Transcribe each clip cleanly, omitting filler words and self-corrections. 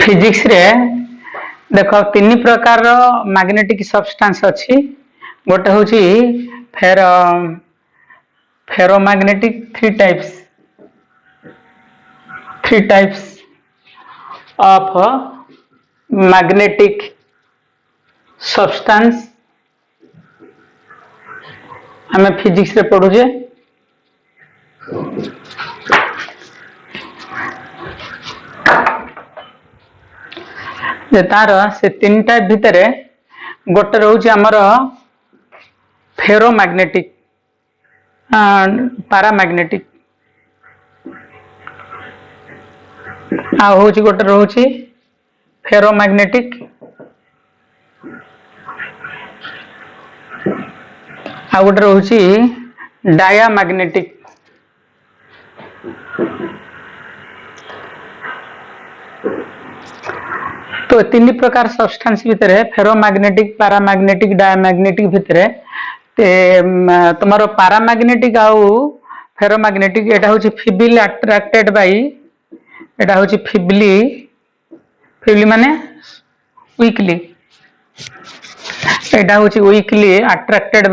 Physics रे देखो तीन प्रकार मैग्नेटिक सब्सटेंस अच्छी गोटे हूँ फेरो ferromagnetic three types of magnetic substance आम फिजिक्स रे पढ़ुचे तार से तीन टाइप भितर गोटे रोचे आमर फेरोमैग्नेटिक पारामैग्नेटिक आ हूँ गोटे रोचे फेरोमैग्नेटिक आ गोटे रोचे डायामैग्नेटिक। तो तीन प्रकार सब्सटेंस भितर फेरोमैग्नेटिक पारामैग्नेटिक डायामैग्नेटिक भितर तुम पारामैग्नेटिक आउ फेरोमैग्नेटिक एटा हूँ फिबिल अट्रैक्टेड बाई एटा हूँ फिबली माने वीकली एटा हूँ weekly attracted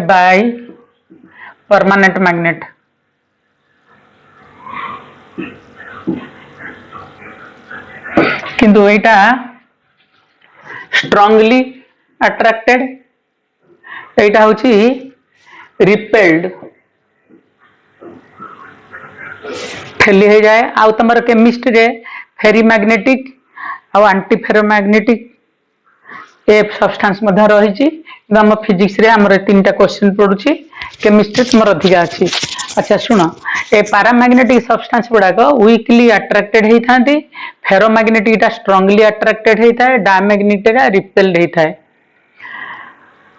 by permanent magnet. किंतु एटा स्ट्रांगली अट्रैक्टेड एटा हूँ रिपेल्ड ठेली हो जाए। आउ तुम केमिस्ट्री रे फेरी मैग्नेटिक आउ आंटी फेरोमैग्नेटिक ए सब्सटेंस रही आम फिजिक्स रे आमर तीन टा क्वेश्चन पड़ुची केमिस्ट्री तुम अधिका अच्छी। अच्छा शुण ए पारामैग्नेटिक सब्सटेंस गुड़ाक वीकली अट्रैक्टेड होता है फेरोमैग्नेटिक स्ट्रांगली अट्रैक्टेड होता है डायमैग्नेटिक रिपेल्ड होता है।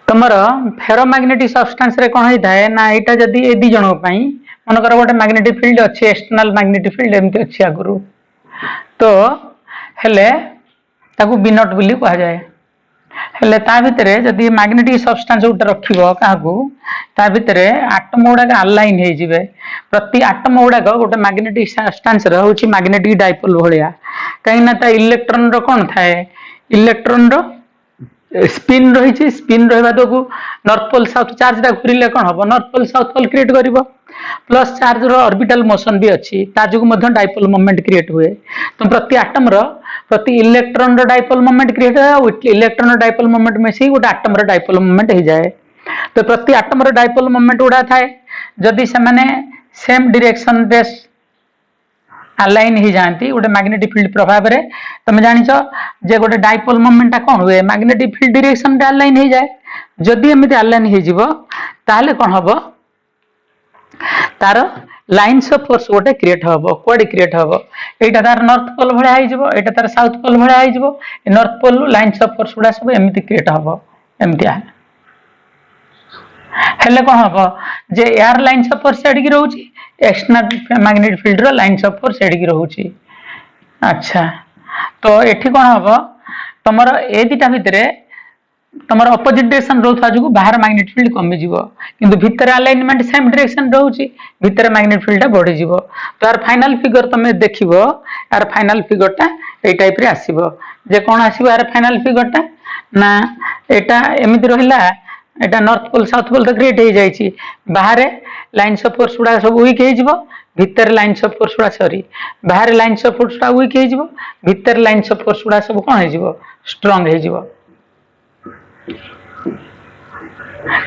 तुम फेरोमैग्नेटिक सब्सटेंस रे कौन होता है ना यहाँ जदि ए दी जन मनकर गोटे मैग्नेटिक फील्ड अच्छी एक्सटर्नल मैग्नेटिक फील्ड एमती अच्छी आगुरी तो हेले ताकू बिनट बोली कह जाए। हेले ता भितर जदि मैग्नेटिक सब्सटेंस गोटे रखिबो काहाकू ता भितर आटम गुड़ाक अलाइन हो जिवे प्रति आटम गुड़ाक गोटे मैग्नेटिक सब्सटेंस होची मैग्नेटिक डाइपोल भलिया कहीं ता इलेक्ट्रॉन रो कौन थाए इलेक्ट्रॉन रो स्पिन रही स्पिन रहा तो नॉर्थ पोल साउथ चार्ज घूरिले कौन हम north pole south pole create कर प्लस चार्ज रो ऑर्बिटल मोशन भी अच्छी डाइपोल मोमेंट क्रिएट हुए। तो प्रति आटम प्रति इलेक्ट्रॉन रो डाइपोल मोमेंट क्रिएट हुए इलेक्ट्रॉन रो डाइपोल मोमेंट मिसी गोटे आटम रो डाइपोल मोमेंट हो जाए। तो प्रति आटम रो डाइपोल मोमेंट गुड़ा थाए जदि से माने सेम डायरेक्शन रे अलाइन हो जाती गोटे मैग्नेटिक फील्ड प्रभाव में तुम जान जे गोटे डाइपोल मोमेंट कौन हुए मैग्नेटिक फील्ड डायरेक्शन रे अलाइन हो जाए। जदि एमती अलाइन हो ताले कौन हम तार लाइन्स ऑफ फोर्स गोटे क्रिएट हम कौड़ी क्रिएट हम यहाँ तार नॉर्थ पोल भाया यहाँ तार साउथ पोल भाया north pole lines of force गुड़ा सब एमती क्रिएट हम एमतिया हेले कौन हम जे एयर लाइन्स ऑफ फोर्स एडिकी रोची एक्सटर्नल मैग्नेटिक फील्ड रो लाइन्स ऑफ फोर्स एडिकी रोची। अच्छा तो एठी कौन हम तुम ए दुटा भितर तुम अपोजिट डायरेक्शन रोथा जो बाहर मैग्नेटिक फील्ड कमी जीवो किंतु भितर अलाइनमेंट सेम डायरेक्शन रोची भितर मैग्नेटिक फील्ड बढ़ी जीवो। तो यार फाइनल फिगर तुम देखिबो यार फाइनल फिगरटा ए टाइप रे आसीबो जे कोन आसीबो यार फाइनल फिगरटा ना एटा एमिति रहिला एटा नॉर्थ पोल साउथ पोल तो क्रिएट हो जाइए बाहर लाइन्स ऑफ फोर्स गुड़ा सब वीक हो भितर लाइन्स ऑफ फोर्स गुड़ा सॉरी बाहर लाइन्स ऑफ फोर्स गुड़ा वीक हो भितर लाइन्स ऑफ फोर्स गुड़ा सब कौन हो स्ट्रांग हो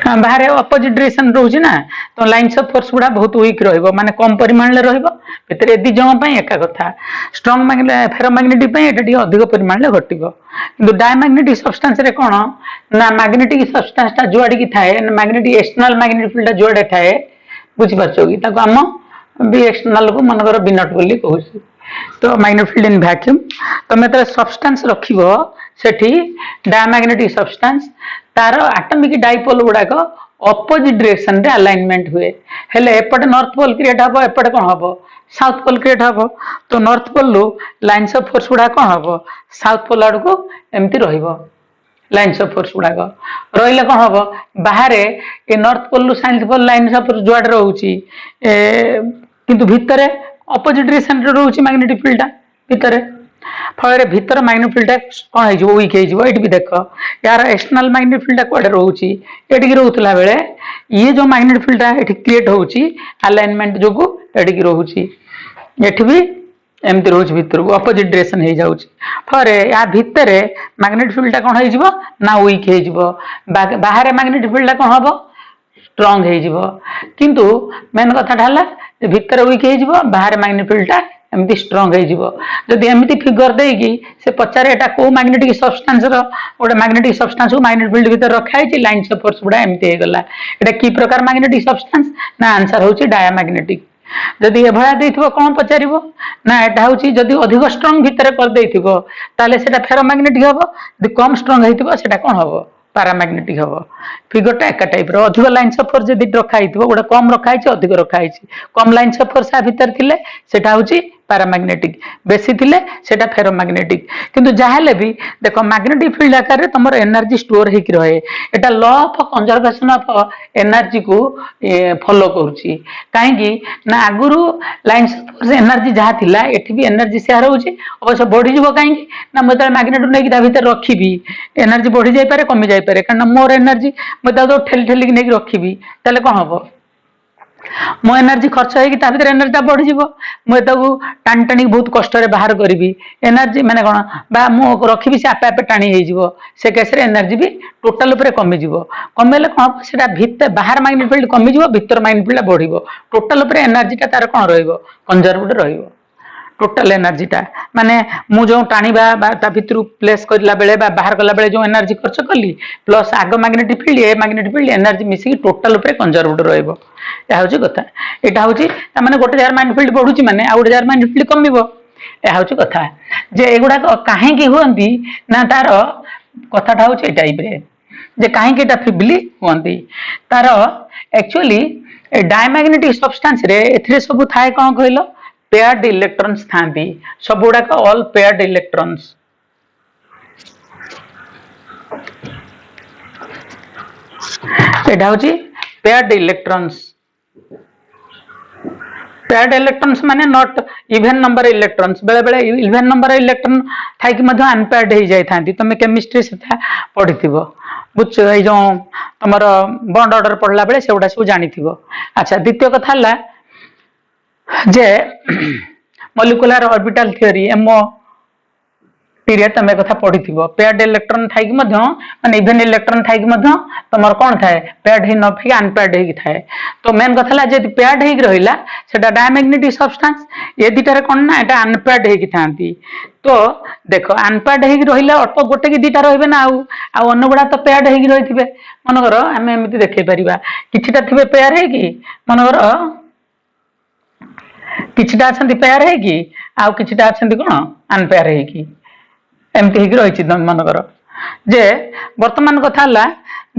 बाहर अपोजिट डायरेक्शन रोची ना तो लाइन्स ऑफ फोर्स गुड़ा बहुत वीक रहिबो माने कम परिमाण रे रहिबो भितर एदी जण पई एका कथा स्ट्रांग फेरोमैग्नेटिक पई एटा टी अधिक परिमाण रे घटिबो किंतु डायमैग्नेटिक सब्सटेंस रे कोन ना मैग्नेटिक सब्सटेंस ता जुआडी की थाए मैग्नेटिक एक्सटर्नल मैग्नेटिक फील्ड जुआडे थाए बुझि पाछो कि ताको हम भी एक्सटर्नल को मनकर बिनट बोली कहूसी। तो मैग्नेटिक फील्ड इन वैक्यूम तुम तो सब्सटेंस रखिबो सेठी डायमैग्नेटिक सब्सटेंस तार एटॉमिक डाइपोल गुड़ाक अपोजिट डायरेक्शन रे अलाइनमेंट हुए हेले एपटे नॉर्थ पोल क्रिएट हबो एपटे कोन हबो साउथ पोल क्रिएट हबो। तो नॉर्थ पोल लो लाइन्स ऑफ फोर्स गुड़ा कोन हबो साउथ पोल आड़ को एमती रहिबो लाइन्स ऑफ फोर्स गुड़ाक रहिले कोन हबो बाहर ए north pole south pole lines of force जुआड रहउची किंतु भितरे अपोजिट डायरेक्शन रे रोची मैग्नेटिक फील्ड भितर फल भीतर मैग्नेटिक फील्ड कौन हो वीक हो भी देख यार एक्सटर्नल मैग्नेटिक फील्ड कड़े रोचे ये रोला बेले ये जो मैग्नेटिक फील्ड ये क्रिएट होची अलाइनमेंट जो ये रोचे ये भी एमती रोज भीतर को अपोजिट डायरेक्शन हो जाउची फरे या भितर मैग्नेटिक फील्ड कौन हो ना वीक हो बाहर मैग्नेटिक फील्ड कौन हम स्ट्रॉन्ग हो किंतु मेन कथा भितर वीक हो बाहर मैग्नेटिक फील्ड एमती स्ट्रॉन्ग हो जदि एमती फिगर देकी से पचारे एटा को मैग्नेटिक सब्सटेंस गोटे मैग्नेटिक सब्सटेंस को मैग्नेटिक फील्ड भीतर रखा है लाइन्स ऑफ फोर्स गुड़ा एमती होगला एटा की प्रकार मैग्नेटिक सब्सटेंस ना आंसर होची डायमैग्नेटिक जदि ए भया देथिबो कोन पचारिबो ना एटा होची जदि अधिक स्ट्रांग भीतर कर देथिबो ताले सेटा फेरोमैग्नेटिक हबो जदि कम स्ट्रांग हेतिबो सेटा कोन हबो पैरामैग्नेटिक हबो फिगरटा एका टाइप रो अधिक लाइन्स ऑफ फोर्स जदि रखा हिथिबो गोटे कम रखा हिची अधिक रखा हिची कम लाइन्स ऑफ फोर्स आ भीतर थिले सेटा होची पैरामैग्नेटिक बेसी थिले सेटा फेरोमैग्नेटिक किंतु जाहले भी देखो मैग्नेटिक फील्ड आकार रे तमरो एनर्जी स्टोर हेकि रहे एटा law of conservation of energy को फॉलो करूची काहे कि ना आगुरु लाइन्स ऑफ फोर्स एनर्जी जहा थिला एठी भी एनर्जी शेयर होची अवश्य बढ़ी जिवो काहे कि ना मते मैग्नेट नै कि ता भीतर रखिबी एनर्जी बढ़ी जाय पारे कमी जाय पारे कारण मोर एनर्जी मते तो ठेली ठेली नै कि रखिबी ताले कोन हबो मो एनर्जी खर्च है भीतर एनर्जी बढ़ी जीव मुझे टाणी टाणी बहुत कष्ट बाहर करी एनर्जी माने कौन बा मु रखी से आपे आपे टाणी से केस एनर्जी भी टोटाल कमिज कमेले कौन से भीतर बाहर मैग्नेटिक फील्ड कमिज भीतर मैग्नेटिक फील्ड बढ़ टोटाल एनर्जीटा तार कौन रनजर्वड रही टोटाल एनर्जीटा माने मु जो टाणीबा भितर प्लेस करला बेले बाहर कला बेले जो एनर्जी खर्च कली प्लस आग मैग्नेटिक फील्ड ए मैग्नेटिक फील्ड एनर्जी मिसिकी टोटाल कंजर्वड रहिबो या होची कथा एटा होची माने गोटे जार मैग्नेटिक फील्ड बढ़ुची माने आ गोटे जार मैग्नेटिक फील्ड कमिबो या होची कथा जे एगुडा काहे की होंदी ना तार कथाटा होची ए टाइप रे जे काहे की एटा फिबली होंदी तार एक्चुअली डायमैग्नेटिक सब्सटेंस रे एथिरे सब थाए कोन कहलो पेयर्ड इलेक्ट्रॉन्स थांती सब गुड़ा ऑल पेयर्ड इलेक्ट्रॉन्स एटा होची पेयर्ड इलेक्ट्रॉन्स माने नॉट इवन नंबर इलेक्ट्रॉन्स बेले बेले इवन नंबर इलेक्ट्रॉन थाई कि मध्य अनपेयर्ड हो जाय थांती तमे केमिस्ट्री सेटा पढिथिबो बुझ ए जो तमरो बॉन्ड ऑर्डर पढ़ला बेले सेउडा सब जानिथिबो अच्छा द्वितीय कथा हला जे molecular orbital theory MO period तमे कथा पढिथिबो पेयर्ड इलेक्ट्रॉन थाई कि मध्य माने इवन इलेक्ट्रॉन थाई कि मध्य तमर कोन थाए पेयर्ड ही न फि अनपेयर्ड ही थाए तो मेन कथा ला जे पेयर्ड ही रहिला सेटा डायमैग्नेटिक सब्सटेंस ए दिटारे कोन ना एटा अनपेयर्ड ही थांती तो देखो अनपेयर्ड ही रहिला अल्प गोटे कि दिटा रहबे ना आ अन्य गुडा तो पेयर्ड ही रहिथिबे मन करो हमें एमिति देखै परिबा किछिटा थिबे पेयर है कि मन करो किछिटा अछंती पेयर है कि आ किछिटा अछंती कोन अनपेयर है कि एमती ही रही मन कर जे वर्तमान कथा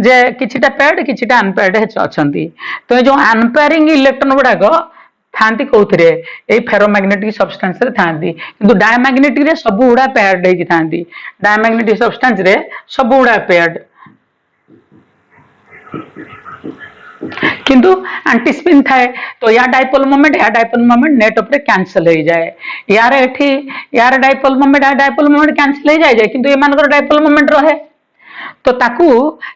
जे किछिटा पेयर्ड किछिटा अनपेयर्ड अछंती तो ये जो अनपेयरिंग इलेक्ट्रॉन गुड़ाक थांती कौथिरे ए फेरोमैग्नेटिक सब्सटेंस रे थांती किंतु डायमैग्नेटिक रे सब गुड़ा पेयर्ड हे थांती डायमैग्नेटिक सब्सटेंस रे सब गुड़ा पेयर्ड किंतु एंटीस्पिन थाए तो या डाइपोल मोमेंट नेट ऊपर कैंसिल हो जाए यार एठी यार डाइपोल मोमेंट कैंसिल हो जाए किंतु एमानकर डाइपोल मोमेंट रहे तो ताकू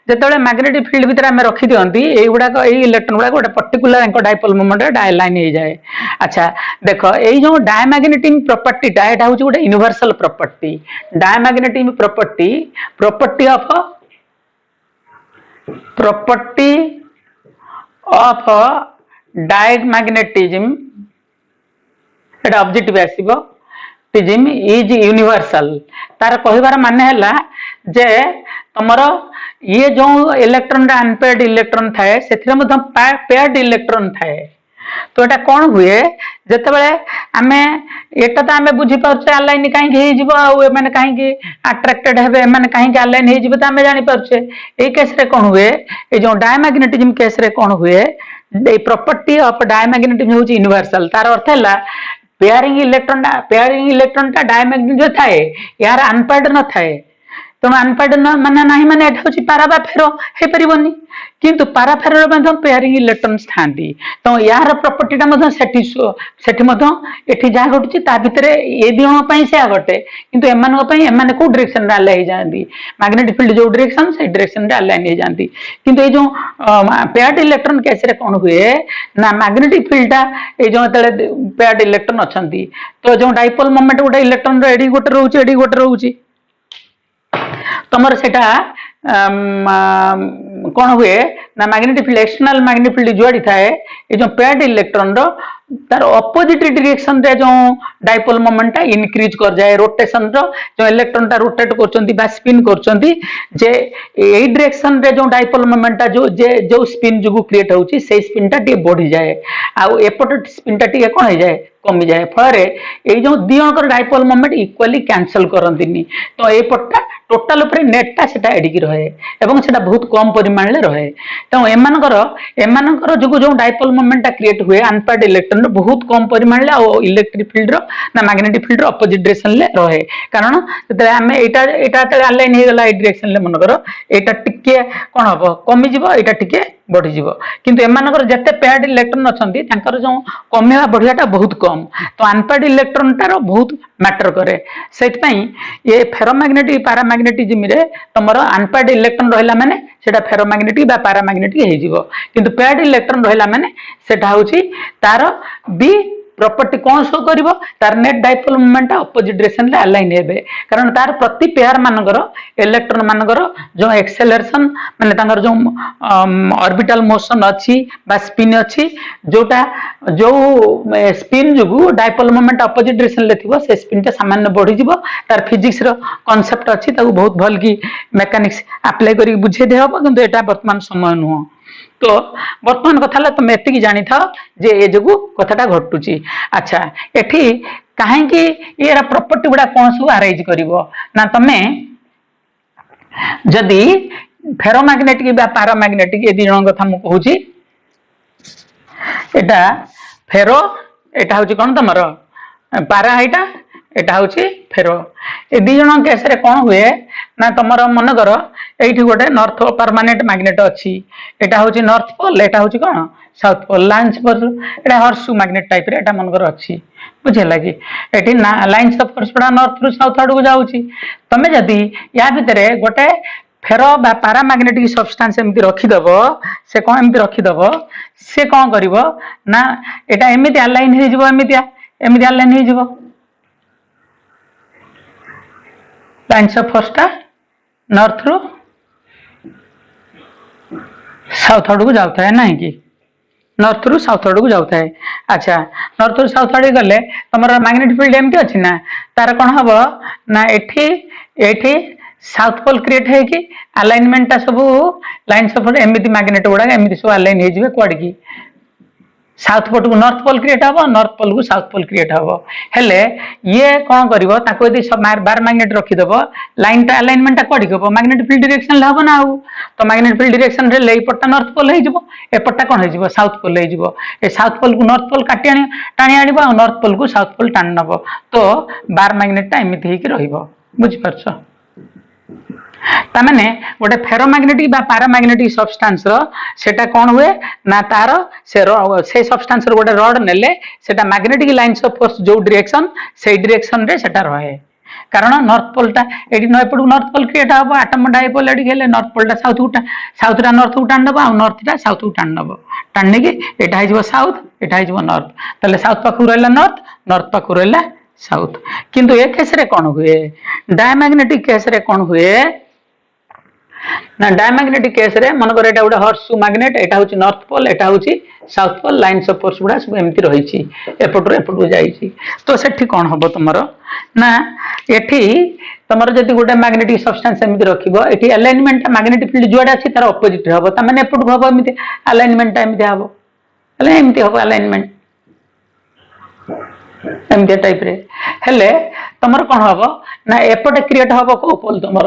जेतेबेले मैग्नेटिक फील्ड भीतर हमें रखी दियंती ए गुडा ए इलेक्ट्रॉन गुडा गोटे पर्टिकुलर एंको डाइपोल मोमेंट डायलाइन हो जाए अच्छा देखो ए जो डायमैग्नेटिक प्रॉपर्टीटा एटा होची गोटे universal property diamagnetic property of diamagnetism Etah objective आसीबो टिज्म is universal तार कहिबार माने हला जे तमरो ये जो इलेक्ट्रॉन अनपेयर्ड इलेक्ट्रॉन थाए सेथिरे मध पेयर्ड इलेक्ट्रॉन थाए तो एटा कोन हुए जेतेबेले आमे एटा तो आमे बुझी पाउछे अलाइन काहे हे जिवो आ माने काहे कि अट्रैक्टेड हेबे माने काहे कि अलाइन हे जिवो त आमे जानि पाउछे ए केस रे कोन हुए ए जो डायमैग्नेटिज्म केस रे कोन हुए ए प्रॉपर्टी ऑफ डायमैग्नेटिज्म होची यूनिवर्सल तार अर्थ हला पेयरिंग इलेक्ट्रॉन टा डायमैग्नेटिक जो थाए यार अनपेयर्ड न थाए तेणु अनपेड माने ना माने एटा हूँ पारा बा फेरो हो पारनि किंतु पारा फेर पेयरिंग इलेक्ट्रॉन्स था तो यार प्रॉपर्टीटा एठी जहाँ घटुची ता भितर ये दिजन से घटे किंतु एमाने को डायरेक्शन रे अलाइन जाती मैग्नेटिक फील्ड जो डायरेक्शन से डायरेक्शन रे अलाइन हो जाती किंतु ये जो पेयर्ड इलेक्ट्रॉन केस रे कौन हुए ना मैग्नेटिक फील्डटा ये जो पेयर्ड इलेक्ट्रॉन अच्छा तो जो डाइपोल मोमेंट गोटे इलेक्ट्रॉन एडी गोटे रोचे तुमर सेटा कौन हुए ना magnetic field external magnetic field जुआड़ी थाए ये जो पेयर्ड इलेक्ट्रॉन रो तार ऑपोजिट डायरेक्शन रे जो डाइपोल मोमेंट इनक्रीज कर जाए रोटेशन रो जो इलेक्ट्रॉन टा रोटेट करचंती बा स्पिन करचंती जे एई डायरेक्शन रे जो डाइपोल मोमेंट जो जो स्पिन जो क्रिएट होउची से स्पिन टा टे बढ़ी जाए आ एपट स्पिन टा टे कोन हो जाए कमी जाए फल ये जो दिजणकर डाइपोल मोमेंट इक्वाली कैंसल करंतिनी तो ए पट्टा टोटाल ऊपर नेटटा सेटा एडिकी रहे एवं सेटा बहुत कम परिमाण रे रहे तो एमानकर जो डाइपोल मोमेंट क्रिएट हुए अनपेयर्ड इलेक्ट्रॉन बहुत कम परिमाण रे और इलेक्ट्रिक फील्ड रो ना मैग्नेटिक फील्ड रो अपोजिट डायरेक्शन ले रहे कारण जते आमे एटा अलाइन हे गला ए डायरेक्शन ले मन करो एटा टिके कोन हबो कमी जिवो एटा टिके बढ़ी जीव किंतु एमानकर जते पेयर्ड इलेक्ट्रॉन अछंती तांकर जो कमेवा बढ़ियाटा बहुत कम तो अनपेयर्ड इलेक्ट्रॉन टार बहुत मैटर करे सेट पई ये फेरोमैग्नेटिक पैरामैग्नेटिज्म रे तमरो अनपेयर्ड इलेक्ट्रॉन रहला माने सेटा फेरोमैग्नेटिक बा पैरामैग्नेटिक हे जीवो किंतु पेयर्ड इलेक्ट्रॉन रहला माने सेटा होची तार बी प्रॉपर्टी कौन शो करिवो तार net dipole moment opposite direction ले अलाइन हेबे कारण तार प्रति पेयर मानकर इलेक्ट्रॉन मानकर जो एक्सेलरेशन माने तांगर जो ऑर्बिटल मोशन अछि बा स्पिन अछि जोटा जो स्पिन जुगु डाइपोल मोमेंट अपोजिट डायरेक्शन ले थिबो से स्पिन ता सामान्य बढ़ी जिवो तार फिजिक्स रो कांसेप्ट अछि ताकू बहुत भल की मैकेनिक्स अप्लाई करी बुझे दे हबो किंतु एटा वर्तमान समय नुह तो वर्तमान कथा तुम एति जानी था जे ए जगु कथाटा घटुची अच्छा एठी काहे कि ये प्रॉपर्टी गुडा कौन सब अरेंज करिवो ना तमे जदी फेरोमैग्नेटिक बा पैरामैग्नेटिक ए दिजन कथा मु कहूची एटा फेरो एटा होची कोन तमरो पारा एटा एटा होची फेरो ए दिजन केस रे कोन हुए ना तमरो मन करो एठी गोटे नॉर्थ परमानेंट मैग्नेट अछि एटा होची नॉर्थ पोल एटा होची कोन साउथ पोल लाइन्स पर एटा हॉर्सू मैग्नेट टाइप रे एटा मन करो अछि बुझे लागी एठी ना लाइन्स ऑफ फोर्स पड़ा नॉर्थ रु साउथ आडू जाउची तमे जदी या भितरे गोटे फेरो बा पैरामैग्नेटिक सब्सटेंस एमती रखी दबो से कोन एमती रखी दबो से कोन करिवो ना एटा एमिति अलाइन हे जिवो एमिति अलाइन हे जिवो लाइन्स ऑफ फोर्स टा नॉर्थ रु साउथ आड़ को जाता है नहीं कि नॉर्थ रु साउथ आड़ को जाता है अच्छा नॉर्थ रु साउथ आड़ गले तुम मैग्नेटिक फील्ड एमती अच्छी ना तार कौन हम ना एठी साउथ पोल क्रिएट है कि अलाइनमेंट सब लाइन्स ऑफ एमती मैग्नेट गुड़ा एमती सब अलाइन हो कौड़ की साउथ पोल को नॉर्थ पोल क्रिएट हम नॉर्थ पोल को साउथ पोल क्रिएट हम हेले ये कौन करिवो ताको यदि बार मैग्नेट रखीदेव लाइन टा अलाइनमेंट टा कौड़ी हम मैग्नेटिक फील्ड डायरेक्शन ले हम ना आउ तो मैग्नेटिक फील्ड डायरेक्शन रे ले एपटा नॉर्थ पोल हो एपटा कौन हो साउथ पोल हो ए साउथ पोल को नॉर्थ पोल काटी टाणी आनिबो आ नॉर्थ पोल को साउथ पोल टाणी नब तो बार मैग्नेट टा एमिति हेकि रहिबो बुझि परछो तामाने गोटे फेरोमैग्नेटिक बा पैरामैग्नेटिक सब्सटेंस रो सेटा कोन हुए ना तार से सब्सटेंस रो गोटे रड नेले सेटा मैग्नेटिक लाइन्स ऑफ फोर्स जो डायरेक्शन से डायरेक्शन रे सेटा रहे कारण नॉर्थ पोल टा एडी न एपड नॉर्थ पोल क्रिएट हबो एटम डाइपोल एडी गेले नॉर्थ पोल टा साउथ टा नॉर्थ को टान दबो आ नॉर्थ टा साउथ को टान दबो टानने की एटा हिजबो साउथ एटा हिजबो नॉर्थ तले साउथ पाखु रहला नॉर्थ पाखु रहला साउथ किंतु ए केस रे कोन हुए डायमैग्नेटिक केस रे कोन हुए ना डायमैग्नेटिक केस रे मन कर एटा उडा हॉर्सू मैग्नेट एटा होची नॉर्थ पोल एटा होची south pole lines of force गुडा सब एमती रहिची एपटू जाईची तो सेठी कोन हबो तमरो ना एठी तमरो जति गोटे मैग्नेटिक सब्सटेंस एमती रखिबो एठी अलाइनमेंट मैग्नेटिक फील्ड जुआडा अछि तार ऑपोजिट हबो त माने एपटू हबो एमती अलाइनमेंट एमती हबो अले एमती हबो अलाइनमेंट एमती टाइप रे हेले तमर कोन हबो ना एपटे क्रिएट हबो को पोल तमर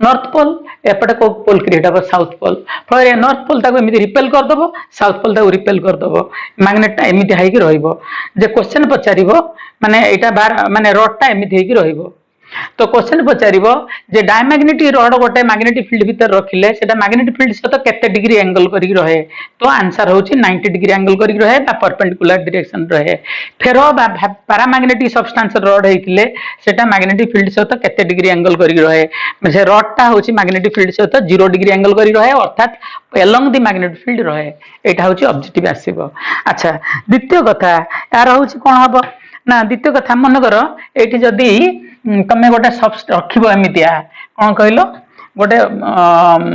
नॉर्थ पोल एपटे को पोल क्रिएट हबो साउथ पोल फरे नॉर्थ पोल ताको एमिति रिपेल कर दबो साउथ पोल ताको रिपेल कर दबो मैग्नेट टा एमिति हाई कि रहिबो जे क्वेश्चन पचारिबो माने एटा बार माने रड टा एमिति हाई कि रहिबो तो क्वेश्चन पचारिबो जे डायमैग्नेटिक रड गोटे मैग्नेटिक फील्ड भीतर रखिले सेटा मैग्नेटिक फील्ड सहित केते डिग्री एंगल करी रहे तो आंसर होची 90 डिग्री एंगल करी रहे बा परपेंडिकुलर डायरेक्शन रहे फेरो बा पैरामैग्नेटिक सब्सटेंस रड हेतिले सेटा मैग्नेटिक फील्ड सहित केते डिग्री एंगल करी रहे से रडटा होची मैग्नेटिक फील्ड सहित 0 डिग्री एंगल करी रहे अर्थात एलोंग दी मैग्नेटिक फील्ड रहे एटा होची ऑब्जेक्टिव आसीबो। अच्छा द्वितीय कथा यार होची कोन हबो ना द्वितीय कथा मन कर एठी जदी तमे गोटे रखिब एमितिया कौन कहलो गोटे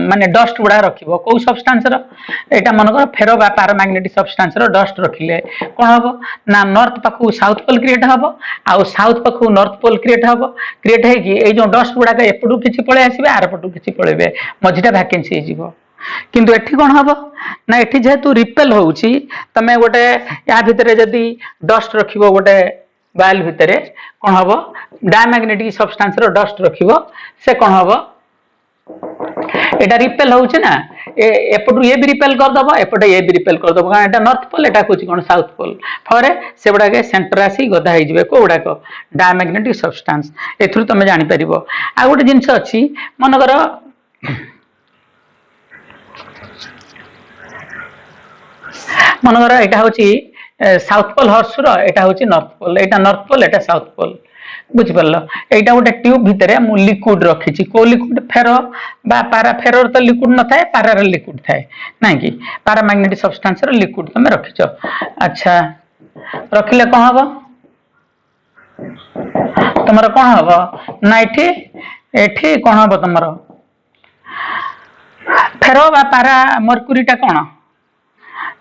माने डस्ट गुड़ा रखिब कौ सब्सटेंस एटा मन कर फेरो बा पैरामैग्नेटिक सब्सटेंस डस्ट रखिले कौन हम ना नॉर्थ पाखु साउथ पोल क्रिएट हम आउ साउथ पाखु नॉर्थ पोल क्रिएट हम क्रिएट है कि ए जो डस्ट गुड़ा एपटू किछि पळे आसीबे आर पटू किछि पळेबे मझिटा वैकेंसी हो किंतु एठी कौन हम ना एठी जेहेतु रिपेल होउची तमे गोटे या भितरे जदी डस्ट रखिबो गोटे बाइल भितरे कौन हम डायमैग्नेटिक सब्सटेंस डस्ट रखिबो से कौन हम एटा रिपेल होउची ना एपटू ये भी रिपेल कर दबो एपटे ये भी रिपेल कर दबो कारण एटा नॉर्थ पोल एटा कोची कोन साउथ पोल फरे से बडा के सेंटर आसी गदा हे जिवे को बडा को डायमैग्नेटिक सब्सटेंस एथुर तमे जानि परिबो आ गोटे जिंस अछि मन कर एटा होची साउथ पोल हर्सुर एटा होची नॉर्थ पोल एटा साउथ पोल बुझी पारल एटा गोटे ट्यूब भितरे मु लिक्विड रखिछि को लिक्विड फेरो बा पारा फेरो तो लिक्विड न थाए पारा रे लिक्विड थाए नाही कि पैरामैग्नेटिक सब्सटेंस रे लिक्विड तमे रखिछो। अच्छा रखिले कोन हबो तमरो कोन हबो ना एठी कोन हबो तमरो फेरो बा पारा मर्क्यूरीटा कोन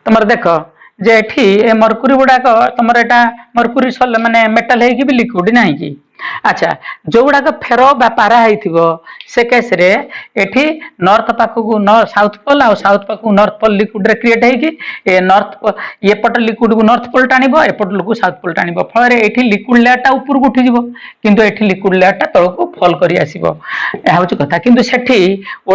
तमरो देखो जे एठी ए मर्क्यूरी गुडाक तमर एटा मर्क्यूरी सल माने मेटल है कि भी लिक्विड नाही कि अच्छा जो गुडाक फेरो बा पारा हेथिबो से केस रे एठी नॉर्थ पाखकु साउथ पोल आ साउथ पाखकु नॉर्थ पोल लिक्विड रे क्रिएट है कि ए नॉर्थ ये पट लिक्विड को नॉर्थ पोल टाणीबो एपट लोक साउथ पोल टाणीबो फल रे एठी लिक्विड लेयर टा ऊपर को उठी जिवो किंतु एठी लिक्विड लेयर टा तळ को फॉल करी आसीबो ए होची कथा किंतु सेठी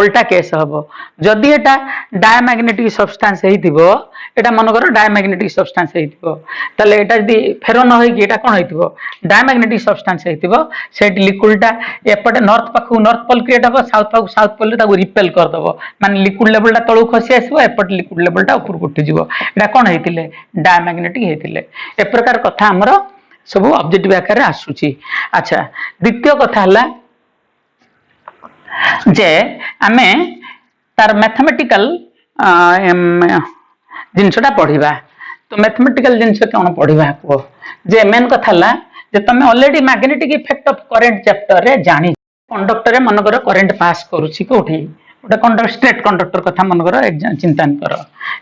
उल्टा केस हबो जदी एटा डायमैग्नेटिक सब्सटेंस हेथिबो एटा मन करो डायमैग्नेटिक सब्सटेंस हेथिबो तले एटा जदी फेरो न होई कि एटा कोन हेथिबो डायमैग्नेटिक सब्सटेंस हेथिबो सेट लिक्विडटा एपटे नॉर्थ पाखु नॉर्थ पोल क्रिएट हबो साउथ पोल रे ताको रिपेल कर दबो माने लिक्विड लेवलटा तळु खसी आसीबो एपटे लिक्विड लेवलटा ऊपर उठी जिवो एटा कोन हेतिले डायमैग्नेटिक हेतिले ए प्रकार कथा हमरो सब ऑब्जेक्टिव आकार रे आसुची। अच्छा द्वितीय कथा हला जे आमे तार मैथमेटिकल जिनसटा पढ़िबा तो मैथमेटिकल जिनस कौन पढ़िबा को जे मेन कथा ला जे तमे already magnetic effect of current chapter रे जानी कंडक्टर रे मन करो करंट पास करूची कोठी गोटे कंडक्टर स्ट्रेट कंडक्टर कथा मन करो एग्जाम चिंता कर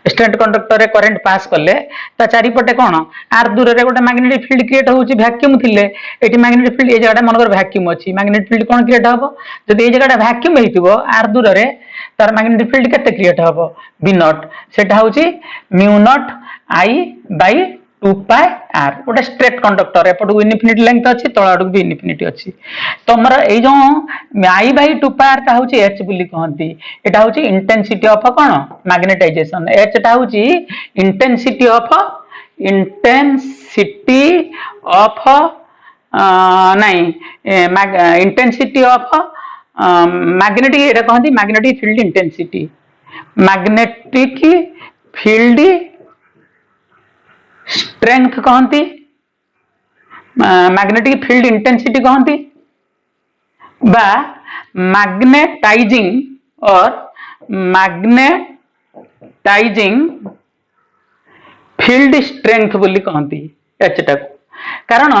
स्ट्रेट कंडक्टर रे करंट पास करले ता चारि पटे कोन आर दूर रे गोटे मैग्नेटिक फील्ड क्रिएट होउची वैक्यूम थिले एटी मैग्नेटिक फील्ड ए जगह मन करो वैक्यूम अछि मैग्नेटिक फील्ड कोन क्रिएट हबो जदि ए जगह वैक्यूम हेतिबो आर दूर रे तार मैग्नेटिक फील्ड केते क्रिएट हबो बी नॉट सेटा होउची mu naught I by 2 pi R गोटे स्ट्रेट कंडक्टर एपट इनफिनिटी लेंथ अच्छी तल आड़ भी इनफिनिटी अच्छी तुमर ये जो आई बाय 2 पाई आर टा होची एच बोली कहंती एटा होची इंटेंसिटी ऑफ कोन मैग्नेटाइजेशन एच टा होची इंटेंसिटी ऑफ नहीं इंटेंसिटी ऑफ मैग्नेटिक एटा कहंती magnetic field intensity magnetic field strength कहती मैग्नेटिक फील्ड इंटेंसिटी कहती बा मैग्नेटाइजिंग और मैग्नेटाइजिंग फील्ड स्ट्रेंथ बोली कहती एचटा को कारण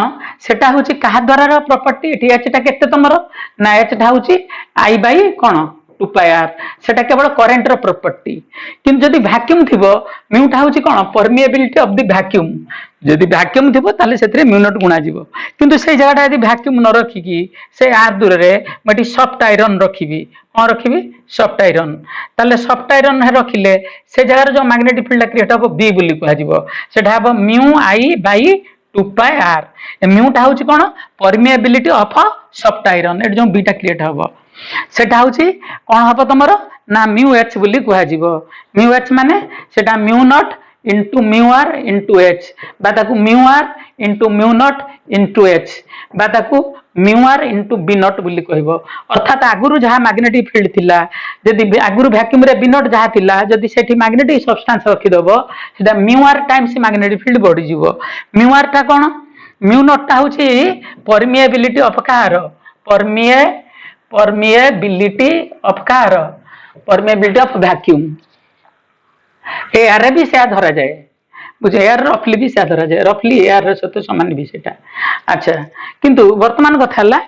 सेटा होची कहा द्वारा प्रॉपर्टी एटी एचटा केते तमरो ना एचटा होची आई बाय कोन 2 पाई आर सेटा केवल करंट रो प्रॉपर्टी किंतु जदी वैक्यूम थिबो म्यूटा होची कोन परमिएबिलिटी ऑफ द वैक्यूम जदी वैक्यूम थिबो ताले सेतरे म्यू नॉट गुणा जिवो किंतु से जगहटा यदि वैक्यूम न रखी की से आर दूर रे मटी सॉफ्ट आयरन रखिबी कोन रखिबी सॉफ्ट आयरन ताले सॉफ्ट आयरन रखिले से जगह जो मैग्नेटिक फील्ड क्रिएट हबो बी बोली कहै जिवो सेटा हबो mu I by 2 pi R म्यूटा होची कोन permeability of soft iron at जो बीटा क्रिएट हबो सेटा होची कोन हबो तमरो ना म्यू एच बोली कहै जिवो म्यू एच माने सेटा mu not into mu R into H बाताकू mu R into mu naught into H बाताकू mu R into B naught बोली कहबो अर्थात आगुरु जहाँ मैग्नेटिक फील्ड थिला जदि आगुरु वैक्यूम रे बी नट जहाँ थिला जदि सेठी मैग्नेटिक सब्सटेंस रखी दबो सेटा mu R times magnetic field बढ़ी जिवो म्यू आर टा कोन म्यू नट टा होची permeability of car permeability of car permeability of vacuum air भी से धरा जाए बुझे एयर रफली भी से धरा जाए रफली एयर सहित सामान भी सेटा अच्छा किंतु वर्तमान कथा हला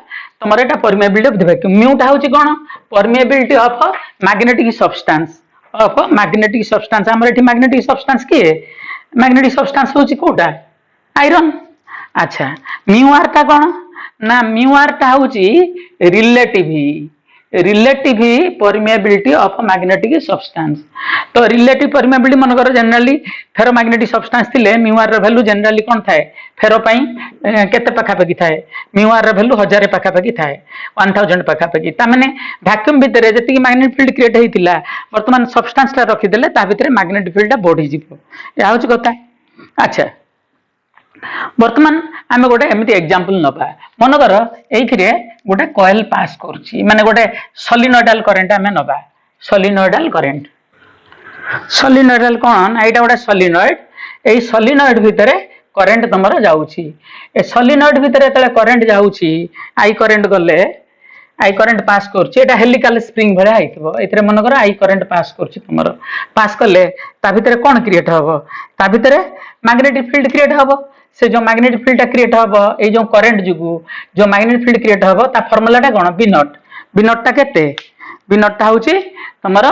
तमर एटा permeability of the vacuum mu टा होची कोन परमिएबिलिटी ऑफ मैग्नेटिक सब्सटेंस हमर एठी मैग्नेटिक सब्सटेंस की मैग्नेटिक सब्सटेंस होची कोटा आयरन अच्छा म्यू आर टा कोन ना म्यू आर टा होची relative permeability of magnetic substance तो रिलेटिव परमिएबिलिटी मन कर जनरली फेरोमैग्नेटिक सब्सटेंस थिले म्यू आर रो वैल्यू जनरली कोन थाए फेरो पई केते पाखापाखी थाए म्यू आर रो वैल्यू 1000 पाखापाखी थाए 1000 पाखापाखी ता माने वैक्यूम भितरे जति मैग्नेटिक फील्ड क्रिएट हेतिला वर्तमान सब्सटेंस ला रखि देले ता भितरे मैग्नेटिक फील्ड बढ़ी जिवो या होची कथा अच्छा वर्तमान आम गोटे एमती एग्जांपल नबा मन कर एइथिरे गोटे कॉइल पास करछि माने गोटे सोलिनॉइडल करंट आम नबा सोलिनॉइडल कोन एटा गोटे सोलिनॉइड एई सोलिनॉइड भितरे करंट तमरा जाउछि ए सोलिनॉइड भितरे तले करंट जाउछि आई करंट गले आई करंट पास करछि एटा हेलिकल स्प्रिंग भले आइतबो एथरे मन कर आई करंट पास करछि तमरो पास करले ता भितरे कोन क्रिएट हबो ता भितरे मैग्नेटिक फील्ड क्रिएट हबो से जो मैग्नेटिक फील्ड क्रिएट हबो ए जो करंट जुगु जो मैग्नेटिक फील्ड क्रिएट हबो ता फार्मूला टा कोन बी नॉट टा केते बी नॉट टा होची तमरो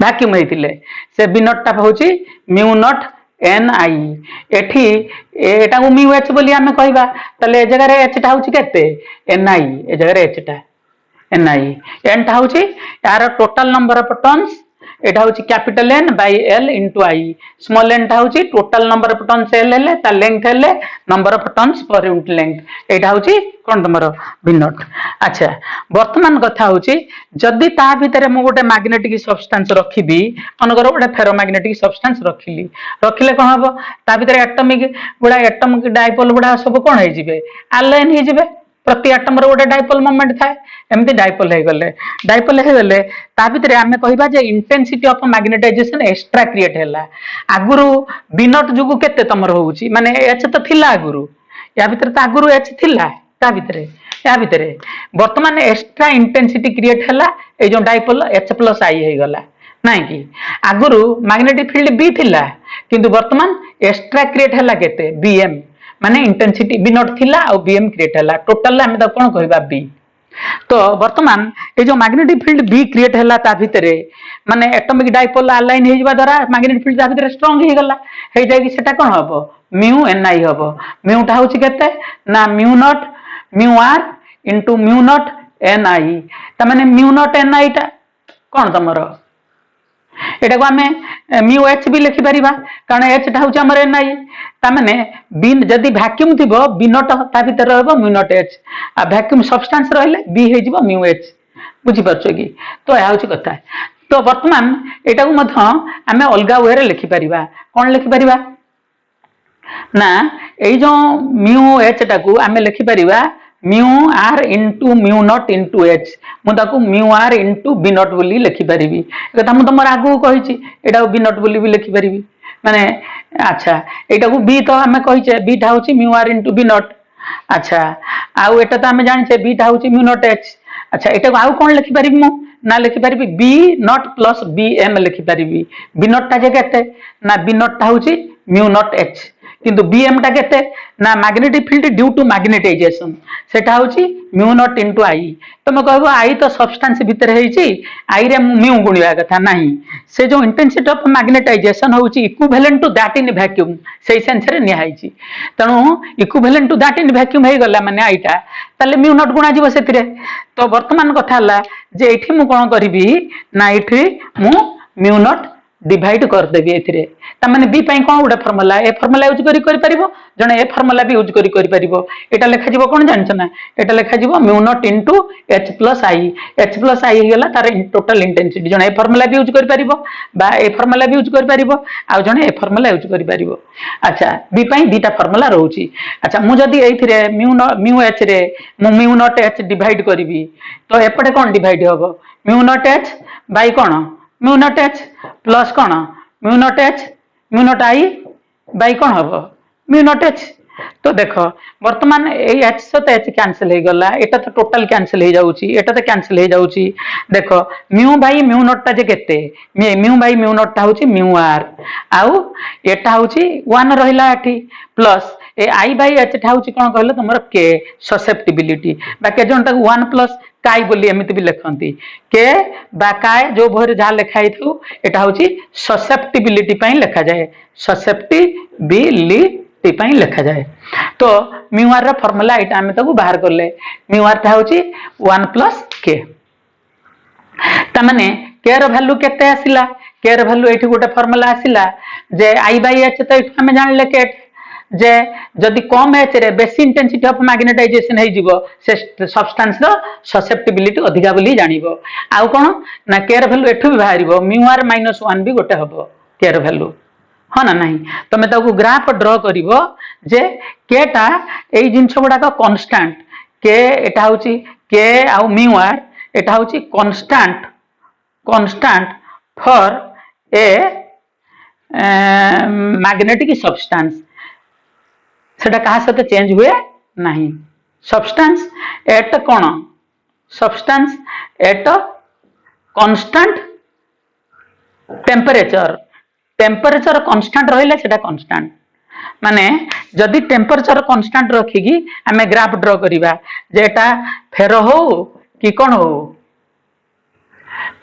वैक्यूम हेतिले से बी नॉट टा होची म्यू नॉट एन आई एठी एटा को म्यू एच बोली हमें कहबा तले ए जगह रे एच टा होची केते एन आई ए जगह रे एच टा एन आई एन टा होची यार टोटल नंबर ऑफ टर्न्स एटा होची capital N by L into I small N टा होची total number of turns L हेले ता लेंथ हेले number of turns per unit length एटा होची कोन तमरो बी नॉट अच्छा वर्तमान कथा होची जदी ता भितरे मु गोटे मैग्नेटिक सब्सटेंस रखिबी मनकर गोटे फेरोमैग्नेटिक सब्सटेंस रखिले कोन हबो ता भितरे एटॉमिक डाइपोल गुडा सब कोन हे जिवे अलाइन हे जिवे प्रति एटम रो गोटे डाइपोल मोमेंट थाए एमती डाइपोल हे गले ता भितरे आमे कहिबा जे intensity of magnetization extra create हैला आगुरु बी नॉट जुगु केते तमर होउची माने एच तो थिला आगुरु या भितरे ता आगुरु एच थिला ता भितरे या भितरे वर्तमान एक्स्ट्रा इंटेंसिटी क्रिएट हैला ए जो डाइपोल एच प्लस आई हे गला नाही कि आगुरु मैग्नेटिक फील्ड बी थिला किंतु वर्तमान एक्स्ट्रा क्रिएट हैला केते बीएम माने इंटेंसिटी बी नॉट थिला और बीएम क्रिएट हैला टोटल हमें तो कोन कहबा बी तो वर्तमान ये जो मैग्नेटिक फील्ड बी क्रिएट हैला ता भितरे माने एटॉमिक डाइपोल अलाइन हे जिबा द्वारा मैग्नेटिक फील्ड ता भितरे स्ट्रांग हे गला हे जाय कि सेटा कोन हबो म्यू एन आई हबो म्यू टा होची केते ना mu nought mu R into mu nought N I ता माने म्यू नॉट एन आई टा कोन तमरो एटा को हमें म्यू एच भी लिखि परिबा कारण एच टा होची हमर एन आई ता माने बी जदी वैक्यूम थिबो बी नॉट ता भीतर रहबो म्यू नॉट एच आ वैक्यूम सब्सटेंस रहले बी हे जिवो म्यू एच बुझि परछो कि तो या होची कथा तो वर्तमान एटा को मध्य हमें अलगा वे रे लिखि परिबा कोन लिखि परिबा ना ए जो म्यू एच टा को हमें लिखि परिबा mu R into mu not into H मुझे mu R into B nought बोली लिखि पारिबी कथा मु तुम आगु कही एटा बी नॉट बोली भी लिखि पारिबी माने अच्छा एटा को बी तो हमें कहिचे बी टा होची mu R into B naught अच्छा आउ एटा तो हमें जानिचे बी टा होची म्यू नॉट एच अच्छा एटा को आउ कोन लिखि पारिबी मु ना लिखि पारिबी B not plus B M लिखि पारिबी बी नॉट टा जे केते ना बी नॉट टा होची म्यू नॉट एच किंतु बीएम टा केते ना magnetic field due to magnetization सेटा होची म्यू नॉट इनटू आई तमे कहबो आई तो सब्सटेंस भीतर हेची आई रे म्यू गुणिया कथा नाही से जो इंटेंसिटी ऑफ मैग्नेटाइजेशन होची equivalent to that in vacuum सेही सेंस रे निया हेची तणु equivalent to that in vacuum हे गला माने आईटा ताले म्यू नॉट गुणा जीव सेतिरे तो वर्तमान कथा हला जे एठी मु कोन करबी ना एठी मु म्यू नॉट डिवाइड करदेवी एथिरे तामाने बी पई कोन गोटे फार्मूला ए फार्मूला यूज करि परिबो जणे ए फार्मूला भी यूज करि परिबो एटा लेखा जिवो कोन जानछ ना एटा लेखा जिवो mu not into h plus I हेला तार टोटल इंटेंसिटी जणे ए फार्मूला भी यूज करि परिबो बा ए फार्मूला भी यूज करि परिबो आ जणे ए फार्मूला यूज करि परिबो अच्छा बी पई दीटा फार्मूला रहउची अच्छा मु जदी एथिरे म्यू h रे मु म्यू नॉट h डिवाइड करबी तो एपटे कोन डिवाइड होबो mu naught h bye cone mu naught h plus cone mu naught I bye कोन हबो म्यू नॉट h तो देखो वर्तमान ए h सहित h कैंसिल हो गला एटा तो टोटल कैंसिल हो जाउची एटा तो कैंसिल हो जाउची देखो म्यू बाय म्यू नॉट ता जे केते म्यू बाय म्यू नॉट ता होची म्यू आर आउ एटा होची 1 रहिला एठी प्लस ए आई बाय h ता होची कोन कहलो तमरो के ससेप्टिबिलिटी बाकी जोंटा 1 प्लस काय बोली एमिति भी लिखंती के बा काय जो भर जा लिखाई थु एटा होची ससेप्टिबिलिटी पई लिखा जाए ससेप्टिबिलिटी पई लिखा जाए तो म्यू आर रा फार्मूला एटा हम ताकू बाहर करले म्यू आर ता होची 1 प्लस के ता माने के रो वैल्यू केते आसिला के रो वैल्यू एठी गोटे फार्मूला आसिला जे आई बाय h तो एठी हम जानले के जे जदि कम एच रे बेसी इंटेंसिटी ऑफ मैग्नेटाइजेशन हे जिवो से सब्सटेंस रो ससेप्टिबिलिटी अधिका बोली जानिबो आउ कोन ना के रो वैल्यू एठु भी बाहरिबो म्यू आर -1 भी गोटे हबो के रो वैल्यू हाँ ना नहीं तमे ताकू ग्राफ ड्रॉ करिवो जे केटा एई जिंस गुडा का कांस्टेंट के एटा होची के आउ म्यू आर एटा होची constant for a magnetic substance सेटा कहा सते चेंज हुए नहीं substance eight cone substance at constant temperature constant रहिला सेटा कांस्टेंट माने जदि टेम्परेचर कांस्टेंट रखिगी हमें ग्राफ ड्रॉ करिबा जेटा फेरो हो कि कोन हो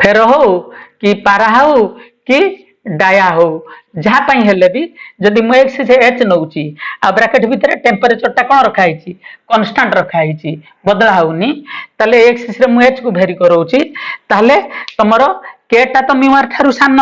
फेरो हो कि पारा हो कि डाया हो जहा पई हेले भी जदि मु एक्स से h नउची आ ब्रैकेट भीतर टेम्परेचर ता कोन रखा हिची कांस्टेंट रखा हिची बदला होनी तले एक्स से मु h को वेरी करउची ताले तमरो केटा तो म्यू आर थारु सान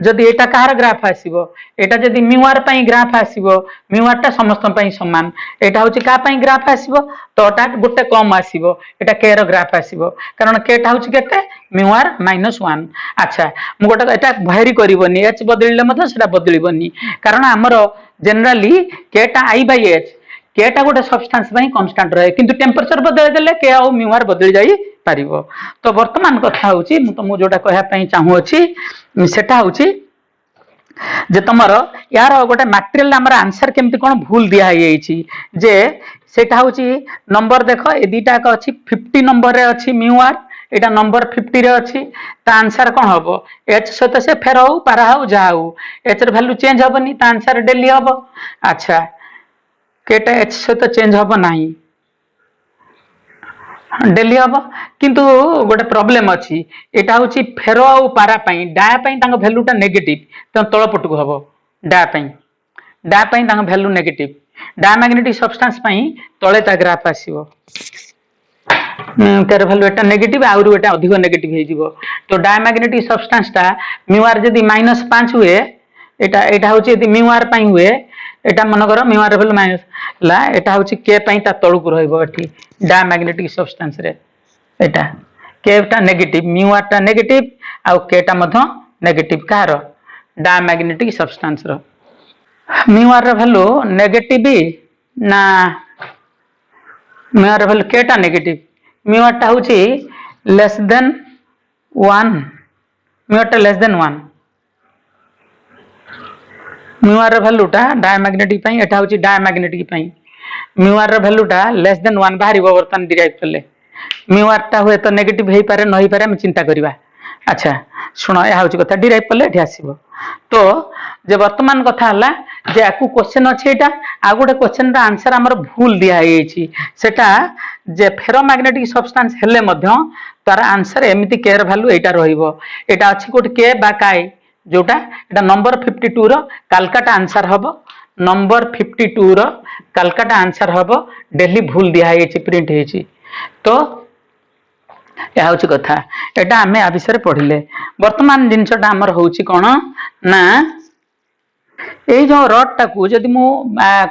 जदि एटा कहार ग्राफ आसीबो एटा जदि म्यू आर पई ग्राफ आसीबो म्यू आर ता समस्त पई समान एटा होची का पई ग्राफ आसीबो तो ता गुटे कम आसीबो एटा के रो ग्राफ आसीबो कारण केटा होची केते म्यू आर -1 अच्छा मु गोटा एटा वेरी करिवोनी h बदलिले मत सेटा बदलिबोनी कारण हमरो जनरली केटा आई बाय h केटा गोटे सब्सटेंस पई कांस्टेंट रहे किंतु टेम्परेचर बदल देले के आ म्यू आर बदल जाई पारिबो तो वर्तमान कथा होची मु तुम जोटा कहया पई चाहू अछि सेटा होची जे तमरो यार गोटे मटेरियल हमर आंसर केमति कोन भूल दिया है छी जे सेटा होची नंबर देखो ए दीटा का अछि 50 नंबर रे अछि म्यू आर एटा नंबर 50 रे अछि ता आंसर कोन हबो h सहित से फेर हो पारा हो जाऊ h र वैल्यू चेंज हबनी ता आंसर डेली हबो अच्छा केटा h सहित चेंज हबो नाही डेली हबो किंतु गोटे प्रॉब्लम अछि एटा होची फेरो आ पारा पई डा पई तांग वैल्यू ता नेगेटिव त तळ पटक हबो डा पई तांग वैल्यू नेगेटिव डा मैग्नेटिक सब्सटेंस पई तळे ता ग्राफ आसीबो तेर वैल्यू एटा नेगेटिव आउर एटा अधिक नेगेटिव हे जिवो तो डा मैग्नेटिक सब्सटेंस ता म्यू आर जदी -5 हुए एटा होची यदि म्यू आर पई हुए एटा मन करो म्यू आर वैल्यू माइनस ला एटा होची के पई ता तळुक रहइबो एठी डा मैग्नेटिक सब्सटेंस रे एटा के ता नेगेटिव म्यू आर ता नेगेटिव आ के ता मधो नेगेटिव कार डा मैग्नेटिक सब्सटेंस रो म्यू आर रो वैल्यू नेगेटिव ना म्यू आर वैल्यू के ता नेगेटिव म्यू आर ता होची लेस देन 1 म्यू आर ता less than 1 mu R value टा डायमैग्नेटिक पई एटा होची डायमैग्नेटिक पई म्यू आर वैल्यू टा लेस देन 1 बाहरी बर्तन डिराइव करले म्यू आर टा हुए तो नेगेटिव हेई पारे न हेई पारे हम चिंता करबा अच्छा सुनो या होची कथा डिराइव करले एठी आसीबो तो जे वर्तमान कथा हला जे आकु क्वेश्चन अछि एटा आ गोटे क्वेश्चन रा आंसर हमर भूल दिया हेई छी सेटा जे फेरोमैग्नेटिक सब्सटेंस हेले मध्य तार आंसर एमिति केयर वैल्यू एटा रहिबो एटा अछि कोट के बा काय जोटा एटा नंबर 52 रो कलकत्ता आंसर हबो नंबर 52 रो कलकत्ता आंसर हबो डेली भूल दिया हेई छी प्रिंट हेई छी तो या होची कथा एटा हमें आ विषय पढिले वर्तमान जिंसटा हमर होची कोन ना ये जो रड टाकू जदि मु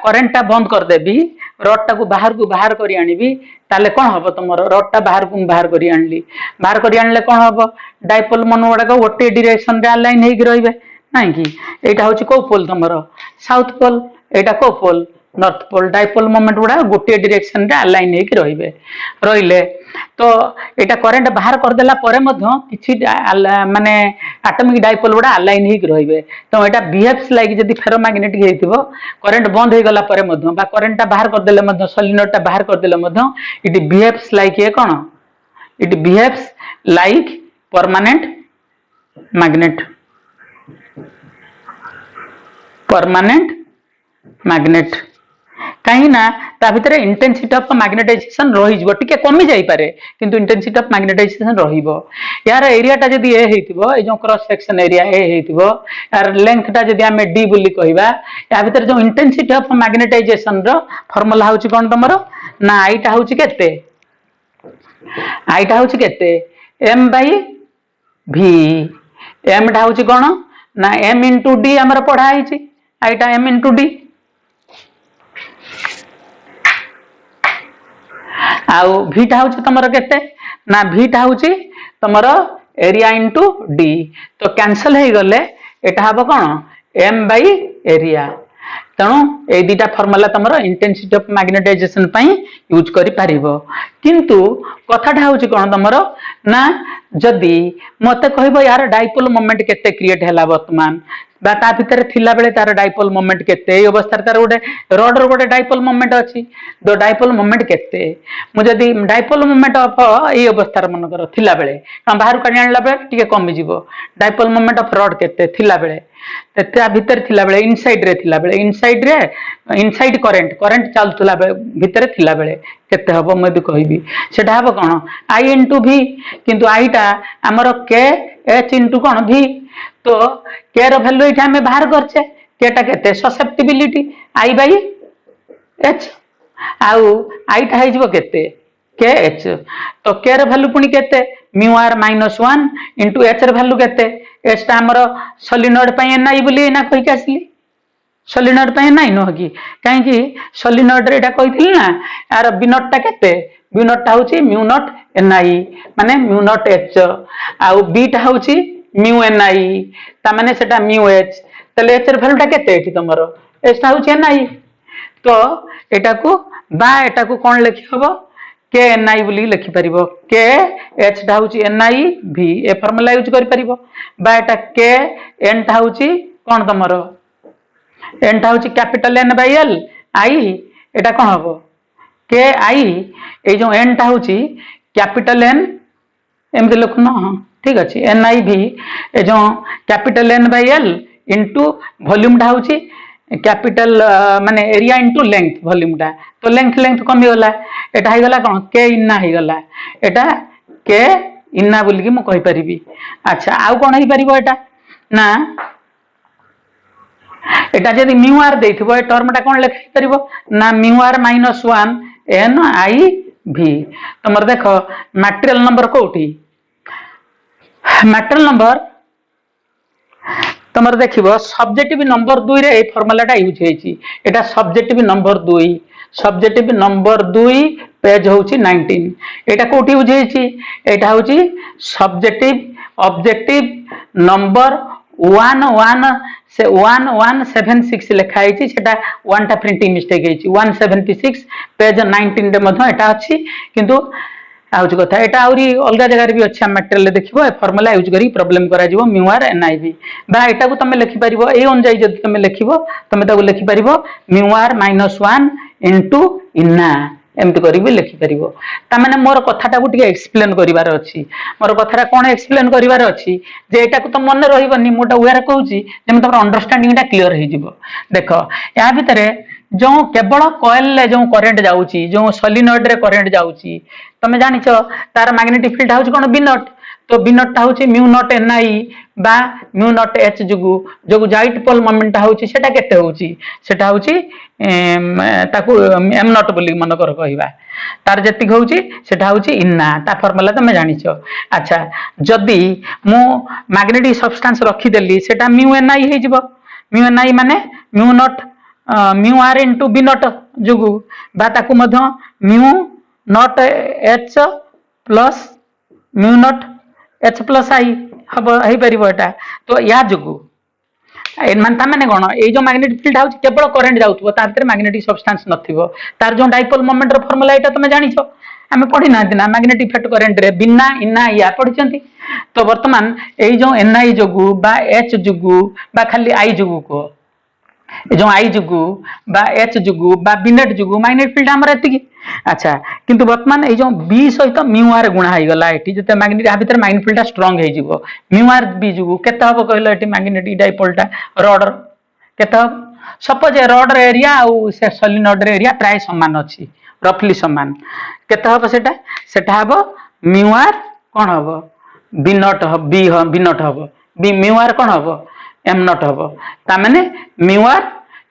करेन्ट टा बंद करदेवी रड टाकू बाहर करी आनिबी ताले कौन हम तुम रड टा बाहर करी आनली बाहर करी आनले कौन हम डाइपोल मन गुड़ाक गोटे डिरेक्शन रे अलाइन होगी रहिबे नाଇଁ कि एटा होची को पोल तुमरो साउथ पोल एटा को pole north pole dipole moment गुड़ा गोटे डायरेक्शन रे अलाइन होके रहिबे रहिले तो एटा करंट बाहर कर देला परे मध्य किछि माने एटॉमिक डाइपोल गुड़ा अलाइन होके रहिबे तो एटा बिहेव्स लाइक जदी फेरोमैग्नेटिक हेतिबो करंट बंद हे गला परे मध्य बा करंट ता बाहर कर देले मध्य सोलिनॉइड ता बाहर कर देले मध्य इट बिहेव्स लाइक ए कोन it behaves like permanent magnet permanent magnet कहीं ना ता भितर इंटेंसिटी ऑफ मैग्नेटाइजेशन रही जबो टिके कमी जाई पारे किंतु इंटेंसिटी ऑफ मैग्नेटाइजेशन रहिबो यार एरिया टा जदी ए हेतिबो ए जो क्रॉस सेक्शन एरिया ए हेतिबो यार लेंथ टा जदी हमें डी बोली कहबा या भितर जो इंटेंसिटी ऑफ मैग्नेटाइजेशन रो फार्मूला होची कोन तमरो ना आई टा होची केते आई टा होची केते m बाय v m टा होची कोन ना m into d हमर पढ़ा आइची आईटा m into d आउ v टा होची तमरो केते ना v टा होची तमरो एरिया into d तो कैंसिल हे गले एटा हबो कोन m by एरिया तेणु ए दुटा फॉर्मूला तमरो इंटेंसिटी ऑफ मैग्नेटाइजेशन पई यूज करि पारिबो किंतु कथाटा होची कोन तमरो ना जदी मते कहबो यार डाइपोल मोमेंट केते क्रिएट हैला वर्तमान बा ता भितर थिला बेले तार डाइपोल मोमेंट केते ए अवस्था तार गोटे रड रो गोटे डाइपोल मोमेंट अछि दो डाइपोल मोमेंट केते मु जदी डाइपोल मोमेंट ऑफ ए अवस्था मन कर थिला बेले बाहर काढी आनला बेले टिके कमी जिवो डाइपोल मोमेंट ऑफ रड केते थिला बेले तेता भीतर थिला बेले इनसाइड रे थिला बेले इनसाइड करंट चालुला बेले भीतर थिला बेले केते हबो मैं भी कहबी सेटा हबो कोन आई इनटू v किंतु आई टा हमर k h इनटू कोन v तो k रो वैल्यू इठा हमें बाहर करछे k टा केते ससेप्टिबिलिटी i बाय h आउ आई टा हेजबो केते k h तो k रो वैल्यू पुनी केते μr -1 इनटू h रो वैल्यू केते h टा हमर सोलिनॉइड पय ni बोली ना कहि के आसली सोलिनॉइड पय नहीं न होगी काहे कि सोलिनॉइड रे एटा कहिथिल ना यार b नॉट टा केते b नॉट टा होची म्यू नॉट ni माने म्यू नॉट h आउ b टा होची म्यू ni ता माने सेटा म्यू h तले h रे वैल्यू टा केते एठी तमरो h टा होची ni तो एटा को कोन लिखि हबो k ni बोली लिखि परिबो k h टा होची ni v ए फार्मूला यूज करि परिबो बा एटा k n टा होची कोन तमरो n टा होची कैपिटल n बाय l i एटा कोन हबो k i ए जो n टा होची कैपिटल n एमते लिखनो हां ठीक अछि n i v ए जो कैपिटल n बाय l इनटू वॉल्यूम टा होची कैपिटल माने एरिया इनटू लेंथ वॉल्यूम टा तो लेंथ कमी गला एटा हे गला कोन k इन्ना हे गला एटा k इन्ना बोली कि मु कहि परिबी अच्छा आउ कोन हे परिबो एटा ना एटा जदी म्यू आर देथिबो ए टर्म टा कोन लिखि परिबो ना mu R -1 n i v तमर देखो मटेरियल नंबर कोठी मटेरियल नंबर तमर देखिबो सब्जेक्टिव नंबर 2 रे ए फार्मूलाटा यूज हेची एटा सब्जेक्टिव नंबर 2 पेज होची 19 एटा कोठी यूज हेची एटा होची सब्जेक्टिव ऑब्जेक्टिव नंबर 1 से 1176 लिखा हेची सेटा 1 टा प्रिंटिंग मिस्टेक हेची 176 पेज 19 रे मधो एटा अछि किंतु आउज कथा एटा आउरी अलगा जगह रे भी अच्छा मटेरियल देखिबो ए फार्मूला यूज करी प्रॉब्लम करा जिवो म्यू आर niv बा एटा को तमे लिखि परिबो ए अनुसार जदी तमे लिखिबो तमे ताको लिखि परिबो म्यू आर -1 इनटू इन्ना एमति करी भी लिखि परिबो ता माने मोर कथाटा को टिके एक्सप्लेन करिवार अछि मोर कथारा कोन एक्सप्लेन करिवार अछि जे एटा को त मन रहिबनी मोटा उयार कहूची जे तमर अंडरस्टैंडिंग टा क्लियर हे जिवो देखो या भितरे जो केवल कॉइल ले जो करंट जाउची जो सोलिनॉइड रे करंट जाउची तमे जानिछो तार मैग्नेटिक फील्ड हाउच कोन बी नॉट तो बी नॉट होची म्यू नॉट एन आई बा म्यू नॉट एच जुगु जो जाइट पोल मोमेंट होची सेटा केते होची सेटा होची ताकू एम नॉट बोली मन कर कहबा तार जति होची सेटा होची इन्ना ता फार्मूला तमे जानिछो। अच्छा जदी मु मैग्नेटिक सब्सटेंस रखी देली सेटा म्यू एन आई हे जिवो म्यू एन आई माने mu nought mu R into B nought जुगु बा ताकू मध्य mu not H plus mu not H plus I हम हो पार तो या जुगु माने कौन ये जो मैग्नेटिक फील्ड होची केवल करंट जाउथबो ता भीतर मैग्नेटिक सब्सटेंस नथिबो तार जो डाइपोल मोमेंट रो फार्मूला एटा तुम जानिछो आमे पढ़ी ना मैग्नेटिक इफेक्ट करंट रे बिना इना या पढ़िचंती। तो वर्तमान ये जो एन आई जुगु बा एच जुगु बा खाली आई जुगु को जो आई जुगु बा एच जुगु बा बिनेट जुगु मैग्नेटिक फील्ड हमर एतिकी। अच्छा किंतु वर्तमान ये जो बी सहित म्यू आर गुणा हो गला एठी जते मैग्नेटिक आ भीतर मैग्नेटिक फील्ड स्ट्रांग हे जिवो म्यू आर बी जुगु केते हबो कहलो एठी मैग्नेटिक डाइपोलटा रॉड केते हबो सपोज रॉड रे एरिया और से सोलिनॉइड रे एरिया प्राय समान अछि रफली समान केते हबो सेटा सेटा हबो म्यू आर कोन हबो बी नॉट हबो बी नॉट हबो बी म्यू आर कोन हबो एम नॉट हबो ता माने म्यू आर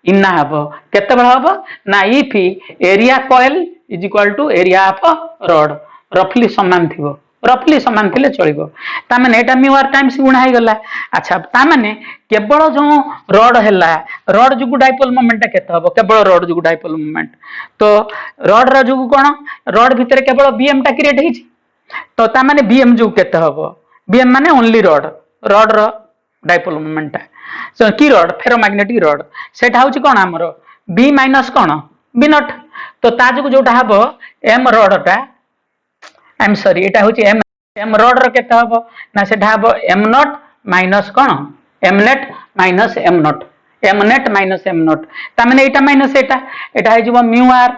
इन्ना हबो केते बळ हबो ना if area coil is equal to area of rod रफली समान थिबो रफली समान थिले चलिबो ता माने एटा म्यू आर टाइम्स गुणा हे गला। अच्छा ता माने केवल जो रॉड हैला रॉड जुगु डाइपोल मोमेंट केते हबो केवल रॉड जुगु डाइपोल मोमेंट तो रॉड रा जुगु कोन रॉड भीतर केवल बीएम टा क्रिएट हेछि तो ता माने बीएम जुगु केते हबो बीएम माने ओनली रॉड रॉड रो डाइपोल मोमेंट सो की रॉड फेरोमैग्नेटिक रॉड सेटा होची कोन हमरो बी माइनस कोन बी नॉट तो ता जुगु जोटा हबो एम रॉड टा आई एम सॉरी एटा होची एम रॉड रो केते हबो ना सेटा हबो एम नॉट माइनस कोन M net minus M naught M net minus M naught ता माने एटा माइनस एटा एटा हे जिवो म्यू आर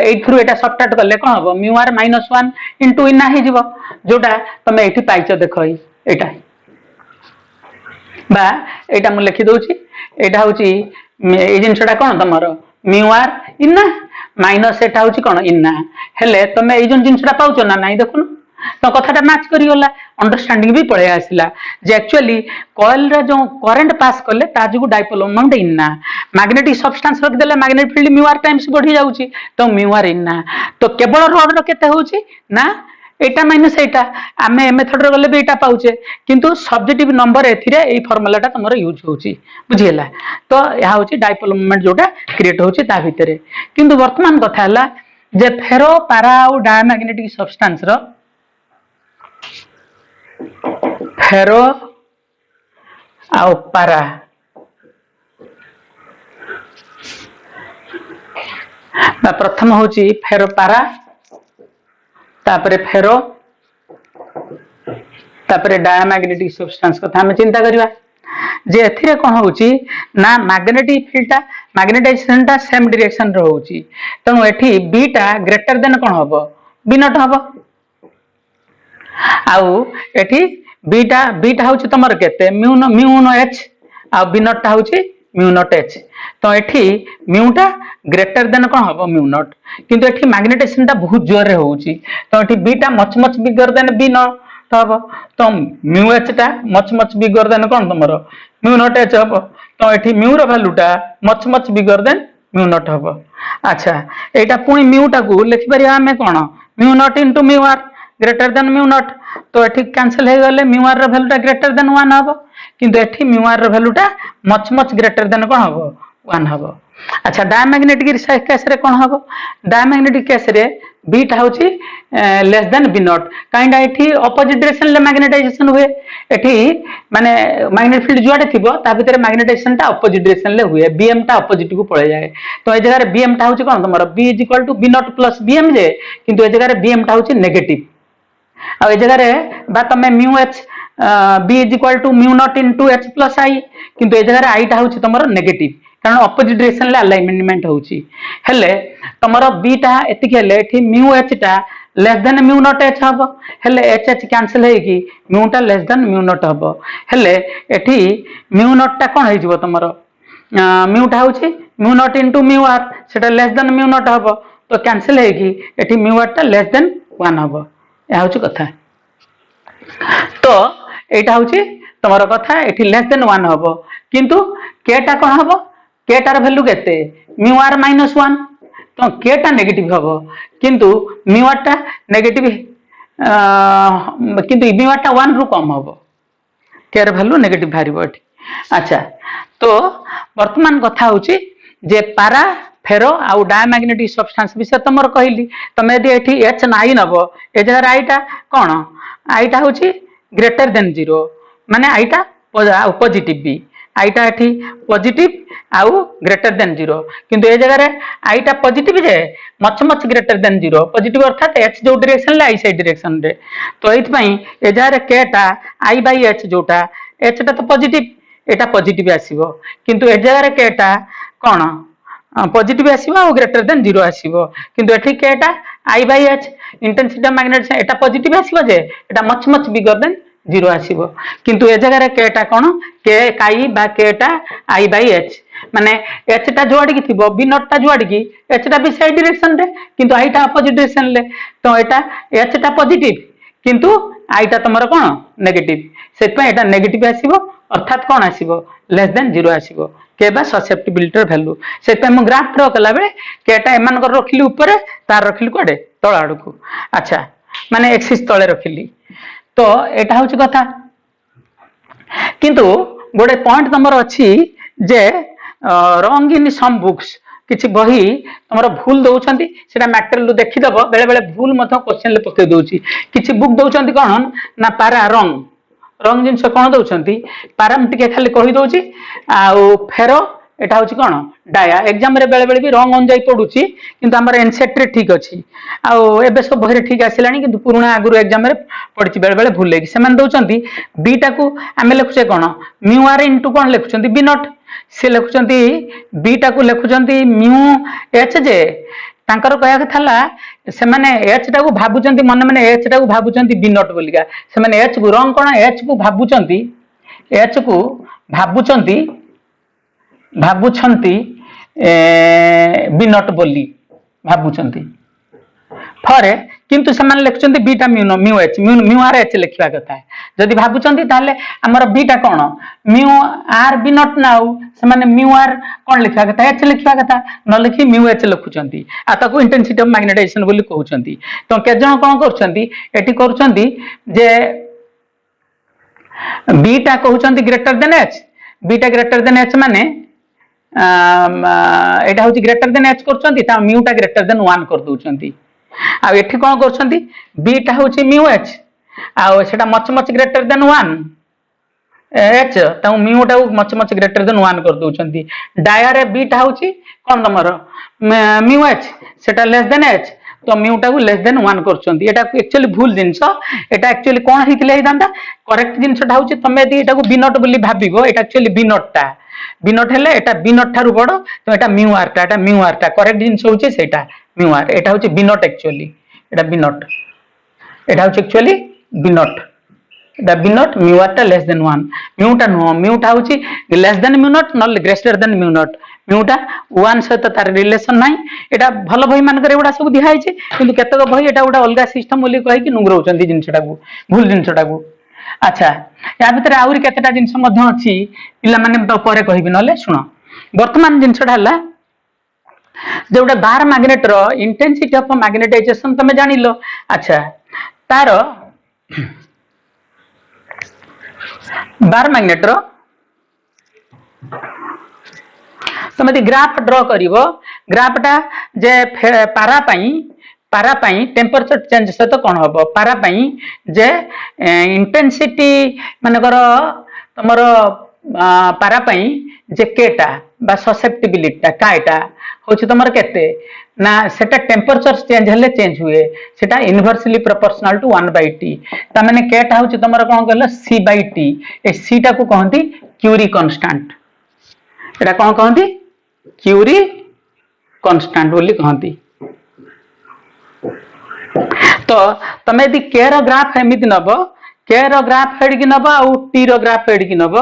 ए थ्रू एटा सबट्रैक्ट करले कोन हबो म्यू आर -1 इनटू इना हे जिवो जोटा तमे एठी पाइचो देखो एटा बा एटा मु लिखि दोची एटा होची ए जिनसटा कोन तमरो म्यू आर इन्ना माइनस एटा होची कोन इन्ना हेले तमे ए जोन जिनसटा पाउचो ना नाही देखुन तो कथाटा मैच करी गला अंडरस्टैंडिंग भी पळे आसिला जे एक्चुअली कॉइल रे जो करंट पास करले ता जुगु डाइपोल मोमेंट इन्ना मैग्नेटिक सब्सटेंस रख देले magnetic field mu R times बढ़ी जाउची तो म्यू आर इन्ना तो केवल रॉड रो केते होची ना एटा माइनस एटा आमे मेथड रे गले भी एटा पाउचे किंतु सब्जेक्टिव नंबर एथिरे ए फार्मूलाटा तमरो यूज होची बुझियला तो या होची डाइपोल मोमेंट जोटा क्रिएट होची ता भितरे किंतु वर्तमान कथा हला जे फेरो पारा और डायमैग्नेटिक सब्सटेंस रो फेरो आ पारा प्रथम होची फेरो पारा तापरे फेरो तापरे डायमैग्नेटिक सब्सटेंस कथा हम चिंता करिवा जे एथिरे कोन होची ना मैग्नेटिक फील्डटा मैग्नेटाइजेशनटा सेम डायरेक्शन रो होची तनो एठी बीटा ग्रेटर देन कोन हबो बी नॉट हबो आउ एठी बीटा होची तमर केते म्यू नो एच आ बी नॉट होची म्यू नॉट एच तो एठी म्यूटा ग्रेटर देन कोन हबो म्यू नॉट किंतु एठी मैग्नेटाइजेशन ता बहुत जोर रे होउची तो एठी बीटा much bigger than B nought हबो तो म्यू एच ता मच बिगर देन कोन तमरो म्यू नॉट एच हबो तो एठी म्यू रो वैल्यूटा much bigger than mu not हबो। अच्छा एटा पुनी म्यू टा को लिखि परिया हमें कोन mu not into mu R greater than mu nought तो एठी कैंसिल हे गले म्यू आर रो वैल्यूटा ग्रेटर देन 1 हबो किंतु एठी म्यू आर रो वैल्यूटा मच ग्रेटर देन कोन हबो 1 हबो। अच्छा डायमैग्नेटिक केस रे कोन हबो डायमैग्नेटिक केस रे बीटा होची लेस देन बी नॉट काइंडा एठी ऑपोजिट डायरेक्शन ले मैग्नेटाइजेशन हुए एठी माने मैग्नेटिक फील्ड जुआडे थिबो ता भीतर मैग्नेटाइजेशन ता ऑपोजिट डायरेक्शन ले हुए बीएम ता ऑपोजिट को पळे जाए तो ए जगह रे बीएम ता होची कोन तमरो B is equal to B not plus B M जे किंतु ए जगह रे बीएम ता होची नेगेटिव आ ए जगह रे बा तमे mu H B is equal to mu not into H plus I किंतु ए जगह रे आई ता होची तमरो नेगेटिव कारण ऑपोजिट डायरेक्शन ले अलाइनमेंट होची हेले तमरो बी ता एतिके ले एठी म्यू एच ता less than mu not H हबो हेले एच एच कैंसिल हे की म्यू ता लेस देन म्यू नॉट हबो हेले एठी म्यू नॉट ता कोन हे जिवो तमरो म्यू ता होची mu not into mu R सेटा लेस देन म्यू नॉट हबो तो कैंसिल हे की एठी म्यू आर ता लेस देन 1 हबो या होची कथा तो एटा हूँ तुम कथा ये लेस देन 1 हम किंतु केटा कौन हम केटार भैल्यू के म्यू आर -1 तो केटा नेगेटिव हम किंतु म्यू आर टा नेगेटिव किंतु म्यू आर टा 1 रु कम हम केर भैल्यू नेगेटिव बाहर। अच्छा तो वर्तमान कथा हूँ जे पारा फेरो आउ डायमैग्नेटिक सब्सटेंस विषय तुम कहली तुम यदि एठी एच आई नब ए जगह आईटा कौन आईटा हूँ ग्रेटर देन 0 माने आईटा पॉजिटिव भी आईटा एठी पॉजिटिव आउ ग्रेटर देन 0 किंतु ए जगह आईटा पॉजिटिव जे much much greater than 0 positive अर्थात एच जो डायरेक्शन ले आई से डायरेक्शन रे तो एथपई ए जगह केटा आई बाय एच जोटा एच टा तो पॉजिटिव एटा पॉजिटिव आसीबो किंतु ए जगह केटा कौन पॉजिटिव आसीबो और ग्रेटर देन 0 आसीबो किंतु एठी केटा I by H intensity of magnetic एटा पॉजिटिव आसीबो जे एटा मच मच बिगर देन 0 आसीबो किंतु ए जगह केटा कौन के काई बा केटा आई बाय एच माने एच टा जोआडी की थिबो बी नॉट टा जोआडी की एच टा भी साइड डायरेक्शन रे किंतु आई टा अपोजिट डायरेक्शन ले तो एटा एच टा पॉजिटिव किंतु आई टा तमरो कोन नेगेटिव सेट पे एटा नेगेटिव आसीबो अर्थात कोन आसीबो लेस देन 0 आसीबो के बा ससेप्टिबिलिटी वैल्यू सेट पे हम ग्राफ ड्रा कला बेले केटा एमान कर रखिली ऊपर तार रखिली कोडे तळ आडकू अच्छा माने एक्सिस तळे रखिली तो एटा होची कथा किंतु गोटे पॉइंट तमर अछि जे रॉन्ग इन सम बुक्स किछि बही तमर भूल दउछंती सेटा मैटेरियल देखि दबो बेले बेले भूल मथ क्वेश्चन ले पके दउची किछि बुक दउछंती कोन ना पारा रंग जिनस कौन दौरान पाराम टे खाली कही दौची फेरो एटा हूँ कौन डाया एग्जाम रे बेले बेले भी रंग अनुजाई पड़ुची किंतु हमर एनसेट रे ठीक अच्छी आबे सब बही ठीक आसलानी किंतु पुराना आगु एग्जाम रे पड़ी बेले बेले भूल से दौरान बीटा को आम लिखुचे कौन म्यू आर इंटू कौन लिखुं बी नट सी लिखुं बीटा को लिखुं म्यू एच जे तांकर कहया कथा से माने एच टा को भाबुचंती मन माने एच टा को भाबुचंती बी नट बोलिका से माने एच को रंग कोन एच को भाबुचंती बी नट बोली भाबुचंती फरे किंतु से माने लिखुचंती बीटा म्यू आर एच लिखवा कथा जदि भाबुचंती ताले हमर बीटा कोन म्यू आर बी नट नाउ से माने म्यू आर कोन लिखवा कथा एच लिखवा कथा न लिखि म्यू एच लिखुचंती आ ताको इंटेंसिटी ऑफ मैग्नेटाइजेशन बोली कहउचंती तो के जण कोन करचंती एठी करचंती जे बीटा कहउचंती ग्रेटर देन एच बीटा ग्रेटर देन एच माने एटा होची ग्रेटर देन एच करचंती ता म्यू टा ग्रेटर देन 1 कर दउचंती आ एठी कोन करचंती बीटा होची म्यू एच आ सेटा much much greater than 1 H ता म्यू टा मच मच ग्रेटर देन 1 कर दउचंती डाया रे बीटा होची कोन तमरो म्यू एच सेटा लेस देन एच तो म्यू टा को लेस देन 1 करचंती एटा एक्चुअली भूल जिंस एटा एक्चुअली कोन हितले हिदांता करेक्ट जिंसटा होची तमे यदि एटा को बी नट बोली भाबिबो एटा एक्चुअली बी नट हेले एटा बी नट थारु बडो तो एटा म्यू आर टा करेक्ट जिंस होची सेटा म्यू आर एटा होची बी नट एक्चुअली एटा बी नट एटा होची एक्चुअली बी नट एटा बी नट म्यू आर टा लेस देन 1 म्यू टा नो म्यू टा होची लेस देन म्यू नट न greater than mu naught mu टा 1 सहित तार रिलेशन नाही एटा भलो बही मान करे एडा सब दिहा हिचे किंतु केतक बही एटा उडा अलगा सिस्टम बोली कहि कि नुगरौचंती जिंसटा को भूल जिंसटा को अच्छा या भीतर आउरी केतेटा जिंस मध्ये अछि पिला माने परे कहिबि नले सुनो वर्तमान जिंसटा हला जे उडा बार मैग्नेट रो इंटेंसिटी ऑफ मैग्नेटाइजेशन तमे जानिलो अच्छा तार बार मैग्नेट रो तुम यदि ग्राफ ड्रॉ करिवो ग्राफ टा जे पारा पाई टेम्परेचर चेंज सहित कौन हम पारा पाई जे इंटेंसिटी मानकर तुमर पारा पाई जे केटा बा ससेप्टिबिलिटी काटा होची तुमर केते ना सेटा टेम्परेचर चेंज हेले चेंज हुए सेटा इनवर्सली प्रोपोर्शनल टू 1/t ता माने केटा होची तुमर कोन कहलो c/t ए c टा को कहंती क्यूरी कांस्टेंट एटा कोन कहंती क्यूरी कांस्टेंट बोली कहंती तो तमे यदि के रो ग्राफ एमिति नब के रो ग्राफ हेडकी नब आ टी रो ग्राफ हेडकी नब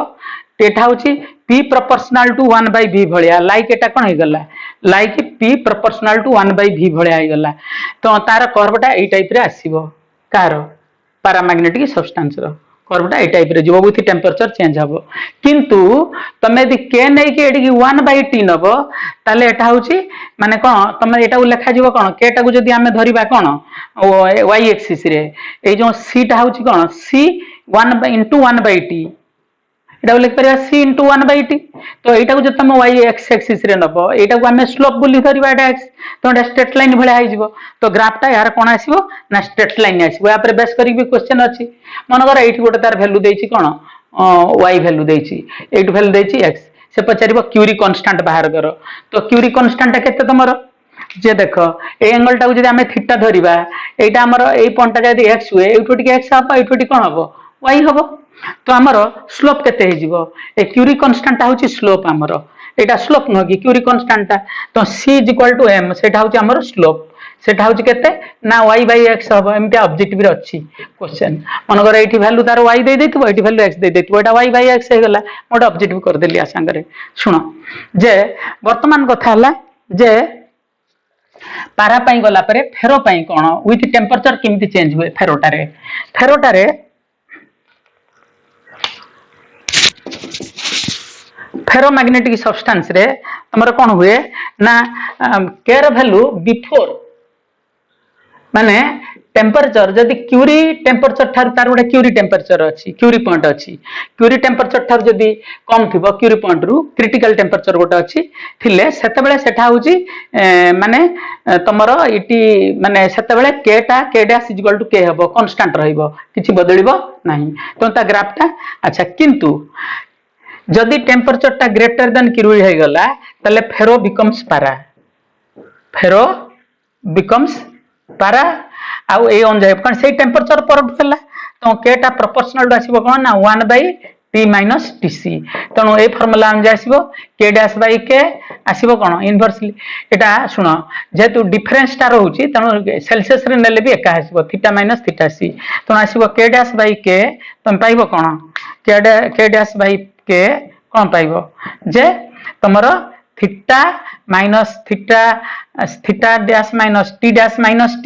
एटा होची p प्रोपोर्शनल टू 1/v भलिया लाइक एटा कोन हे गला like p proportional to 1/v भलिया हे गला तो तार कर्वटा एई टाइप रे आसीबो कार पारामैग्नेटिक सब्सटेंस रो कर्वटा ए टाइप रे जीवो विथ टेम्परेचर चेंज हबो किंतु तमे यदि k नै कि एडी 1/t नबो ताले एटा होची माने कोन तमे एटा लेखा जीवो कोन k टा को जदी हमें धरिबा कोन y एक्सिस रे ए जो c टा होची कोन c 1/t एटा लिख परिया c into 1/t तो एटा को जब तुम y एक्सिस रे नबो एटा को हमें स्लोप बोली धरिबा एटा x तो एटा स्ट्रेट लाइन भले आइ जीवो तो ग्राफ टा यार कोन आसीबो ना स्ट्रेट लाइन आसीबो या पर बेस करी भी क्वेश्चन अछि मन कर एठी गोटे तार वैल्यू देछि कोन y वैल्यू देछि एठी वैल्यू देछि x से पचारिबो क्यूरी कांस्टेंट बाहर करो तो क्यूरी कांस्टेंट केते तमरो जे देखो ए एंगल टा को जदी हमें थीटा धरिबा एटा हमर ए पॉइंट टा जदी x हुए एठोटी x हबो एठोटी कोन हबो y हबो तो आमर स्लोप केते हे जीवो ए क्यूरी कांस्टेंट होची स्लोप आमर एटा स्लोप न कि क्यूरी कांस्टेंट तो c = m सेटा होची आमर स्लोप सेटा होची केते ना y/x हबो एमते ऑब्जेक्टिव रे अछि क्वेश्चन मन कर एठी वैल्यू तार y दे देथिबो एठी वैल्यू x दे देथिबो एटा y/x हे गला मोटा ऑब्जेक्टिव कर देली आ संगरे सुनो जे वर्तमान कथा हला जे पारा पई गला परे फेरो पई कोन विथ टेम्परेचर केमति चेंज हुए फेरोटारे फेरोमैग्नेटिक सब्सटेंस रे हमर कोन हुए ना केर वैल्यू बिफोर माने टेम्परेचर जदी क्यूरी टेम्परेचर थार तार गोटे क्यूरी टेम्परेचर अछि क्यूरी पॉइंट अछि क्यूरी टेम्परेचर थार जदी कम थिबो क्यूरी पॉइंट रु क्रिटिकल टेम्परेचर गोटे अछि थिले सेते बेले सेठा होची माने तमरो इटी माने सेते बेले k डैश = k हबो कांस्टेंट रहइबो किछि बदलिबो नाही तो ता ग्राफ ता अच्छा किंतु जदि टेम्परेचर टा ग्रेटर देन क्यूरी हे गला तले फेरो बिकम्स पारा आउ ए ऑन जाय कारण से टेम्परेचर पर उठला तो k टा प्रोपोर्शनल आसीबो कोन ना 1/t - tc तनो ए फार्मूला हम जासिबो k डैश बाय k आसीबो कोन इनवर्सली एटा सुनो जेतु डिफरेंस टा रहउची तनो सेल्सियस रे नेले भी एका आसीबो थीटा - थीटा c तनो आसीबो k डैश बाय k तम पाइबो कोन k डैश बाय के कौन पाइबो जे तमरो theta minus theta dash minus T dash minus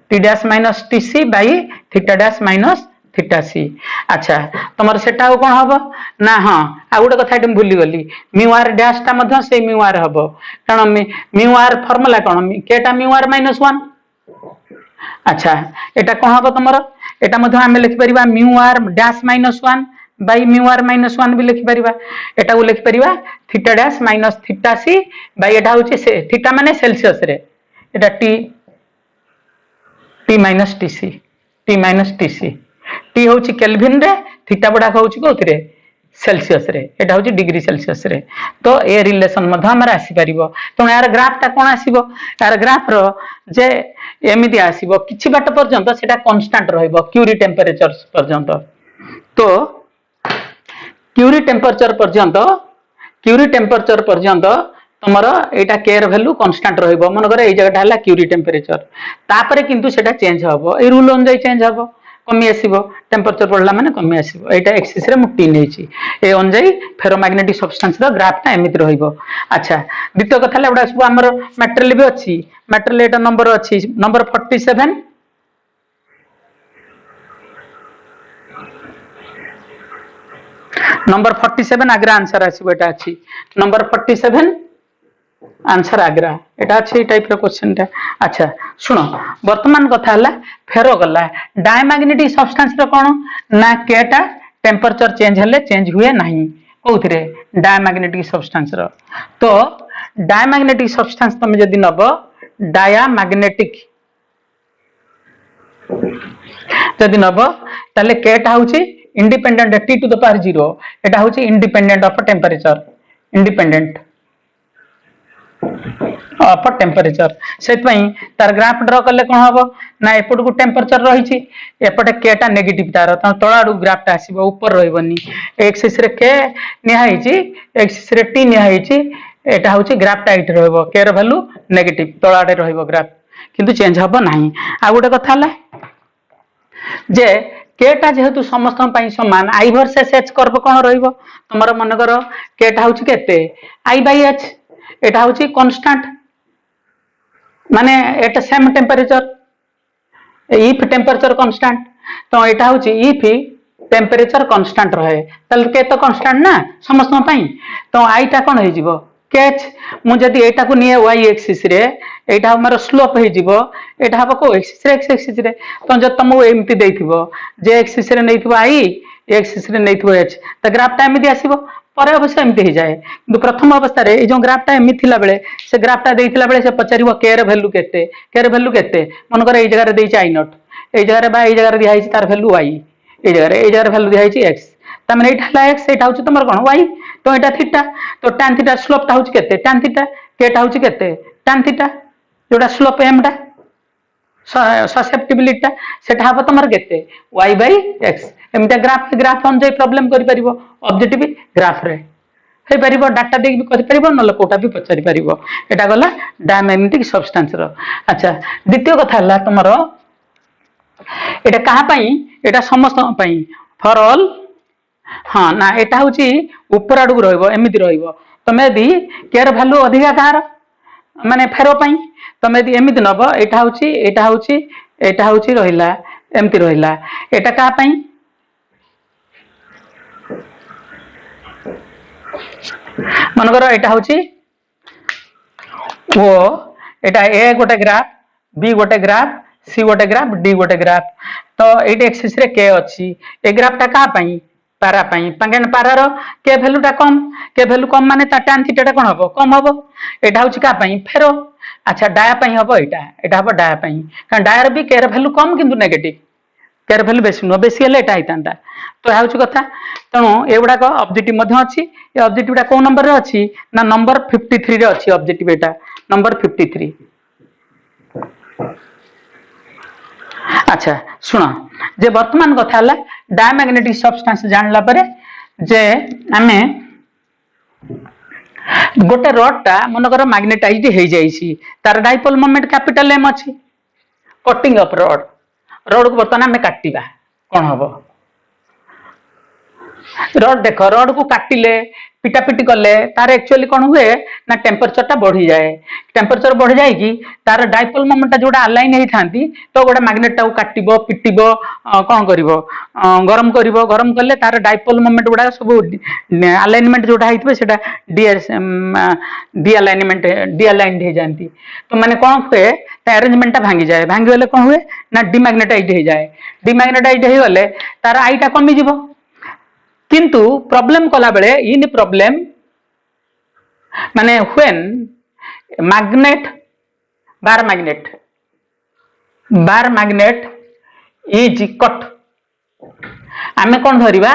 T dash minus T C by theta dash minus theta C अच्छा तमरो सेटा कोन हबो ना हां आ गोटे कथा एटम भूली गली म्यू आर डैश टा मध्य से म्यू आर हबो कारण म्यू आर फार्मूला कोन के टा म्यू आर -1 अच्छा एटा कोन हबो तमरो एटा मध्य हम लिखि परिबा mu R dash -1 by mu R -1 भी लिखि परिबा एटा को लिखि परिबा theta dash minus theta C by एटा होची से थीटा माने सेल्सियस रे एटा टी माइनस टीसी टी होची केल्विन रे थीटा बडा होची कोथरे सेल्सियस रे एटा होची डिग्री सेल्सियस रे तो ए रिलेशन मध्य हमरा आसी परिबो तो यार ग्राफ टा कोन आसीबो यार ग्राफ रो जे एमिति आसीबो किछि बाट पर्यंत सेटा कांस्टेंट रहइबो क्यूरी टेम्परेचर पर्यंत तो क्यूरी टेम्परेचर पर्यंत तमरो एटा केयर वैल्यू कांस्टेंट रहइबो मन करे ए जगह हला क्यूरी टेम्परेचर तापरे किंतु सेटा चेंज हबो ए रूल अनुसार चेंज हबो कमी आसीबो टेम्परेचर बढ़ला माने कमी आसीबो एटा एक्सिस रे मु टी नेछि ए अनुसार फेरोमैग्नेटिक सब्सटेंस रो ग्राफ ता एमिति रहइबो अच्छा द्वितीय कथा लेबडा सब हमर मटेरियल भी अछि मटेरियल एटा नंबर अछि नंबर 47 नंबर 47 आग्रा आंसर आसीबो एटा अछि नंबर 47 आंसर आग्रा एटा अछि टाइप रो क्वेश्चन टा अच्छा सुनो वर्तमान कथा हला फेरो गला डायमैग्नेटिक सब्सटेंस रो कोन ना केटा टेम्परेचर चेंज हले चेंज हुए नाही कोथरे डायमैग्नेटिक सब्सटेंस रो तो डायमैग्नेटिक सब्सटेंस तमे जदी नबो डायमैग्नेटिक जदी नबो ताले केटा होची independent t to the power 0 एटा होची independent of temperature independent of temperature सेत पई तार ग्राफ ड्रा करले कोन हबो ना एपट को टेम्परेचर रहिची एपटे k टा नेगेटिव तार त तळाडू ग्राफ टा आसीबो ऊपर रहइबनी एक्सिस रे k निहाइची एक्सिस रे t निहाइची एटा होची ग्राफ टा इट रहइबो k रो वैल्यू नेगेटिव तळाडे रहइबो ग्राफ किंतु चेंज हबो नाही आ गोटे कथा हला जे k टा जेहेतु समस्त पई समान i वर्सेस h कर्व कोन रहइबो तमरो मन करो k टा होची केते i/h एटा होची कांस्टेंट माने at same temperature if temperature constant तो यहाँ हूँ इफ टेम्परेचर कांस्टेंट रहे के तो कांस्टेंट ना समस्त तो आईटा कौन हो कैच मुझे एटा को नहीं वाई एक्सिस रे एटा मोर स्लोप होटा हम को एक्सिस रे एक्स एक्सिस रे तो जब तुमको एमती देथिबो जे एक्सिस रे नैथिबो आई एक्सिस रे नैथिबो एच तो ग्राफटा एमती आसीबो पर अवश्य एमती हो जाए कि प्रथम अवस्था रे जो ग्राफटा एमती थिला बेले से ग्राफटा देथिला बेले से पचारिबो के र वैल्यू केते के र वैल्यू केते मनकर ए जगह रे देछि आई नॉट ए जगह रे बा ए जगह रे दिया तार वैल्यू वाई ए जगह रे वैल्यू दिया एक्स तमें यहाँ है एक्स यहाँ हूँ तुम कौन वाई तो यहाँ थीटा तो tan थीटा स्लोपटा हूँ केते tan थीटा केटा हूँ केते tan थीटा जोटा स्लोप एमटा ससेप्टिबिलिटी सेटा हम तुम केते y बाय x एमता ग्राफ ग्राफ अनुसार प्रॉब्लम कर पारिबो ऑब्जेक्टिव ग्राफ रे हे पारिबो डाटा देख भी कर पारिबो नले कोटा भी पचारि पारिबो एटा गला डायमैग्नेटिक सब्सटेंस रो अच्छा द्वितीय कथा हला तुमरो एटा कहा पई एटा समस्त पई फॉर ऑल हाँ ना एटा हूँ ऊपर आड़क रमिति रमें यदि केयर भैल्यू अधिका कहार माने फेरो तुम यदि एमती नब यहाँ हूँ रहा एमती रहा एटा क्या मनकर यहाँ हूँ ओ एटा ए गोटे ग्राफ बी गोटे ग्राफ सी गोटे ग्राफ डी गोटे ग्राफ तो ये एक्सिस रे के अच्छी ए ग्राफटा क्या पारा पारार के भैल्यूटा कम माने tan थीटा कौन हम कम हम यहाँ हूँ क्या फेरो अच्छा डाया हम यहाँ हम डाया कारण डायर भी केयर भैल्यू कम किंतु नेगेटिव केयर भैल्यू बेसी नुह बेसी हेल्ला होता तो यह हूँ कथा तेणु एगुड़ाक ऑब्जेक्टिव अच्छी ये ऑब्जेक्टिवटा कौ नंबर अच्छी ना नंबर 53 रे अच्छी ऑब्जेक्टिव एटा नंबर 53 अच्छा शुण जे वर्तमान कथा है डायमैग्नेटिक सब्सटेंस जानला परे जे आमे गोटे रडटा मनकर मैग्नेटाइज्ड हो जाइए तार डाइपोल मोमेंट कैपिटल एम अच्छी कटिंग अफ रड रड को बर्तमान आम काटिबा कौन हम रड देख रड को काटिले पिटापिटी कले तार एक्चुअली कौन हुए ना टेम्परेचर बढ़ी जाए टेम्परेचर बढ़ी जाए कि तार डाइपोल मोमेंट जोड़ा अलाइन होता तो गोटे मैग्नेट काटिब पिटिब कौन कर गरम कर गरम कले तार डाइपोल मोमेंट गुड़ा सब अलाइनमेंट जोड़ा होता डी अलाइंड हो जाती तो माने कौन हुए अरेंजमेंटा भांगी जाए भांगी कौन हुए ना डिमैग्नेटाइज्ड हो जाए डिमैग्नेटाइज्ड हो गले तार आईटा कमिज किंतु प्रॉब्लम कला बेले इन प्रॉब्लम माने when magnet bar magnet is cut आमे कौन धरिबा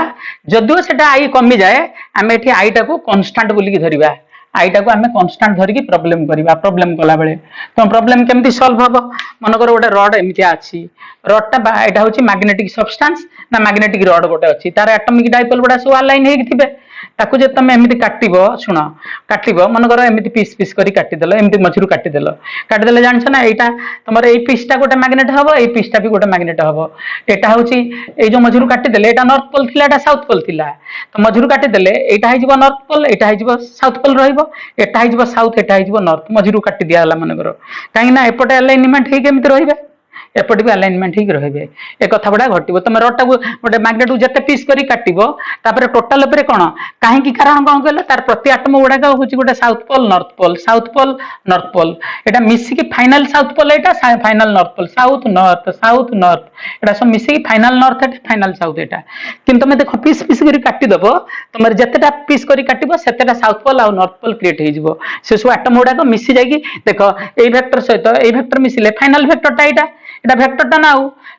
जदियो सेटा आई कमी जाए आमे एठी आईटा को कांस्टेंट बोलिकी धरिबा आईटा को आमे कांस्टेंट धरिकी प्रॉब्लम करिबा प्रॉब्लम कला बेले तो प्रॉब्लम केमती सॉल्व हबो मनकर गोटे रड एमिति अछि रडटा एटा होची मैग्नेटिक सब्सटेंस ना मैग्नेटिक रड गोटे अच्छी तार एटॉमिक डाइपोल गुड़ा सब अलाइन होते ताकू जे तुम एमती काटिब शुण काटिब मनकर एमती पीस पीस करी काटिदेल एमती मझिरू काटिदेल जानछ ना यहाँ तुम ये पीसटा गोटे मैग्नेट हम ये पीसटा भी गोटे मैग्नेट हम यहाँ हूँ ये जो मझिरू काटिदेले यहाँ नॉर्थ पोल थिला एटा साउथ पोल थिला तो मझिरू काटिदेले यहाँ हो नॉर्थ पोल यहाँ हो साउथ पोल रहा हो साउथ यहाँ हो नॉर्थ मझिरू काटी दिगला मनकर कहीं एपटे अलाइनमेंट होमती रही एपटे भी अलाइनमेंट ही रही ए कथा गुड़ा घटो तुम रडटा गोटे मैग्नेट को जिते पीस कर काटब टोटाल कौन कहीं कारण कौन कहले तार प्रति आटम गुड़ाक हूँ गोटे साउथ पोल नॉर्थ पोल यहाँ मिसिकी फाइनाल साउथ पोल यहाँ final north pole south north यहाँ सब मिसिकी फाइनाल नॉर्थ फाइनाल साउथ यहाँ कि तुम देख पीस पीस कर काटिदेव तुम जितेटा पीस कर काटब से साउथ पोल आउ नॉर्थ पोल क्रिएट हो सब आटम गुड़ाक मिसी जाकि देख ये भेक्टर सहित ये भेक्टर मिसिले फाइनाल भेक्टरटा यहाँ भेक्टरटा ना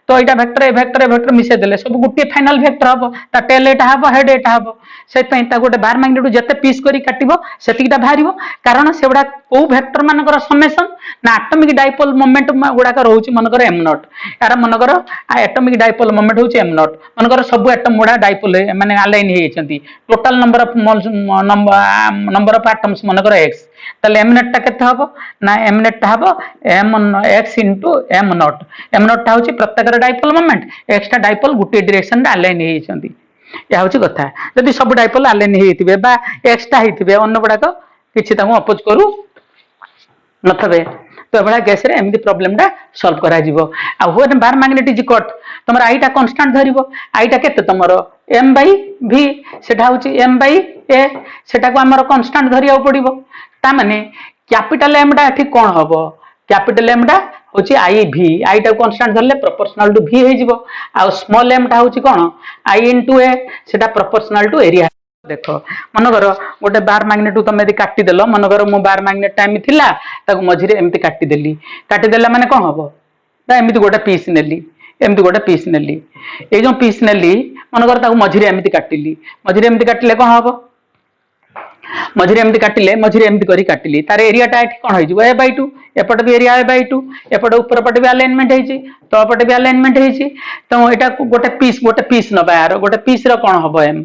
तो यहाँ भेक्टर मिसे देले सब गोटे फाइनाल भेक्टर हम टेल एटा हम हेड एटा हम से गोटे बार मैग्नेट जिते पीस कर काटब सेतिकिटा बाहर कारण से गुड़ा कौ भेक्टर मानकर समेसन ना एटॉमिक डाइपोल मोमेंट गुड़ाक रोचे मनकर एम नॉट यार मनकर एटॉमिक डाइपोल मोमेंट हूँ एम नॉट मनकर सब एटम गुड़ा डाइपोल माने अलाइन होती टोटाल नंबर ऑफ एटम्स मनकर एक्स ताले एम नेट केते हबो ना एम नेट हबो M X into M nought हूँ प्रत्येक डाइपोल मोमेंट एक्सटा डाइपोल गोटे डायरेक्शन अलाइन होती यह हूँ कथा जदि सब डाइपोल अलाइन होते एक्सटा होते अन्न गुड़ाक किसी अपोज करू नथे तो एभला केस रे एमदी प्रॉब्लम टा सॉल्व करा जिवो आ when bar magnet is cut तमर आईटा कांस्टेंट धरिबो आईटा केते तमरो m by v सेटा होची m by a सेटा को हमर कांस्टेंट धरिया पड़िबो ता माने कैपिटल m टा एठी कोन हबो कैपिटल m टा होची i v i टा कांस्टेंट धरले प्रोपोर्शनल टू v हे जिवो आ स्मॉल m टा होची कोन i into a सेटा प्रोपोर्शनल टू एरिया देखो मनगर गोटे बार मैग्नेट तुम यदि काटी देल मनगर मो बार मैग्नेट टाइम थिला ताको मझिरे एमती काटी देला माने कोन हबो ना एमती गोटे पीस नेली एमती गोटे पीस नेली ए जो पीस नेली मनगर ताको मझिरे एमती काटिली मझिरे एमती काटिले कोन हबो मझिरे एमती काटिले मझिरे एमती करी काटिली तार एरिया टा एठी कोन होई जिवो a/2 एपट भी एरिया a/2 एपट ऊपर पट भी अलाइनमेंट हेची तो पट भी अलाइनमेंट हेची तो एटा गोटे पीस नबा यार गोटे पीस रो कोन हबो एम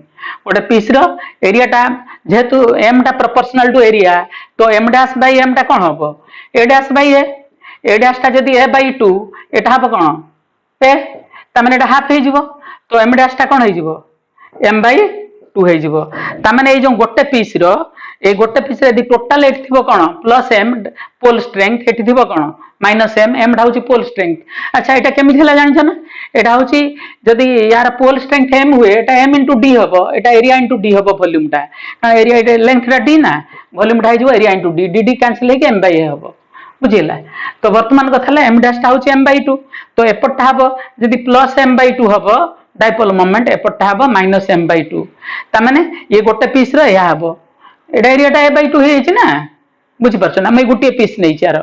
गोटे पीस रो एरिया टा जेहेतु एम टा प्रोपोर्शनल टू एरिया तो एम डैश बाय एम टा कोन हबो ए डैश बाय ए डैश टा जदी a/2 एटा हबो कोन ए त माने एटा हाफ हे जिवो तो एम डैश टा कोन हे जिवो m/2 हे जिवो त माने ए जो गोटे पीस रो ए गोटे पीस रे टोटल एट थिबो कोन प्लस m पोल स्ट्रेंथ एठी थिबो कोन माइनस m ढा होची पोल स्ट्रेंथ अच्छा एटा केमि थिला जानि छ ना एटा होची जदी यार पोल स्ट्रेंथ m हुए एटा m * d हबो एटा एरिया * d हबो वॉल्यूम टा एरिया एटा लेंथ रा d ना वॉल्यूम ढा जिवो एरिया * d d कैंसिल हे के m/a हबो बुझिला तो वर्तमान कथा ला m डैश टा होची m/2 तो एपट हबो जदी प्लस m/2 हबो डाइपोल मोमेंट एपट हबो माइनस m/2 त माने ये गोटे पीस रो या हबो एटा एरिया टा a/2 हे छि ना बुझि परछ ना मैं गुटे पीस नै चार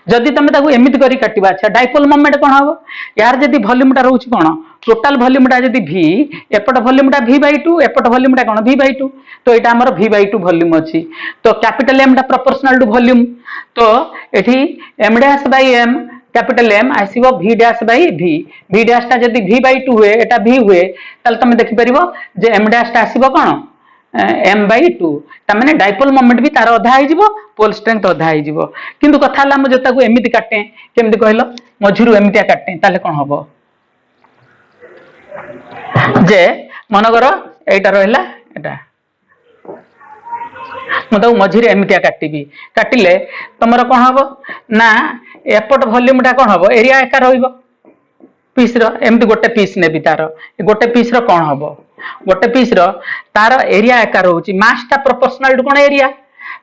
जदि तमे ताकू एमिति करी काटिबा अच्छा डाइपोल मोमेंट कोन हबो यार जदि वॉल्यूम टा रहउछि कोन टोटल वॉल्यूम टा जदि v एपट वॉल्यूम टा v/2 एपट वॉल्यूम टा कोन v/2 तो एटा हमर v/2 वॉल्यूम अछि तो कैपिटल m टा प्रोपोर्शनल टू वॉल्यूम तो एठी m dash by m capital M आसीबो v dash by v dash टा जदि v/2 हुए एटा v हुए तल तमे देखि परिबो जे m डैश टा आसीबो कोन m/2 तमाने डाइपोल मोमेंट भी तार अधा हे जिवो पोल स्ट्रेंथ अधा हे जिवो किंतु कथा ला म जता को एमिति काटे केमिति कहलो मझिरु एमितिया काटे ताले कोन हबो जे मनगर एटा रहला एटा म तो मझिरे एमितिया काटिबी काटिले तमरो कोन हबो ना एपट वॉल्यूम टा कोन हबो एरिया एका रहइबो पीस रो एमती गोटे पीस नेबी तार गोटे पीस रो कोन हबो गोटे पीस रो तार एरिया एका रहउची मास टा प्रोपोर्शनल टू कोन एरिया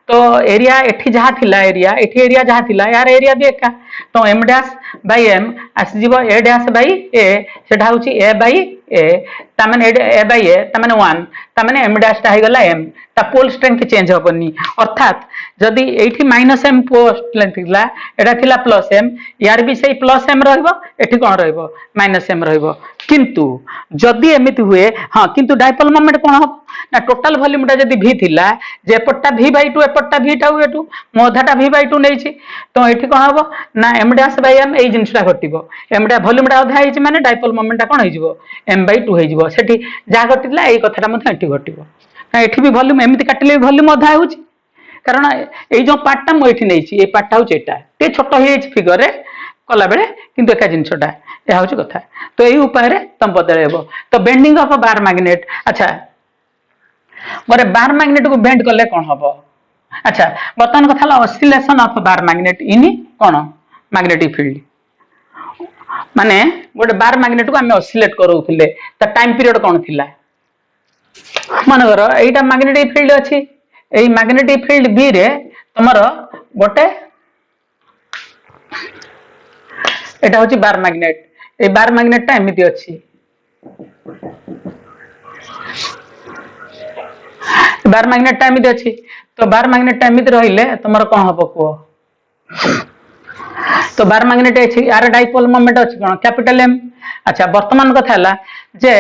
तो एरिया एठी जहा थिला एरिया जहा थिला यार एरिया भी एका तो m डैश बाय m आसी जीवो a डैश बाय a सेटा होची a बाय a ता माने a बाय a ता माने 1 ता माने m डैश टा हे गला m ता पोल स्ट्रेंथ चेंज होबनी अर्थात जदी एठी माइनस m पोल स्ट्रेंथ थिला एटा थिला प्लस m यार भी सेही प्लस m रहइबो एठी कोन रहइबो माइनस m रहइबो किंतु जदी एमिति हुए हां किंतु डाइपोल मोमेंट कोन हो ना टोटल वॉल्यूम टा जदी v थिला जे पट्टा v/2 एपट्टा v टा हुए टू मोधाटा v/2 नै छी तो एठी कोन हबो ना m डैश बाय m ए जिंसटा घटिबो m डा वॉल्यूम टा अधा हेछि माने डाइपोल मोमेंट टा कोन हे जिवो m/2 हे जिवो सेठी जा घटिला एई कथाटा मथे एठी घटिबो ना एठी भी वॉल्यूम एमिति काटिले वॉल्यूम अधा होछि कारण एई जो पार्टटा म एठी नै छी ए पार्टटा होछि एटा ते छोटो हे हेछि फिगर रे कला बेले किंतु एका जिंसटा ए होछि कथा तो एई उपाय रे तम बदलेबो तो bending of a bar magnet अच्छा गोरे बार मैग्नेट को बेंड करले कोन हबो अच्छा बर्तमान कथा ला oscillation of bar magnet in कोन मैग्नेटिक फील्ड माने गोटे बार मैग्नेट को हमें ऑसिलेट करूथिले त टाइम पीरियड कोन थिला मन करो एटा मैग्नेटिक फील्ड अछि एई मैग्नेटिक फील्ड बी रे तमरो गोटे एटा होची बार मैग्नेट ए बार मैग्नेट टा एमिति अछि बार मैग्नेट टा एमिति अछि तो बार मैग्नेट टा एमिति रहिले तमरो कोन हबो को तो बार मैग्नेट अछि यार डाइपोल मोमेंट अछि कोन कैपिटल M अच्छा वर्तमान कथा हला जे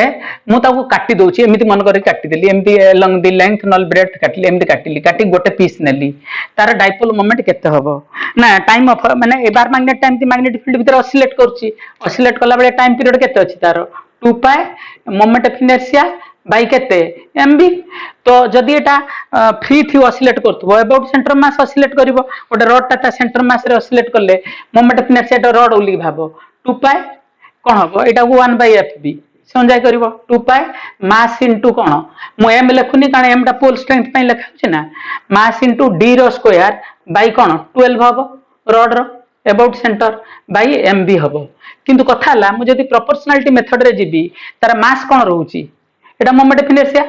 मु ताको काटी दोछि एमिति मन करी काटी देली एमिति लंग दी लेंथ नल ब्रेड्थ काटली एमिति काटिली काटी गोटे पीस नेली तार डाइपोल मोमेंट केते हबो ना टाइम ऑफ माने ए बार मैग्नेट टाइम ती मैग्नेटिक फील्ड भीतर ऑसिलेट करछि ऑसिलेट कला बेले टाइम पीरियड केते अछि तार 2 pi moment of inertia by केते mb तो जदी एटा फ्री थी ऑसिलेट करथबो अबाउट सेंटर मास ऑसिलेट करिवो ओटा रॉड ता सेंटर मास रे ऑसिलेट करले मोमेंट ऑफ इनर्शिया तो रॉड उली भाबो 2 पाई कोन हबो एटा 1/fb Sanjay करिवो 2 pi mass into कोन मु m लेखुनी कारण m टा पोल स्ट्रेंथ पई लेखा छै ना मास इनटू d रो स्क्वायर बाई कोन 12 हबो रॉड रो about centre by M B हम किंतु कथा है मुझे प्रोपोर्शनालिटी मेथड रे जीवी तार मास कौन रोचे एटा मोमेंट ऑफ इनर्शिया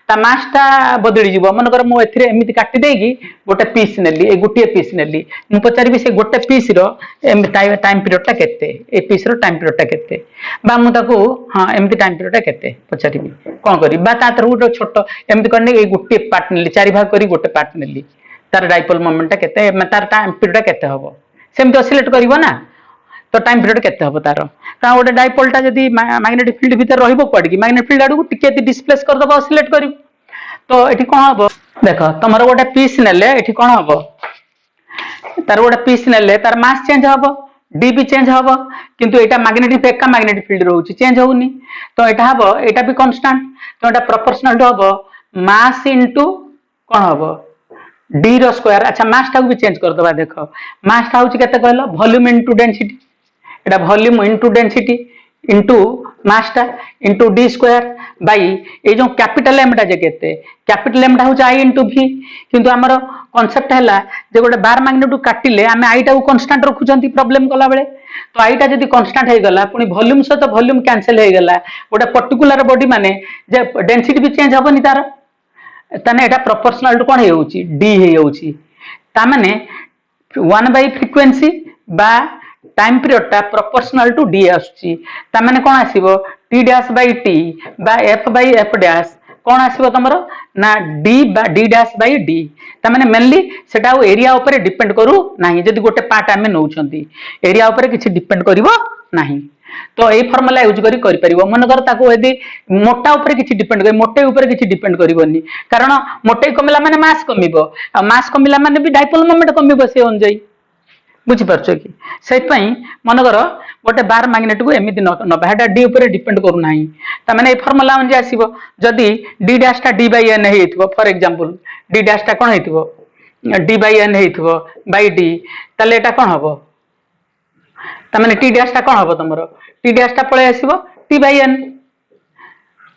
ता मासटा बदली जीव मनकर मु एथिरे एमिति काटी देगी गोटे पीस नेली ए गोटे पीस नेली मु पचारिबी से गोटे पीस रो टाइम पीरियड टा केते ए पीस रो टाइम पीरियड टा केते बा मु ताको हां एमिति टाइम पीरियड टा केते पचारिबी कोन करी बा ता गोटे छोट एमिति करने ए गोटे पार्ट नेली चारि भाग करी गोटे पार्ट नेली तार डाइपोल मोमेंट टा केते तार टाइम पीरियड टा केते हबो सेमति ऑसिलेट करिवो ना तो टाइम पीरियड केते हबो तार कारण गोटे डाइपोलटा जदि मैग्नेटिक फील्ड भीतर रहइबो पड़ कि मैग्नेटिक फील्ड आडू टिके डिस्प्लेस कर दबो ऑसिलेट करिवो तो एठी कोन हबो देख तमरो गोटे पीस नेले एठी कोन हबो तार गोटे पीस नेले तार मास चेंज हबो डी भी चेंज हबो किंतु एटा मैग्नेटिक एका मैग्नेटिक फील्ड रहउची चेंज होउनी तो एटा हबो एटा भी कांस्टेंट तो एटा प्रोपोर्शनल हबो मास इनटू कोन हबो डी रो स्क्वायर अच्छा मास टा भी चेंज कर दबा देखो मास टा होची केते कहलो वॉल्यूम इनटू डेंसिटी एटा volume into density into mass टा इनटू डी स्क्वायर बाई ए जो कैपिटल एम टा जे केते कैपिटल एम टा होची आई इनटू भी किंतु हमर कांसेप्ट हैला जे गोटे बार मैग्नेट काटिले आमे आई टा को कांस्टेंट रखुचंती प्रॉब्लम कला बेले तो आई टा जदी कांस्टेंट हे गला पुनी वॉल्यूम से तो वॉल्यूम कैंसिल हे गला गोटे पर्टिकुलर बॉडी माने जे डेंसिटी भी चेंज हबनी तार ताने एटा प्रोपोर्शनल टू कोन हे होची डी हे होची ता माने 1 बाय फ्रीक्वेंसी बा टाइम पीरियड टा प्रोपोर्शनल टू डी आसुची ता माने कोन आसीबो टी डैश बाय टी बा एफ बाय एफ डैश कोन आसीबो तमरो ना डी बा डी डैश बाय डी ता माने मेनली सेटा एरिया ऊपर डिपेंड करू नाही जदी गोटे पार्ट आमे नउछंती एरिया ऊपर किछि डिपेंड करिवो नाही तो ए फार्मूला यूज करी परिबो मन कर ताको यदि मोटा ऊपर किछि डिपेंड करी मोटे ऊपर किछि डिपेंड करिवोनी कारण मोटे कमिला माने मास कमिबो आ मास कमिला माने भी डाइपोल मोमेंट कमिबो से अनुଯାयी बुझी परछो कि से पई मन कर गोटे बार मैग्नेट को एमिति नबा हेटा डी ऊपर डिपेंड करू नाही ता माने ए फार्मूला अनुजे आसीबो जदी डी डैश टा डी बाय एन हेइथबो फॉर एग्जांपल डी डैश टा कोन हेइथबो डी बाय एन हेइथबो बाय डी ताले एटा कोन हबो ता माने टी डैश टा कोन हबो तमरो टी डैश टा पळे आसीबो टी बाय एन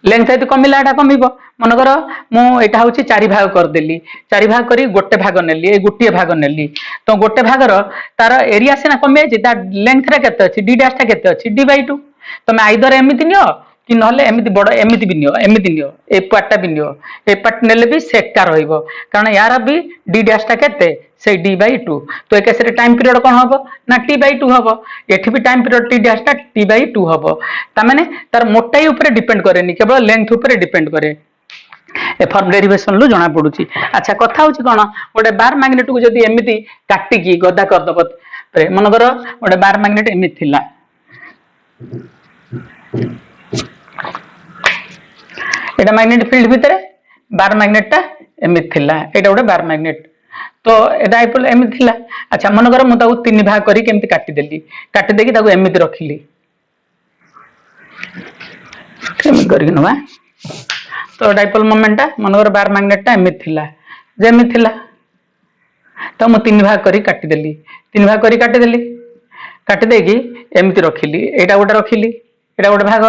लेंथ यदि कमिला एटा कमिबो मन कर मु एटा होची चारि भाग कर देली चारि भाग करी गोटे भाग नेली ए गुटिए भाग नेली तो गोटे भागर तार एरिया सिना कमे जे ता लेंथ रे केते अछि डी डैश टा केते अछि डी बाय 2 तमे आइदर एमिति नियो कि नहले एमिति बड़ एमिति भी नियो ए पार्ट टा भी नियो ए पार्ट नेले भी सेका रहइबो कारण यार भी डी डैश टा केते से डी बाय 2 तो एक से टाइम पीरियड कोन हबो ना टी बाय 2 हबो एठी भी टाइम पीरियड टी डैश टा टी बाय 2 हबो ता माने तार मोटाई ऊपर डिपेंड करेनी केवल लेंथ ऊपर डिपेंड करे ए फॉर्म डेरिवेशन लु जणा पडुची अच्छा कथा होची कोन गोटे बार मैग्नेट को जदी एमिति काटी की गदा कर दबो मन कर गोटे बार मैग्नेट एमिति थिला एटा मैग्नेट फील्ड भितरे बार मैग्नेट टा एमिति थिला एटा गोटे बार मैग्नेट तो डाइपोल एमिति थिला अच्छा मन कर मु ताको तीन भाग करी केमति काटी देली काटी देकी ताको एमिति रखिली केमति करी नवा तो डाइपोल मोमेंट टा मन कर बार मैग्नेट टा एमिति थिला जेमिति थिला तो मु तीन भाग करी काटी देली तीन भाग करी काटी देकी एमिति रखिली एटा गोटे रखिली एटा गोटे भाग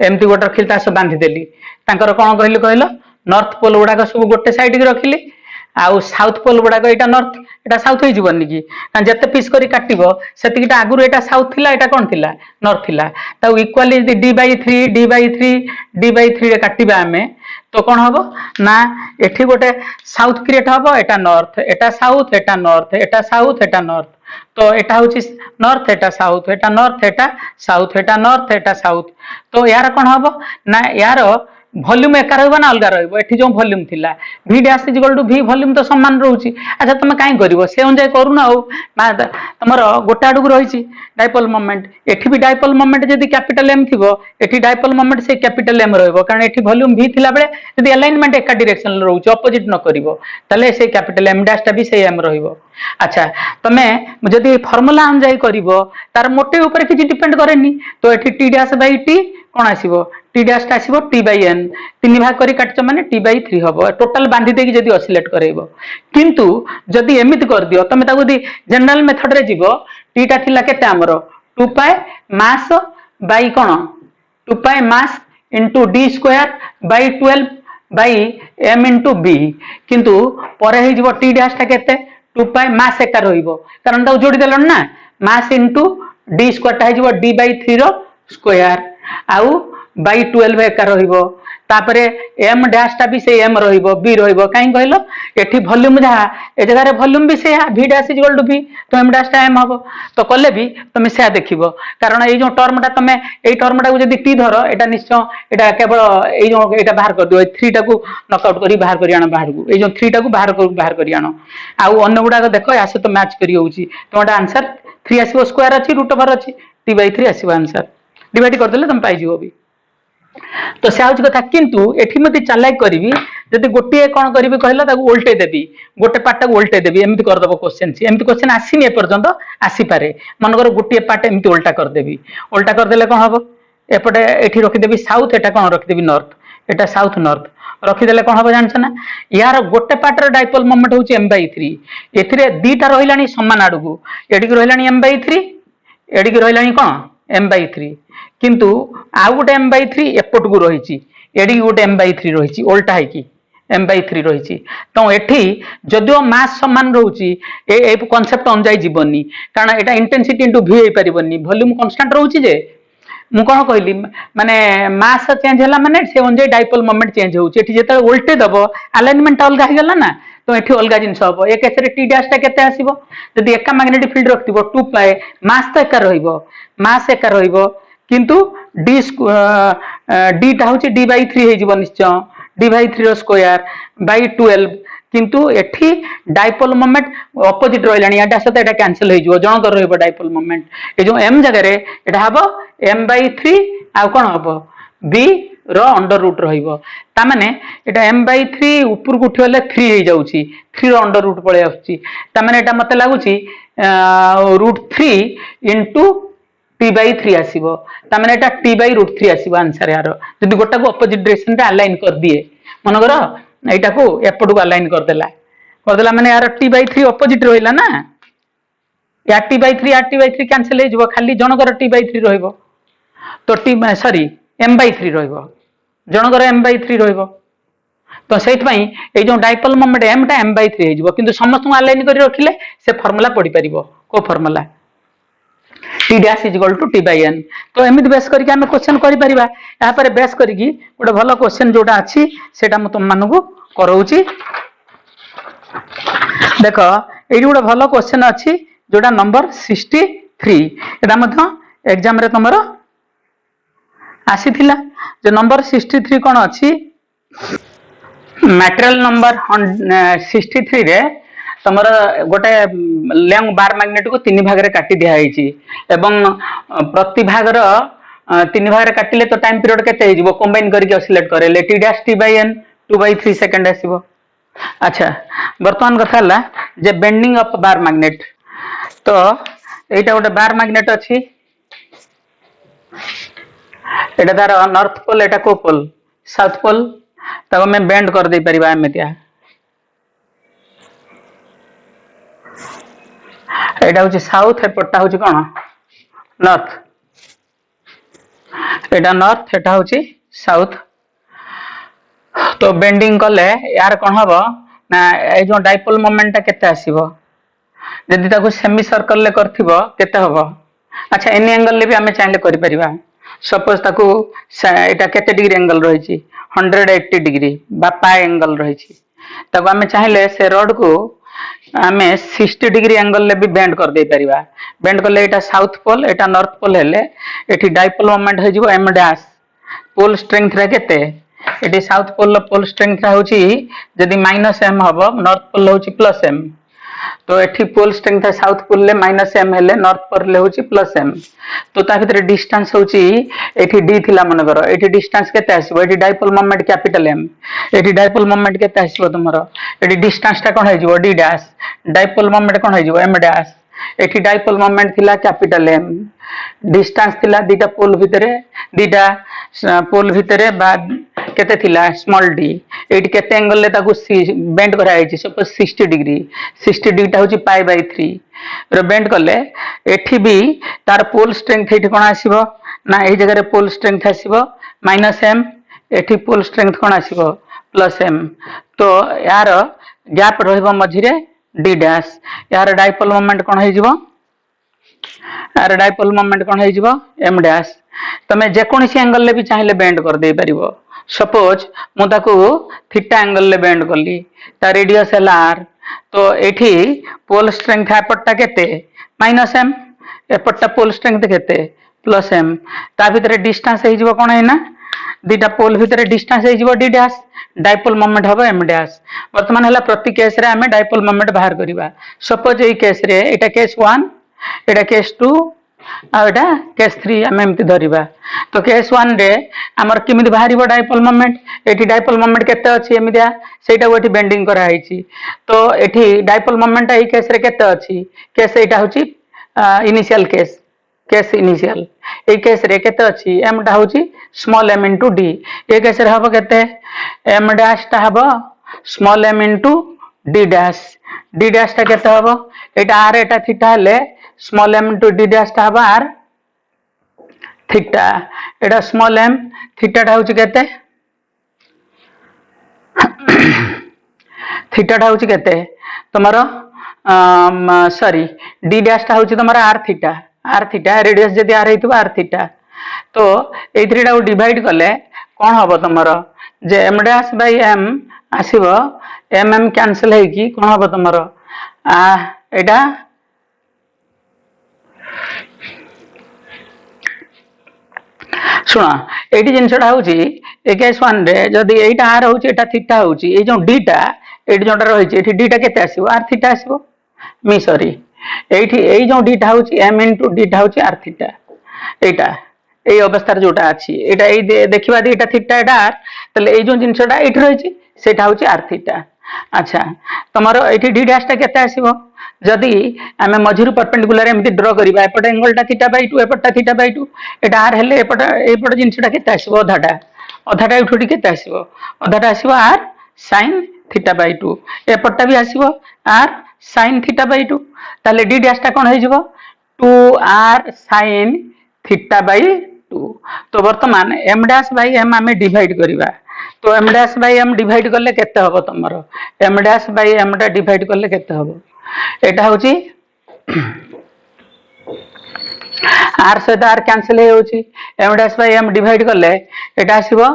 एमिति गोटे रखिली तास बांधी देली तांकर कोन कहली कहलो नॉर्थ पोल गुडा सब गोटे साइड की रखिली आउ साउथ पोल गुडा एटा नॉर्थ एटा साउथ होई जीवनी कि जते पीस करी काटिबो सेतिकिटा आगुर एटा साउथ थिला एटा कोन थिला नॉर्थ थिला ताउ इक्वली डी बाय 3 रे काटिबा हमें तो कोन हबो ना एठी गोटे साउथ क्रिएट हबो एटा नॉर्थ एटा साउथ एटा नॉर्थ एटा साउथ एटा नॉर्थ तो एटा होची नॉर्थ एटा साउथ एटा नॉर्थ एटा साउथ एटा नॉर्थ एटा साउथ तो यार कोन हबो ना यार वॉल्यूम एका रहबो ना अलगा रहबो एठी जो वॉल्यूम थिला v dash equal to v volume तो समान रहउची अच्छा तुम काई करिवो से अनुसार करू ना हो तमर गोटा आडू रहिची डाइपोल मोमेंट एठी भी डाइपोल मोमेंट जदी कैपिटल m थिबो एठी डाइपोल मोमेंट से कैपिटल m रहबो कारण एठी वॉल्यूम v थिला बेले जदी अलाइनमेंट एका डायरेक्शन रहउची ऑपोजिट न करिवो तले से कैपिटल m डैश टा भी से m रहइबो अच्छा तमे जदी फार्मूला अनुसार करिवो तार मोटे ऊपर किछि डिपेंड करेनी तो एठी t डैश बाय t कोन आसीबो टी डैश टा आसीबो टी बाय एन तीन भाग करी काटछ माने टी बाय 3 हबो टोटल बांधी देकी जदी ऑसिलेट करेइबो किंतु जदी एमिति कर दियो तमे ताको दी जनरल मेथड रे जीवो टी टा थिला केते हमरो 2 पाई मास बाय कोन 2 pi mass into D square by 12 by m into b किंतु परे हे जीवो टी डैश टा केते 2 पाई मास एका रहिबो कारण ताको जोडी देलन ना mass into d स्क्वायर हो d/3 रो स्क्वायर आउ by 12 एका रहिबो तापरे m डैश टा भी से m रहिबो b रहिबो काई कहलो एठी वॉल्यूम जहा ए जगह रे वॉल्यूम भी से v dash is equal to v तो m डैश टा m हबो तो कले भी तुम से देखिबो कारण ए जो टर्म टा तुम ए टर्म टा को जदी t धरो एटा निश्चय एटा केवल ए जो एटा बाहर कर दियो 3 टा को नॉकआउट करी बाहर करी आनो बाहर को ए जो 3 टा को बाहर करी आनो आउ अन्य गुडा को देखो यासे तो मैच करी होउची तोटा आंसर 3 आसीबो स्क्वायर अछि रूट ओवर अछि t/3 आसीबो आंसर डिवाइड कर देले तुम पाई जिवो भी तो से हूँ कथा किंतु एठी मते चालाक करी जदि गोटे कौन करी कहला उल्टे देवी गोटे पार्ट उल्टे देवी एमती करदेव क्वेश्चन एमती क्वेश्चन आसीनी एपर्यंत आसीपे मनकर गोटे पार्ट एमती उल्टा करदेवी उल्टा करदेले कौन हम एपटे एठी रखिदेवी साउथ एटा कौन रखिदेवी नॉर्थ एटा साउथ नॉर्थ रखिदेले कौन हम जानछ ना यार गोटे पार्ट रो डाइपोल मोमेंट होची m/3 एथिरे दीटा रहिलानी समान आडू एडी रहिलानी m/3 एडी रहिलानी कौन m/3 किंतु आउ गोटे m/3 एपट को रही एडी गोटे m/3 रही उल्टा है कि m/3 रही तो एठी जदियो मास समान रोची ए कांसेप्ट अनजाई जीवनी कारण एटा इंटेंसिटी इनटू v हे परिबनी वॉल्यूम कांस्टेंट रोची जे मु कोन कहली माने मास चेंज हला माने से अनजाई डाइपोल मोमेंट चेंज होची एठी जेता उल्टे दबो अलाइनमेंट अलगा हे गला ना तो एठी अलगा जिंस हबो ए केस रे t डैश टा केते आसीबो जदि एका मैग्नेटिक फील्ड रखतिबो 2 पाए मास तो एका रहिबो मास एका रहिबो किंतु d टा होची d/3 हे जीवन निश्चय d/3 रो स्क्वायर by 12 किंतु एठी डाइपोल मोमेंट ऑपोजिट रहिलानी एटा सते एटा कैंसिल हे जिवो जण कर रहबो डाइपोल मोमेंट ए जो m जगह रे एटा हबो m/3 आ कोन हबो b रो अंडर रूट रहिबो ता माने एटा m/3 ऊपर को उठिले 3 हे जाउची 3 रो अंडर रूट पळे आउची ता माने एटा मते लागुची √3 into t/3 आसीबो ता माने एटा t/√3 आसीबो आंसर यार जदि गोटा को ऑपोजिट डायरेक्शन रे अलाइन कर दिए मन करो एटा को एपट को अलाइन कर देला माने यार t/3 ऑपोजिट रहिला ना या t/3 कैंसिल हे जिवो खाली जनकर t/3 रहइबो तो सॉरी m/3 रहइबो जनकर m/3 रहइबो तो सेठ पई ए जो डाइपोल मोमेंट m टा m/3 हे जिवो किंतु समस्त अलाइन करी रखिले से फार्मूला पढी परिबो को formula t dash is equal to t/n तो एमिति बेस करके हम क्वेश्चन करि परिबा या पर बेस करके गोटे भलो क्वेश्चन जोटा अछि सेटा म तुम मानकु करौची देखो एडी गोटे भलो क्वेश्चन अछि जोटा नंबर 63 एटा मध्य एग्जाम रे तमरो आसीथिला जे नंबर 63 कोन अछि मटेरियल नंबर 63 रे तमर गोटे लॉन्ग बार मैग्नेट को 3 भाग रे काटी दिया हैछि एवं प्रति भाग रो 3 भाग रे काटिले तो टाइम पीरियड केते हिजबो कंबाइन करके ऑसिलेट करेले t डैश t/n 2/3 सेकंड आसीबो अच्छा वर्तमान कथा हला जे बेंडिंग ऑफ बार मैग्नेट तो एटा गोटे बार मैग्नेट अछि एटा तार नॉर्थ पोल एटा को पोल साउथ पोल तब मैं बेंड कर दे परिबा एमेतिया एटा होची साउथ एपटा होची कोन नॉर्थ एटा नॉर्थ एटा होची साउथ तो बेंडिंग कले यार कोन हबो ना ए जो डाइपोल मोमेंट केते आसीबो जदि ताको सेमी सर्कल ले करथिबो केते हबो अच्छा एनी एंगल ले भी हमें चाहिले करि परिबा सपोज ताको एटा केते डिग्री एंगल रही छी 180 डिग्री बा पाई एंगल रही छी ताको हमें चाहिले से रॉड को आमे 60 डिग्री एंगल ले भी बेंड कर दे परिबा बेंड करले एटा साउथ पोल एटा नॉर्थ पोल हेले एठी डाइपोल मोमेंट हे जिवो m डैश पोल स्ट्रेंथ रे केते एठी साउथ पोल पोल स्ट्रेंथ होची जदी -m हबो नॉर्थ पोल होची +m तो एठी पोल स्ट्रेंथ साउथ पोल ले -m हेले नॉर्थ पोल ले होची +m तो ता भीतर डिस्टेंस होची एठी d थिला मन करो एठी डिस्टेंस केते आसीबो एठी डाइपोल मोमेंट कैपिटल m एठी डाइपोल मोमेंट केते आसीबो तुमरो एठी डिस्टेंस टा कोन हे जिवो d डैश डाइपोल मोमेंट कोन हे जिवो m डैश एठी डाइपोल मोमेंट थिला कैपिटल m डिस्टेंस थिला दीटा पोल भितरे दीटा पोल भितरे बाद केते थिला स्मॉल d एठी केते एंगल ले ताकू बेंड करा आइछि सपोज 60 डिग्री टा होची π/3 रे बेंड करले एठी भी तार पोल स्ट्रेंथ एठी कोन आसीबो ना ए जगह रे पोल स्ट्रेंथ आसीबो -m एठी पोल स्ट्रेंथ कोन आसीबो +m तो यार गैप रहइबो मझिरे d डैश यार डाइपोल मोमेंट कोन हे जिवो आर डाइपोल मोमेंट कौन हो एम डैश तमें जेकोसी एंगल भी चाहिए बेंड कर दे पार सपोज मुझे थीटा एंगल ले बेंड कली ता रेडियस है आर तो एठी पोल स्ट्रेंथ एपटा केते माइनस एम एपटा पोल स्ट्रेंथ केते प्लस एम ता भितर डिस्टेंस हो कौन है दीटा पोल भितर डिस्टेंस हो डी डैश डाइपोल मोमेंट हम एम डैश बर्तमान है प्रति केस रे आमे डाइपोल मोमेंट बाहर करवा सपोज ये केस रे एटा केस 1 एटा केस 2 आटा केस 3 आम एमती धरिबा तो केस 1 रे आमर किमिति बाहर डाइपोल मोमेंट एठी डाइपोल मोमेंट केते अछि एमिदिया सेटा एठी बेंडिंग करा हैछि तो एठी डाइपोल मोमेंट ए केस रे केते अछि केस एटा होछि इनिशियल केस इनिशियल ए केस रे केते अछि एम टा होछि स्मॉल एम इनटू डी ए केस रे हबो केते एम डैश टा हबो small M into D dash टा केते हबो एटा आर एटा थीटा हले small M into D dash टा हबो आर थीटा एटा स्मॉल एम थीटा टा होछि केते थीटा टा होछि केते तमरो सॉरी डी डैश टा होछि तमरो आर थीटा रेडियस जदि आर हेतु आर थीटा तो ए थ्रीटा को डिवाइड कले कौन हम तुम जे एम डैश बै एम आसब एम एम कैंसिल होगी कौन हम तुम एटा शुण ये जिनसा हूँ केस 1 रे जदि एटा आर हूँ एटा थीटा हूँ ये जो डीटा ये जो रही डीटा केते आसो आर थीटा आसो मी सॉरी ये जो डीटा हूँ एम इनटू डीटा हूँ आर थीटा एटा এই অবস্থার যেটা আছে এটা এই দেখিবা দি এটা থিটা এটা আর তাহলে এই যে জিনিসটা এইটি রয়েছে সেটা হচ্ছে আর থিটা আচ্ছা তোমার এইটি ডি ড্যাশটা কেতে আসিব যদি আমি মঝিরু পারপেন্ডিকুলার এমতি ড্র করিবা এপটা অ্যাঙ্গেলটা থিটা বাই 2 এপটা থিটা বাই 2 এটা আর হেলে এপটা এইপটা জিনিসটা কেতে আসিব অধাটা এইঠুটি কেতে আসিব অধাটা আসিব আর sin থিটা বাই 2 এপটা বি আসিব আর sin থিটা বাই 2 তাহলে ডি ড্যাশটা কোন হই যাব 2r sin थीटा बाई 2 तो वर्तमान एम डैश बाई एम आम डिवाइड करवा तो M dash by M divide कले केते हबो तमर एम डैश बाई एम टा डिवाइड कले केते हबो एटा होची आर सहित आर कैंसिल हो होची M dash by M divide कले एटा आसीबो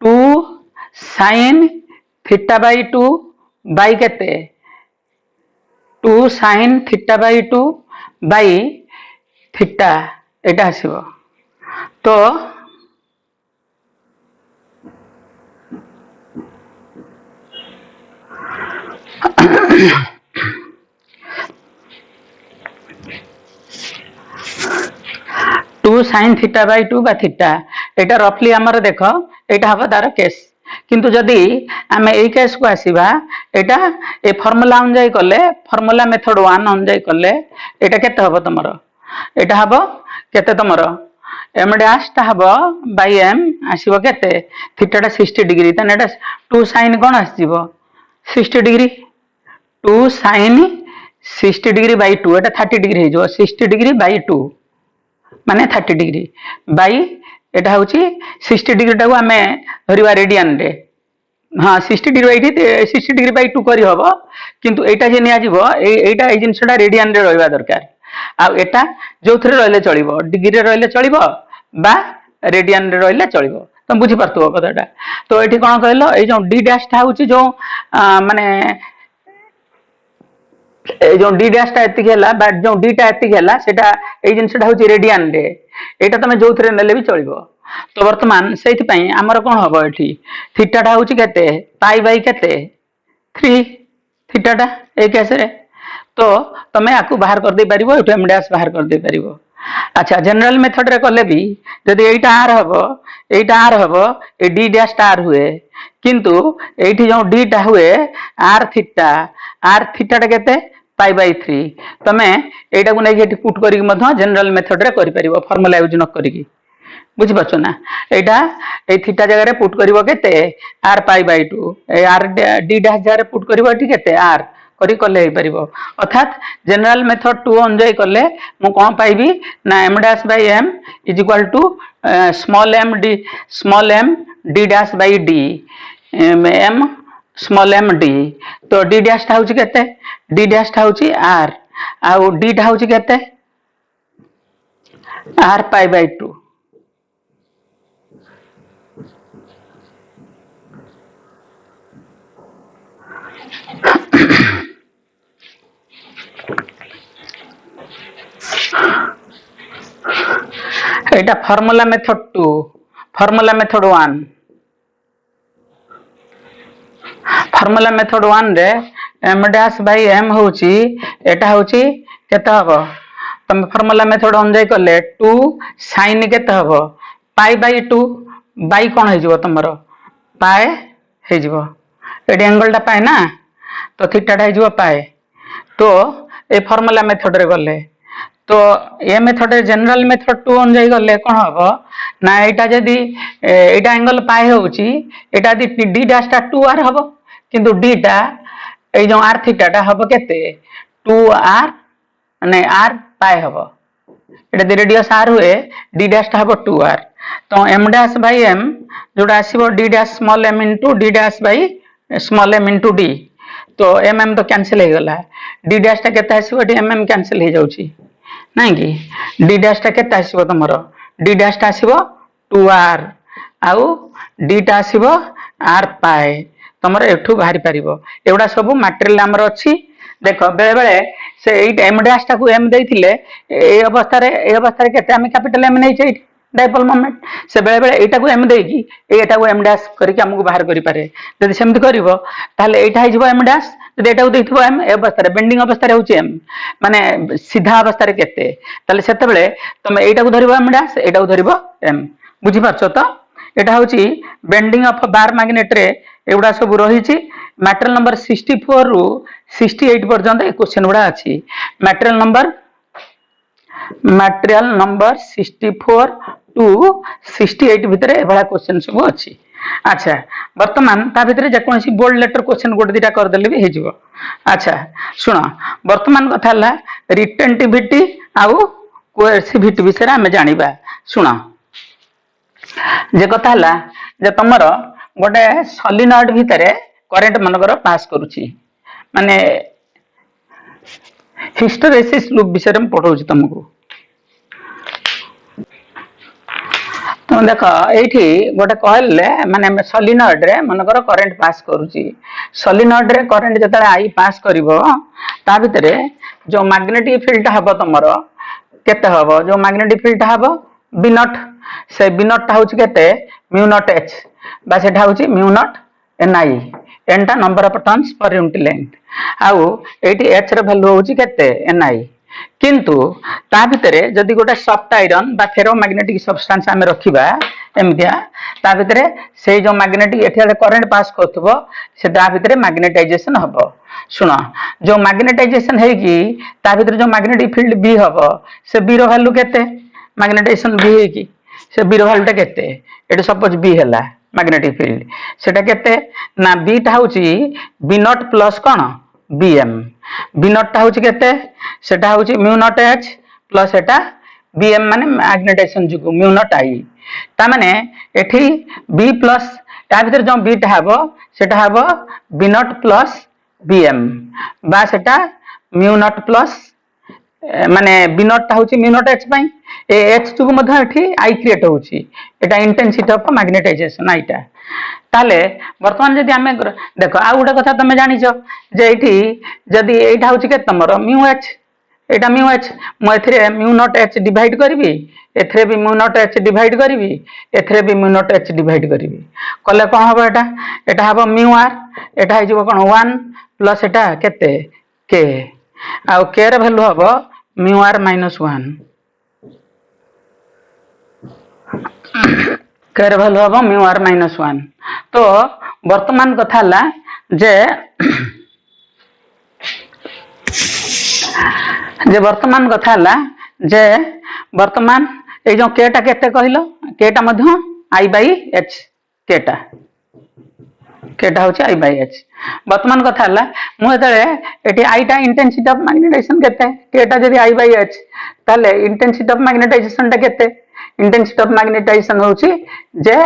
2 sin थीटा बाई 2 बाई केते 2 sin theta by 2 by theta एटा आसीबो तो टू साइन थीटा बाई 2 बा थीटा एटा रफली आमर देख एटा हबो तार केस किंतु जदि आमे एई केस को आसीबा एटा ए फार्मूला अनुसार कले फार्मूला मेथड 1 अनुसार कले एटा केते हबो तमरो एटा हबो केते तमरो एम डैश ता हबो बाय एम आसीबो केते थीटा टा 60 डिग्री तने एटा 2 sin कोन आसीबो 60 डिग्री 2 sin 60 डिग्री बाय 2 एटा 30 डिग्री हे जो 60 डिग्री बाय 2 माने 30 डिग्री बाय एटा होची 60 डिग्री टाको आमे धरिबा रेडियन रे हाँ 60 डिग्री एठी 60 डिग्री बाय 2 करी हबो किंतु एटा जे निया जिवो एटा ए जिंसटा रेडियन रे रहबा दरकार आ एटा जोथरे रहले चलिबो डिग्री रे रहले चलिबो बा रेडियन रे रहले चलिबो तुम बुझी परतबो कथाटा तो एठी कोन कहलो ए जो डी डैश टा होची जो माने ए जो डी डैश टा एति गेला बा जो डी टा एति गेला सेटा ए जिंसटा होची रेडियन रे एटा तमे जोथरे नेले भी चलिबो तो वर्तमान सेति पई हमर कोन हबो एठी थीटा टा होची केते पाई बाई केते 3 थीटा टा ए केस रे तो तमे आकु बाहर कर दे परिबो एठो एम डैश बाहर कर दे परिबो अच्छा जनरल मेथड रे कले भी जदि एटा आर हबो ए डी डैश टा आर हुए किंतु एठी जो डी टा हुए आर थीटा टा केते पाई बाई 3 तमे एटा को नै एठी पुट करी मधो जनरल मेथड रे करि परिबो फार्मूला यूज न करी बुझी पाछो ना एटा ए थीटा जगह रे पुट करिवो केते R pi by 2 A R D dash जगह रे पुट करिवो एठी केते आर करी कले हे परिबो अर्थात जनरल मेथड 2 एन्जॉय कले मु कोन पाइबी ना m dash by m is equal to small m d dash by d m small m d तो d डैश टा होची केते d डैश टा होची r आ d टा होची केते r pi by 2। Etah formula method 2, formula method 1। Formula method 1 रे m डैश बाय m होची एटा होची केते हबो तम फॉर्मूला मेथड अनुଯାयी कले 2 sin केते हबो पाई बाय 2 बाय कोन हे जिवो तमरो पाए हे जिवो एडी एंगल टा पाए ना तो थीटा टा हे जिवो पाए तो ए फॉर्मूला मेथड रे गले तो ये मेथड जनरल मेथड 2 अनुଯାयी गले कोन हबो ना एटा जदी एटा एंगल पाए होची एटा दी d डैश टा 2r हबो किंतु d टा ए जो r थीटा टा हबो केते 2r ने r पाए हबो एटा दी रेडियस r हुए d डैश टा हबो 2r तो m डैश बाय m जोटा आसीबो d dash small m into d dash by small m into d तो mm तो कैंसिल हे गला d डैश टा केते आसीबो d mm कैंसिल हे जाउची नहीं कि d डैश टा केते आसीबो तमरो d डैश टा आसीबो 2r आउ d टा आसीबो r पाए तमरो एठू बाहरी परिबो एवडा सब मटेरियल हमर अछि देखो बेले बेले से एट m डैश टा को m देथिले ए अवस्था रे केते हम कैपिटल m नै छै डायपोल मोमेंट से बेले बेले एटा को m देकी एटा को m डैश करके हमको बाहर करि पारे यदि सेमति करिवो ताले एटा हे जिवो m डैश यदि एटा को देथिबो m ए अवस्था रे बेंडिंग अवस्था रे होची m माने सीधा अवस्था रे केते ताले सेते बेले तमे एटा को धरिबो m डैश एटा को धरिबो m बुझी पाछो तो एटा होची बेंडिंग ऑफ बार मैग्नेट रे एवडा सब रहिची मटेरियल नंबर 64 रु 68 पर्यंत ए क्वेश्चन गुडा अछि मटेरियल नंबर 64 टू 68 भितरे एभला क्वेश्चन सब अछि अच्छा वर्तमान ता भितरे जे कोनसी बोल्ड लेटर क्वेश्चन गोटे दिटा कर देले भी हे जिवो अच्छा सुनो वर्तमान कथा हला रिटेंटिविटी आउ कोएर्सिविटी विषय हम जानिबा सुनो जे कथा हला जे तमरो गोटे सॉलिनॉइड भितरे करंट मनकर पास करूची माने हिस्टेरेसिस लूप विषय में पढ़ाऊँ तुमको तुम देख ये गोटे कहले माने सॉलिनॉइड रे मनकर करंट पास करूची सॉलिनॉइड रे करंट जतले आई पास करिवो ता भितरे जो मैग्नेटिक फील्ड हबो तमरो केते हबो जो मैग्नेटिक फील्ड हबो बी नॉट से बी नॉट ता होची केते म्यू नॉट h बा सेटा होची म्यू नॉट ni n टा number of turns per unit length आउ एटी h र वैल्यू होची केते ni किंतु ता भितरे जदि गोटे सॉफ्ट आयरन बा फेरो मैग्नेटिक सब्सटेंस हम रखिबा एमदिया ता भितरे से जो मैग्नेटिक एठिया करंट पास करथबो से ता भितरे मैग्नेटाइजेशन हबो सुनो जो मैग्नेटाइजेशन है कि ता भितरे जो मैग्नेटिक फील्ड बी हबो से बी रो वैल्यू केते मैग्नेटाइजेशन बी है कि से बी रो वैल्यू टा केते एटा सपोज बी हला मैग्नेटिक फील्ड सेटा केते ना बी टा होची बी नॉट प्लस कोन bm बी नॉट टा होची केते सेटा होची म्यू नॉट h प्लस एटा bm माने मैग्नेटाइजेशन जुगु म्यू नॉट i ता माने एठी b प्लस ता भीतर जो b टा हबो सेटा हबो b नॉट प्लस bm बा सेटा म्यू नॉट प्लस माने b नॉट टा होची म्यू नॉट h पई ए h जुगु मध्य एठी i क्रिएट होची एटा इंटेंसिटी ऑफ मैग्नेटाइजेशन आइटा ताले वर्तमान जदि आमे देखो आ गोटे कथा तमे जानिछो जे एठी जदि एटा होची के तमरो म्यू h एटा म्यू h म एथरे म्यू नॉट h डिवाइड करबी एथरे भी म्यू नॉट h डिवाइड करबी एथरे भी म्यू नॉट h डिवाइड करबी कले कोन हबो एटा हबो म्यू r एटा हे जिवो कोन 1 प्लस एटा केते k आ k रे वैल्यू हबो म्यू r - 1 केर वैल्यू हबो म्यू r - 1 तो वर्तमान कथा हला जे वर्तमान कथा हला जे वर्तमान ए जो k टा केते कहिलो k टा मध्य i बाय h k टा होची i बाय h वर्तमान कथा हला मु एतले एटी i टा इंटेंसिटी ऑफ मैग्नेटाइजेशन केते k टा जदी i बाय h ताले इंटेंसिटी ऑफ मैग्नेटाइजेशन टा केते इंटेंसिटी ऑफ मैग्नेटाइजेशन होची जे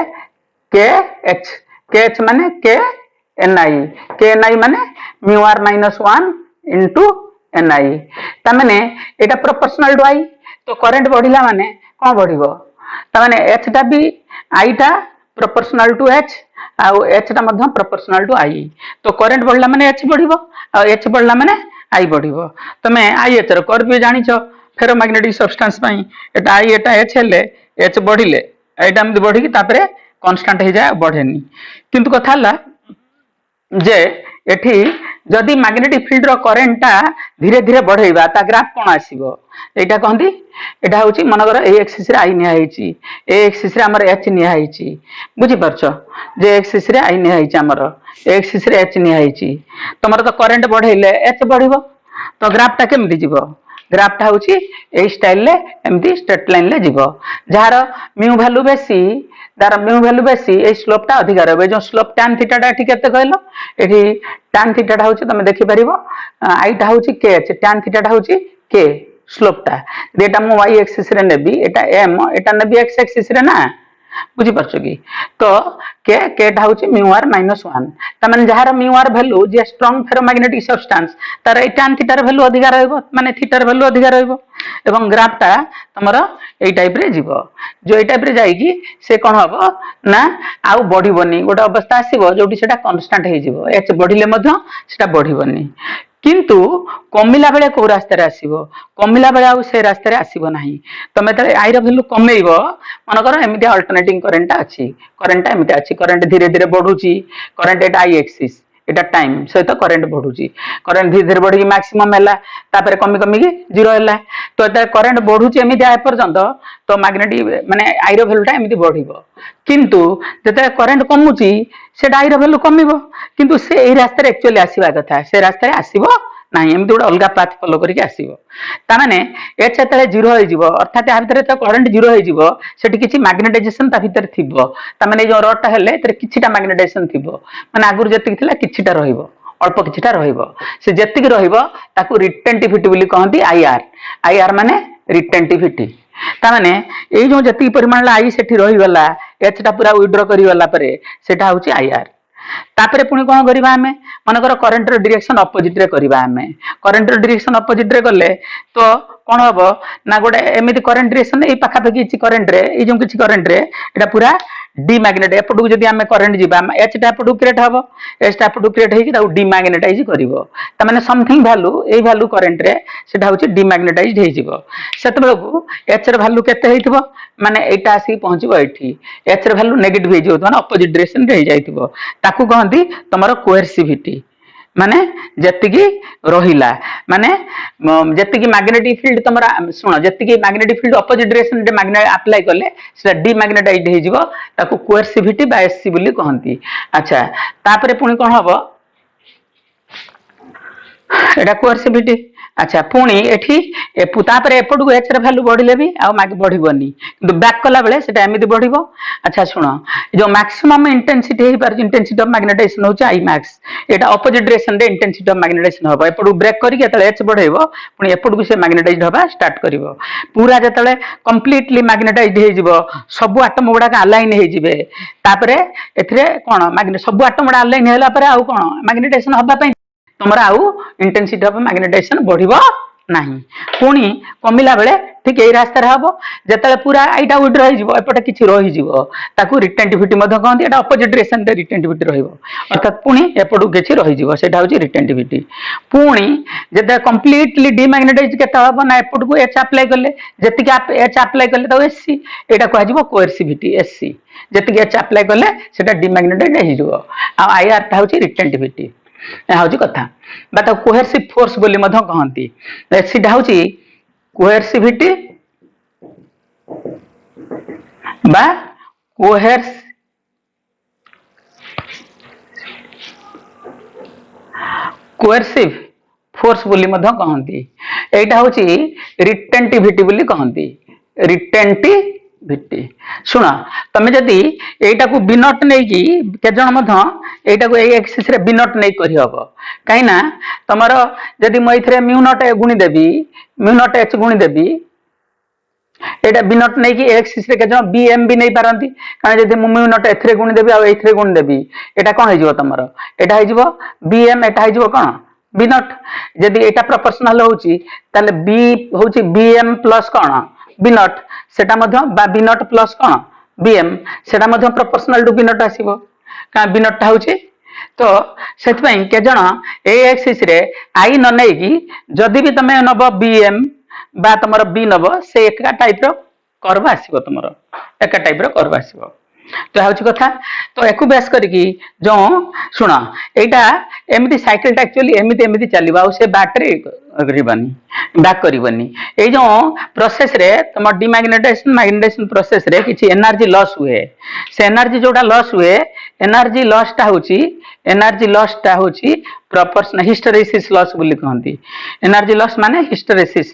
kh माने k ni माने म्यू r - 1 इनटू ni ता माने एटा प्रोपोर्शनल टू i तो करंट बढ़िला माने कौन बढ़िबो ताने एच टा भी आई टा प्रोपोर्शनल टू एच आउ एच टा मध्य प्रोपोर्शनल टू आई तो करंट बढ़ला माने एच बढ़िबो और एच बढ़ला माने आई बढ़िबो तमे आई एच रो कर्व भी जानिछो फेरोमैग्नेटिक सब्सटेंस पई एटा आई एटा एच हेले एच बढ़िले एटा हम बढ़ी कि तापरे कांस्टेंट हो जाए बढ़ेनी किंतु कथा हला जे एठी जदि मैग्नेटिक फील्ड रो करंट टा धीरे धीरे बढ़ेबा ता ग्राफ कोन आसीबो एटा कहंदी एटा होची मनगर ए एक्सिस रे आई निया हेची ए एक्सिस रे हमर एच निया हेची बुझी परछो जे एक्सिस रे आई निया हेची हमर ए एक्सिस रे एच निया हेची तमर तो करंट बढ़ेले एच बढ़िबो तो ग्राफ टा केमति जीवो ग्राफ टा होची ए स्टाइल ले एमती स्ट्रेट लाइन ले जीवो जार म्यू वैल्यू बेसी तार म्यू वैल्यू बेसी ए स्लोप टा अधिक रहबे जो स्लोप tan थीटा टा ठीक केते कहलो एठी tan थीटा टा होची तमे देखि परिबो आई टा होची के एच tan थीटा टा होची के स्लोप टा देटा मु y एक्सिस रे नेबी एटा m एटा नेबी x एक्सिस रे ना बुझी परछो कि तो के टा होची μr - 1 त माने जहार μr वैल्यू जे स्ट्रांग फेरोमैग्नेटिक सब्सटेंस तार ए tan थीटा रे वैल्यू अधिक रहइबो माने थीटा रे वैल्यू अधिक रहइबो एवं ग्राफ टा तमरो एई टाइप रे जीवो जो एई टाइप रे जाई कि से कोन हबो ना आउ बढ़िबोनी गोटे अवस्था आसीबो जोटी सेटा कांस्टेंट हे जीवो एच बढ़िले मध्य सेटा बढ़िबोनी किंतु कमिला बेले को रास्ता रे आसीबो कमिला बेले आउ से रास्ता रे आसीबो नाही तमे त आई रो वैल्यू कमेइबो मन कर एमिति अल्टरनेटिंग करंट अछि करंट धीरे धीरे बढ़ुची करंट एटा आई एक्सिस एटा टाइम सहित करंट बढ़ुची करंट धीरे धीरे बढ़ी मैक्सिमम हैला तापर कमी कमी की जीरो हैला तो एटा करंट बढ़ुची एमिति आय पर्यंत तो मैग्नेटिक माने आई रो वैल्यू टा एमिति बढ़िबो किंतु जते करंट कमुची सेटा आई रो वैल्यू कमिबो किंतु से एई रास्ता रे एक्चुअली आसीबा कथा से रास्ता रे आसीबो नाही एमिति गोटे अलगा पाथ फॉलो करके आसीबो ता माने एच एतले जीरो होई जीवो अर्थात या भितर तो करंट जीरो होई जीवो सेठी किछि मैग्नेटाइजेशन ता भितर थिबो ता माने जो रड टा हेले तरे किछिटा मैग्नेटाइजेशन थिबो माने आगुर जति थिला किछिटा रहिबो अल्प किछिटा रहिबो से जति रहिबो ताकू रिटेंटिविटी बोली कहंती आईआर माने रिटेंटिविटी ता माने एई जो जति परिमाण आई सेठी रहि गला एच टा पूरा विथड्रॉ करि गला परे सेटा होची आईआर तापरे पुणी कोन करिबा हमें मनकर करंट रो डायरेक्शन अपोजिट रे करिबा हमें करंट रो डायरेक्शन अपोजिट रे गले तो कोन हबो ना गोटे एमिति करंट डायरेक्शन ए पाखा पाखी छि करंट रे ए जो किछि करंट रे एटा पूरा डिमैग्नेट एपटू जदी हमें करंट जिबा एच टा एपटू क्रिएट हबो एच टा एपटू क्रिएट हेकि ताऊ डिमैग्नेटाइज करिवो त माने समथिंग वैल्यू ए वैल्यू करंट रे सेटा होछि डिमैग्नेटाइज्ड हे जिवो सेतबेलकू एच र वैल्यू केते हेइथिबो माने एटा आसी पहुंचिबो एठी एच र वैल्यू नेगेटिव हे जिवो माने अपोजिट डायरेक्शन रे हे जाइथिबो ताकू कहंती तमरो कोएर्सिविटी माने जत्तिकी रहिला माने जत्तिकी मैग्नेटिक फील्ड तमरा सुनो जत्तिकी मैग्नेटिक फील्ड अपोजिट डायरेक्शन रे मैग्नेट अप्लाई करले सेटा डिमैग्नेटाइज्ड हे जिवो ताकू कोएर्सिविटी बा एससी बोली कहंती अच्छा तापरे पुणी कोन हबो एटा कोएर्सिविटी अच्छा पुणी एठी तापरे एपटू एच रे वैल्यू बढ़िले भी आ बढ़िबोनी किंतु बैक कला बेले सेटा एमिति बढ़िबो अच्छा सुनो जो मैक्सिमम इंटेंसिटी हे पर इंटेंसिटी ऑफ मैग्नेटाइजेशन होची I max Etah opposite direction रे इंटेंसिटी ऑफ मैग्नेटाइजेशन होबो एपटू ब्रेक करी के तले एच बढ़ेबो पुणी एपटू से मैग्नेटाइज्ड होबा स्टार्ट करिवो पूरा जतले कंप्लीटली मैग्नेटाइज्ड हे जिवो सब एटम गुडा का अलाइन हे जिवे तापरे एथरे कोन मैग्नेट सब एटम गुडा अलाइन हेला परे आ कोन मैग्नेटाइजेशन होबा पई तमरा आउ इंटेंसिटी ऑफ मैग्नेटाइजेशन बढ़िबो नाही पुणी कमिला बेले ठीक एई रास्ता रे हबो जतले पूरा आइटा विड्र होई जिवो एपटे किछि रहि जिवो ताकू रिटेंटिविटी मध कहंती एटा अपोजिट डायरेक्शन रे रिटेंटिविटी रहिबो अर्थात पुणी एपटू किछि रहि जिवो सेटा होची रिटेंटिविटी पुणी जते कंप्लीटली डिमैग्नेटाइज केता हबो ना एपटू को एच अप्लाई करले जति के एच अप्लाई करले तो एससी एटा कहै जिवो कोएर्सिविटी एससी जति के एच अप्लाई करले सेटा डिमैग्नेटाइज हे जिवो आ आईआर ता होची रिटेंटिविटी हूँ कथा बा कोहेर्सिव फोर्स बोली मध्य कहती सीटा हूँ कोहेर्सिविटी बा कोहेर्सिव फोर्स बोली मध्य कहती एटा हूँ रिटेंटिविटी बोली कहती रिटेंटिविटी सुना तमे जदि एटा को बिनट नहीं की केजन मध्य एटा को ए एक्सिस रे बिनट नहीं करि हबो काईना तमरो जदि म इथरे म्यू नॉट ए गुणी देबी म्यू नॉट एच गुणी देबी एटा बिनट नहीं की एक्सिस रे केजन बीएम भी नहीं पारंती कारण जदि म म्यू नॉट एथरे गुणी देबी आ एथरे गुणी देबी एटा कोन हे जिवो तमरो एटा हे जिवो बीएम एटा हे जिवो कोन बिनट जदि एटा प्रोपोर्शनल होउची ताले बी होउची बीएम प्लस कोन बिनट सेटा बी नट प्लस कौन बीएम सेटा प्रोपोर्शनल टू बी नट आसीबो का बी नट होउची तो सेतपई के जण ए एक्सिस रे आई न नै कि जदि भी तमे नब बीएम बा तमर बी नब से एका टाइप रो कर्व आसीबो तमर एका टाइप रो कर्व आसीबो तो हଉଛି କଥା तो ୟାକୁ ବେସ୍ କରିକି ଯୋଉ ଶୁଣ ଏଇଟା ଏମିତି ସାଇକେଲଟା ଆକ୍ଚୁଆଲି ଏମିତି ଏମିତି ଚାଲିବ ଆଉ ସେ ବ୍ୟାଟେରୀ କରିବନି ବ୍ୟାକ୍ କରିବନି ଏଇ ଯୋଉ ପ୍ରୋସେସରେ ତମ ଡିମାଗ୍ନେଟାଇଜେସନ ମ୍ୟାଗ୍ନେଟାଇଜେସନ ପ୍ରୋସେସରେ କିଛି ଏନର୍ଜି ଲସ୍ ହୁଏ ସେ ଏନର୍ଜି ଯୋଉଟା ଲସ୍ ହୁଏ ଏନର୍ଜି ଲସ୍ଟା ହଉଛି ପ୍ରପୋର୍ସନାଲ ହିଷ୍ଟରେସିସ୍ ଲସ୍ ବୋଲି କହନ୍ତି ଏନର୍ଜି ଲସ୍ ମାନେ ହିଷ୍ଟରେସିସ୍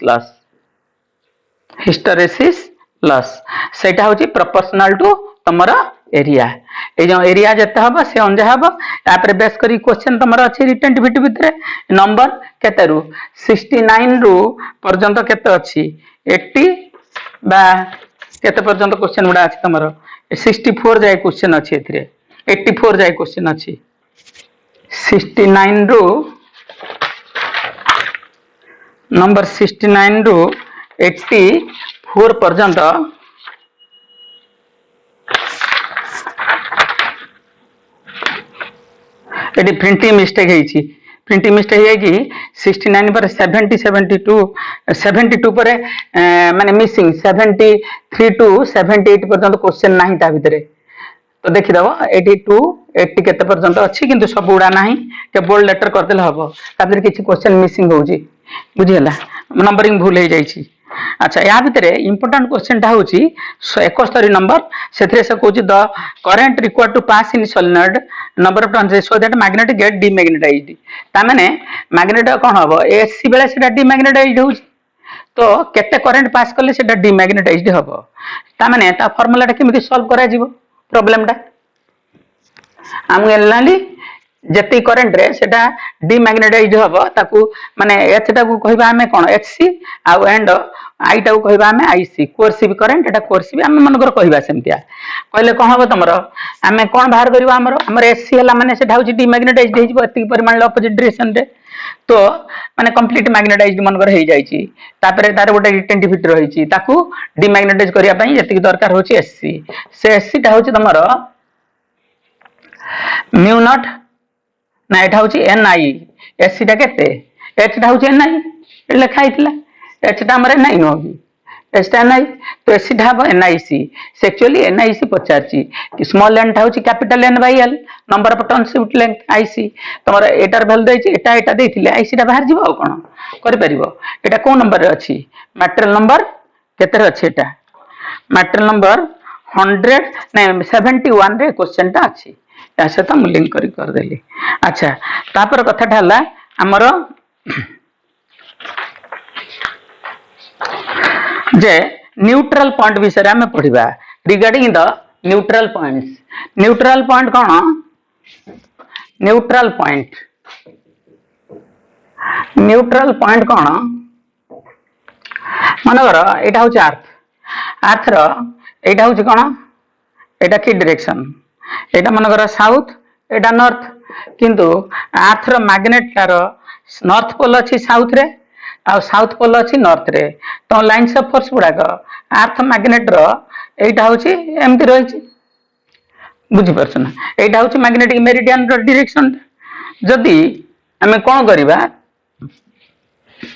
ଲସ୍ ସେଇଟା ହଉଛି ପ୍ରପୋର୍ସନାଲ ଟୁ तमर एरिया ए जो एरिया जते हम से अंजा हम तापर बेस करी क्वेश्चन तमर अछि रिटन भिट भितरे नंबर केते रु 69 रु पर्यंत केते अछि 80 बा केते पर्यंत क्वेश्चन गुडा अछि तमर 64 जाय क्वेश्चन अछि एथिरे 84 जाय क्वेश्चन अछि 69 रु नंबर 69 रु 84 पर्यंत एटी प्रिंटिंग मिस्टेक है कि 69 पर 70 72 72 पर माने मिसिंग 73 टू 78 पर्यंत क्वेश्चन नाही ता भितरे तो देखि दबो 82 80 केते पर्यंत अछि किंतु सब उडा नाही के बोल्ड लेटर कर देले हबो तापर किछि क्वेश्चन मिसिंग होउची बुझियला नंबरिंग भूल हो जाइछि अच्छा या भितरे इंपोर्टेंट क्वेश्चन टा होउची 71 नंबर सेथरे से कहूची the current required to pass in solenoid number of turns so that magnet get demagnetized ता माने मैग्नेट कोन हबो एसी बेले सेटा डीमैग्नेटाइज्ड होउची तो केते करंट पास करले सेटा डीमैग्नेटाइज्ड हबो ता माने ता फार्मूला टा केमिति सॉल्व करा जिवो प्रॉब्लम टा हम एलाली जेति करंट रे सेटा डीमैग्नेटाइज्ड हबो ताकू माने एच टा को कहबा हमें कोन एचसी आ एंड आई टा को कहबा हमें आईसी कोर्सिव करंट एटा कोर्सिव हम मनकर कहबा सेमतिया कहले कोन हबो तमरो हमें कोन बाहर करबा हमर एचसी हला माने सेटा होची डीमैग्नेटाइज्ड हेजिबो एति परिमाण ऑपोजिट डायरेक्शन रे तो माने कंप्लीट मैग्नेटाइज्ड मनकर हे जाईची तापरे तार गोटे रिटेंटिविटी रहिची ताकू डीमैग्नेटाइज करिया पई जेति दरकार होची एचसी से एचसी टा होची तमरो म्यू नॉट ना एटा होची एनआई एचसी टा केते एच टा होची एनआई लेखा आइतला एच टा हमरे एनआई नोगी एच टा एनआई तो एचसी टा हबो एनआईसी से एक्चुअली एनआईसी पचारची कि स्मॉल एन टा होची capital N by L number of turns with length I C तमरा एटार वैल्यू देछि एटा देथिले आईसी टा बाहर जिवो कोन करि परिबो एटा को नंबर रे अछि मैटेरियल नंबर केते रे अछि एटा मैटेरियल नंबर 100 नै 71 रे क्वेश्चन टा अछि ऐसे तो लिंक कर देली अच्छा तापर कथाटा हला हमर जे न्यूट्रल पॉइंट विषय में पढ़िबा रिगार्डिंग द न्यूट्रल पॉइंट कोन न्यूट्रल पॉइंट कोन मनगर एटा होची अर्थ रो एटा होची कोन एटा की डायरेक्शन एटा मनगर साउथ एटा नॉर्थ किंतु अर्थ रो मैग्नेट तार नॉर्थ पोल अछि साउथ रे आ साउथ पोल अछि नॉर्थ रे तो लाइन्स ऑफ फोर्स गुडा को अर्थ मैग्नेट रो एटा होची एमति रहिछि बुझि परछन एटा होची मैग्नेटिक मेरिडियन रो डायरेक्शन जदी हमें कोन करिबा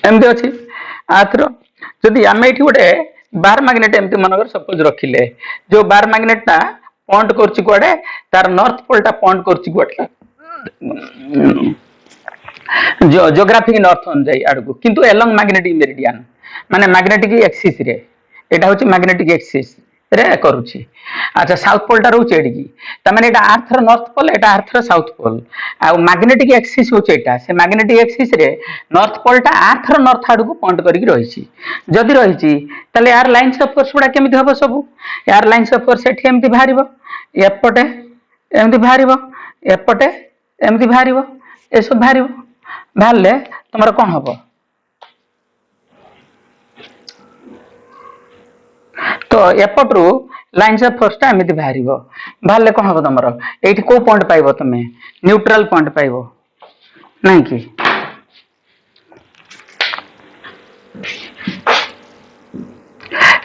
एमति अछि अर्थ रो जदी हमें एठी गोटे बार मैग्नेट एमति मनगर सपोज रखिले जो बार मैग्नेट ता पॉइंट करछि कोडे तार नॉर्थ पोल ता पॉइंट करछि कोडे जो ज्योग्राफिक नॉर्थ ऑन जाई आडको किंतु एलोंग मैग्नेटिक मेरिडियन माने मैग्नेटिक एक्सिस रे एटा होछि मैग्नेटिक एक्सिस रे करूछि अच्छा साउथ पोल ता रहउछि एडिकी त माने एटा अर्थ रो नॉर्थ पोल एटा अर्थ रो साउथ पोल आ मैग्नेटिक एक्सिस होछि एटा से मैग्नेटिक एक्सिस रे नॉर्थ पोल ता अर्थ रो नॉर्थ आडको पॉइंट करिक रहिछि जदी रहिछि तले यार लाइन्स ऑफ फोर्स गुडा केमिति हबो सब यार लाइन्स ऑफ फोर्स एठी एमति भारिबो एपटे एमति भारिबो एपटे एमति भारिबो ए सब भारिबो भाले तमरा कोन हबो तो एपटरू लाइन्स ऑफ फोर्स ता एमति भारिबो भाले कोन हबो तमरा एठी को पॉइंट पाइबो तमे न्यूट्रल पॉइंट पाइबो नाही कि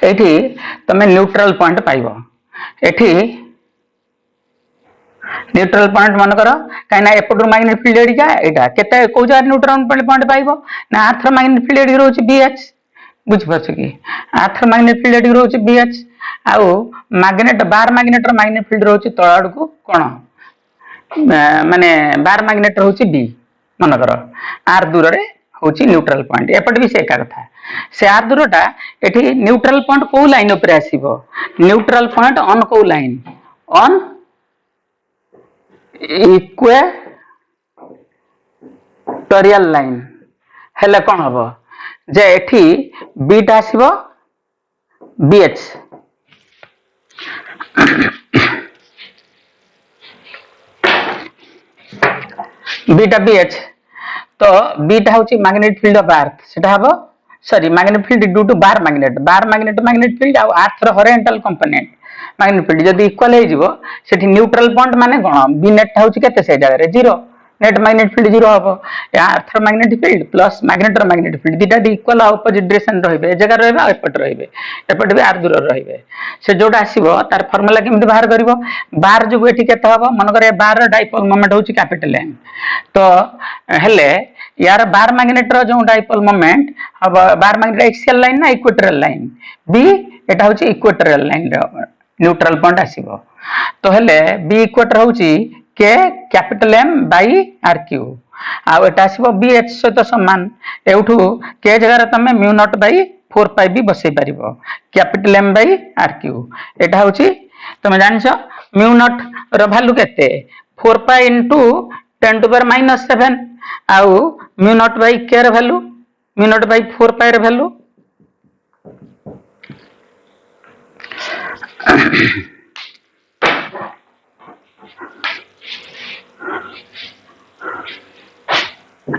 एठी तुम्हें न्यूट्रल पॉइंट पाइबो एठी न्यूट्रल पॉइंट मन कर कहीं एपटू मैग्नेटिक फील्ड एडिका एटा केते को जगह न्यूट्रल पॉइंट पाइबो ना आर्थर मैग्नेटिक फील्ड एडिक रहउची बीएच बुझ पाछ कि आर्थर मैग्नेटिक फील्ड एडिक रहउची बीएच आउ मैग्नेट बार मैग्नेट रो मैग्नेटिक फील्ड रहउची तळ आडकू कोन माने बार मैग्नेट रहउची बी मन कर आर दूर रे होची न्यूट्रल पॉइंट एपट भी से कथा से आर दूरटा एठी न्यूट्रल पॉइंट को लाइन ऊपर आसीबो न्यूट्रल पॉइंट ऑन को लाइन ऑन इक्वेटोरियल लाइन हेले कौन हम जे एठी बीटा आसीबो बीएच बीटा बीएच तो बीटा होची मैग्नेटिक फील्ड ऑफ अर्थ सेटा हबो sorry magnetic field due to bar magnet field आ अर्थ रो हॉरिजॉन्टल कंपोनेंट मैग्नेटिक फील्ड जदी इक्वल हे जिवो सेठी न्यूट्रल पॉइंट माने कोन बी नेट होची केते से जगह रे zero net magnetic field zero हबो या अर्थ रो magnetic field plus magnetic field दिटा दी इक्वल ऑपोजिट डायरेक्शन रहबे ए जगह रहबे एपट रहबे एपट भी आर दूर रहबे से जोटा आसीबो तार फार्मूला केमति बाहर करिवो बार जो एठी केते हबो मन करे बार रो डाइपोल मोमेंट होची कैपिटल एम तो हेले यार बार मैग्नेट रो जो डाइपोल मोमेंट अब बार मैग्नेट एक्सियल लाइन ना इक्वेटोरियल लाइन बी एटा होची इक्वेटोरियल लाइन रो न्यूट्रल पॉइंट आसीबो तो हेले बी इक्वेटर होची के capital M by R cube आ एटा आसीबो बी एच सहित समान एउठू के जगह रे तमे म्यू नॉट बाई 4 पाई भी बसै परिबो capital M by R cube एटा होची तमे जानछो म्यू नॉट रो वैल्यू केते 4 पाई इनटू 10 टू पावर -7 आउ म्यू नॉट बाई के रो value mu naught by 4 pi रो वैल्यू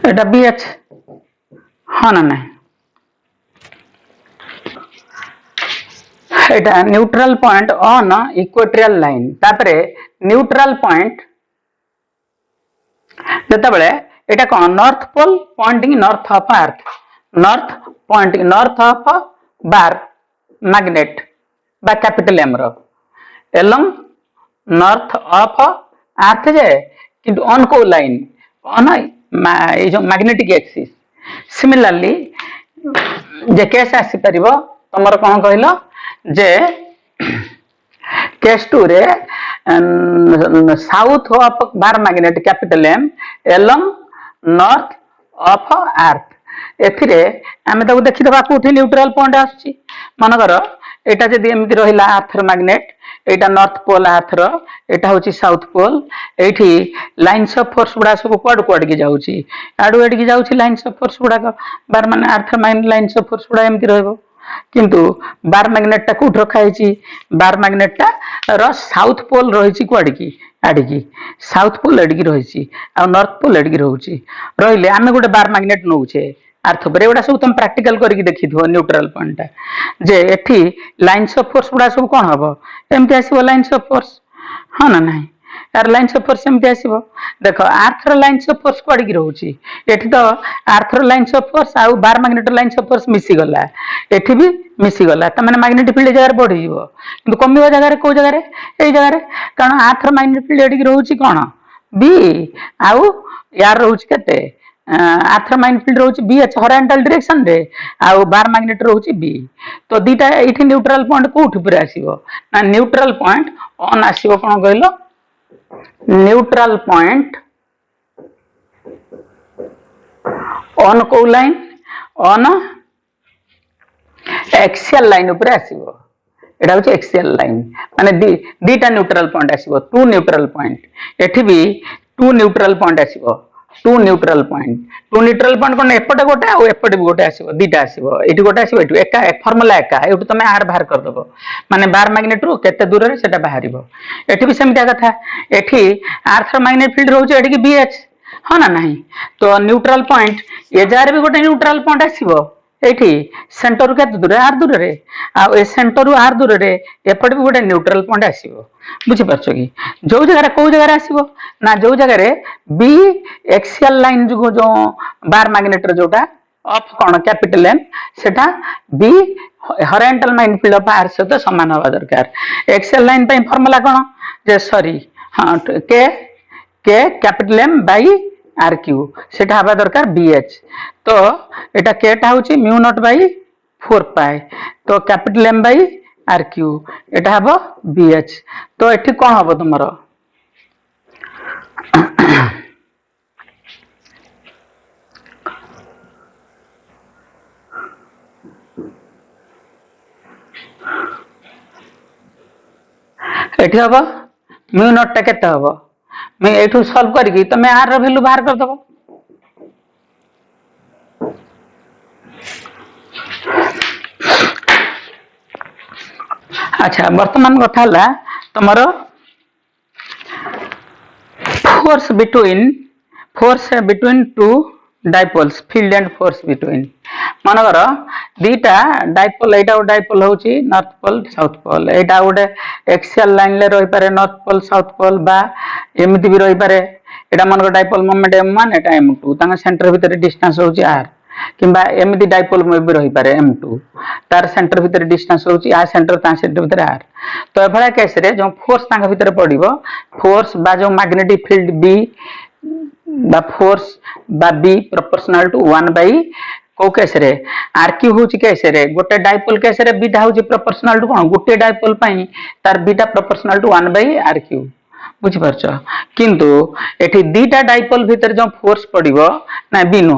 एटा बीएच हाँ ना नहीं एटा neutral point on equatorial line तापरे न्यूट्रल पॉइंट जता बेले एटा कोन north pole pointing north of earth north pointing north of bar magnet बा कैपिटल एम रो एलोंग नॉर्थ ऑफ अर्थ जे किंतु ऑन को लाइन ऑन ये जो मैग्नेटिक एक्सिस सिमिलरली जे केस आसी परिबो तमर कोन कहलो जे केस 2 रे south of bar magnet capital M along north of earth एथिरे आमे ताको देखि दबा कोठी न्यूट्रल पॉइंट आछि मन कर एटा जदी एमति रहिला अर्थ मैग्नेट एटा नॉर्थ पोल अर्थ रो एटा होची साउथ पोल एठी लाइंस ऑफ फोर्स गुडा सब क्वाड की जाउची आडू एडी की जाउची लाइंस ऑफ फोर्स गुडा बार माने earth magnet lines of force गुडा एमति रहबो किंतु बार मैग्नेट टा कोठ रखा हैची बार मैग्नेट टा रो साउथ पोल रहिची क्वाड की आडी की साउथ पोल एडी की रहिची आ नॉर्थ पोल एडी की रहउची रहिले आमे गोटे बार मैग्नेट नउछे अर्थ पर एवडा सब तुम प्रैक्टिकल करके देखि थो न्यूट्रल पॉइंट जे एठी लाइंस ऑफ फोर्स गुडा सब कोन हबो एमति आसीबो लाइंस ऑफ फोर्स हां ना नहीं यार लाइंस ऑफ फोर्स एमति आसीबो देखो अर्थ रो लाइंस ऑफ फोर्स कोडी की रहउची एठी तो अर्थ रो लाइंस ऑफ फोर्स आ bar magnet lines of force मिसी गला एठी भी मिसी गला त माने मैग्नेटिक फील्ड जगह बढ़ी जीवो किंतु कमिबो जगह रे को जगह रे एई जगह रे कारण अर्थ रो मैग्नेटिक फील्ड एडी की रहउची कोन बी आउ यार रहउची केते अर्थ मैग्नेटिक फील्ड रहउची बी एच हॉरिजॉन्टल डायरेक्शन रे आ बार मैग्नेट रहउची बी तो दीटा एठी न्यूट्रल पॉइंट कोठ पर आसीबो ना न्यूट्रल पॉइंट ऑन आसीबो कोन कहलो न्यूट्रल पॉइंट ऑन को लाइन ऑन एक्सियल लाइन ऊपर आसीबो एटा होची एक्सियल लाइन माने दीटा न्यूट्रल पॉइंट आसीबो टू न्यूट्रल पॉइंट एठी भी टू न्यूट्रल पॉइंट आसीबो टू न्यूट्रल पॉइंट कोन एपटे गोटे आ एपटे भी गोटे आसीबो दीटा आसीबो एठी गोटे आसीबो एठी एका फार्मूला एका एठू तमे आर बाहर कर दबो माने बार मैग्नेट रो केते दूर रे सेटा बाहरिबो एठी भी सेमटा कथा एठी अर्थ मैग्नेट फील्ड रहउची एठी की बीएच हां ना नहीं तो न्यूट्रल पॉइंट ए जार भी गोटे न्यूट्रल पॉइंट आसीबो एठी सेंटर रो केते दूर आर दूर रे आ ए सेंटर रो आर दूर रे एपटे भी गोटे न्यूट्रल पॉइंट आसीबो बुझी परछो कि जो जगह को जगह आसीबो ना जो जगह रे बी एक्सियल लाइन जो बार मैग्नेट रो जोटा ऑफ कौन कैपिटल एम सेटा B horizontal magnetic of R सहित समान हवा दरकार एक्सएल लाइन पे फार्मूला कौन जे सॉरी हां के के capital M by R cube सेटा हवा दरकार बीएच तो एटा केटा होची म्यू नॉट बाय 4 पाई तो capital M by R cube एटा हबो बीएच तो एठी कोन हबो तुमरो एठी हबो म्यू नॉट टा केते हबो मैं एठू सॉल्व करकी तमे आर रो वैल्यू बाहर कर दबो अच्छा वर्तमान कथा ला तमरो force between two dipoles field and force between मनकर दीटा डाइपोल एटा डाइपोल होची नॉर्थ पोल साउथ पोल एटा गोटे एक्सियल लाइन ले रही पारे नॉर्थ पोल साउथ पोल बा एमिति भी रही पारे एटा मनकर डाइपोल मोमेंट m1 एटा m2 तांगा सेंटर भीतर डिस्टेंस होची r किंबा एमिति डाइपोल में भी रही पारे m2 तार सेंटर भीतर डिस्टेंस होची आ सेंटर ता सेंटर भीतर r तो एभला केस रे जो फोर्स तांगा भीतर पड़िबो फोर्स बा जो मैग्नेटिक फील्ड b बा फोर्स बा b प्रोपोर्शनल टू 1 बाय को केस रे आर क्यू होची केस रे गोटे डाइपोल केस रे बीटा होची प्रोपोर्शनल टू कोन गोटे डाइपोल पई तार beta proportional to 1 by R cube बुझि परछ किंतु एठी दीटा डाइपोल भीतर जो फोर्स पड़िबो ना बी नो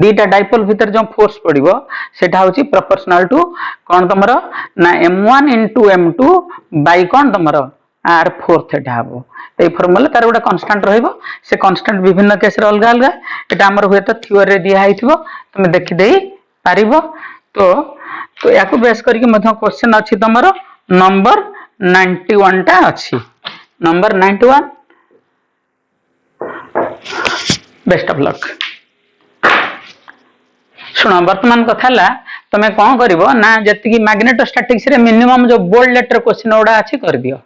दीटा डाइपोल भीतर जो फोर्स पड़िबो सेटा होची प्रोपोर्शनल टू कोन तमरो ना m1 * m2 बाय कोन तमरो r4 थेटा हबो ए फार्मूला तार गोटे कांस्टेंट रहइबो से कांस्टेंट विभिन्न केस रे अलग अलग एटा हमर होय त थ्योरी रे दिया आइथिबो तुम देखि देई पारिबो तो याकू बेस करके मध्य क्वेश्चन अछि तमरो नंबर 91 टा अछि नंबर 91 बेस्ट ऑफ लक सुनो वर्तमान कथा ला तमे कोन करिवो ना जति की मैग्नेटोस्टैटिक्स रे मिनिमम जो बोल्ड लेटर क्वेश्चन ओडा अछि कर दियो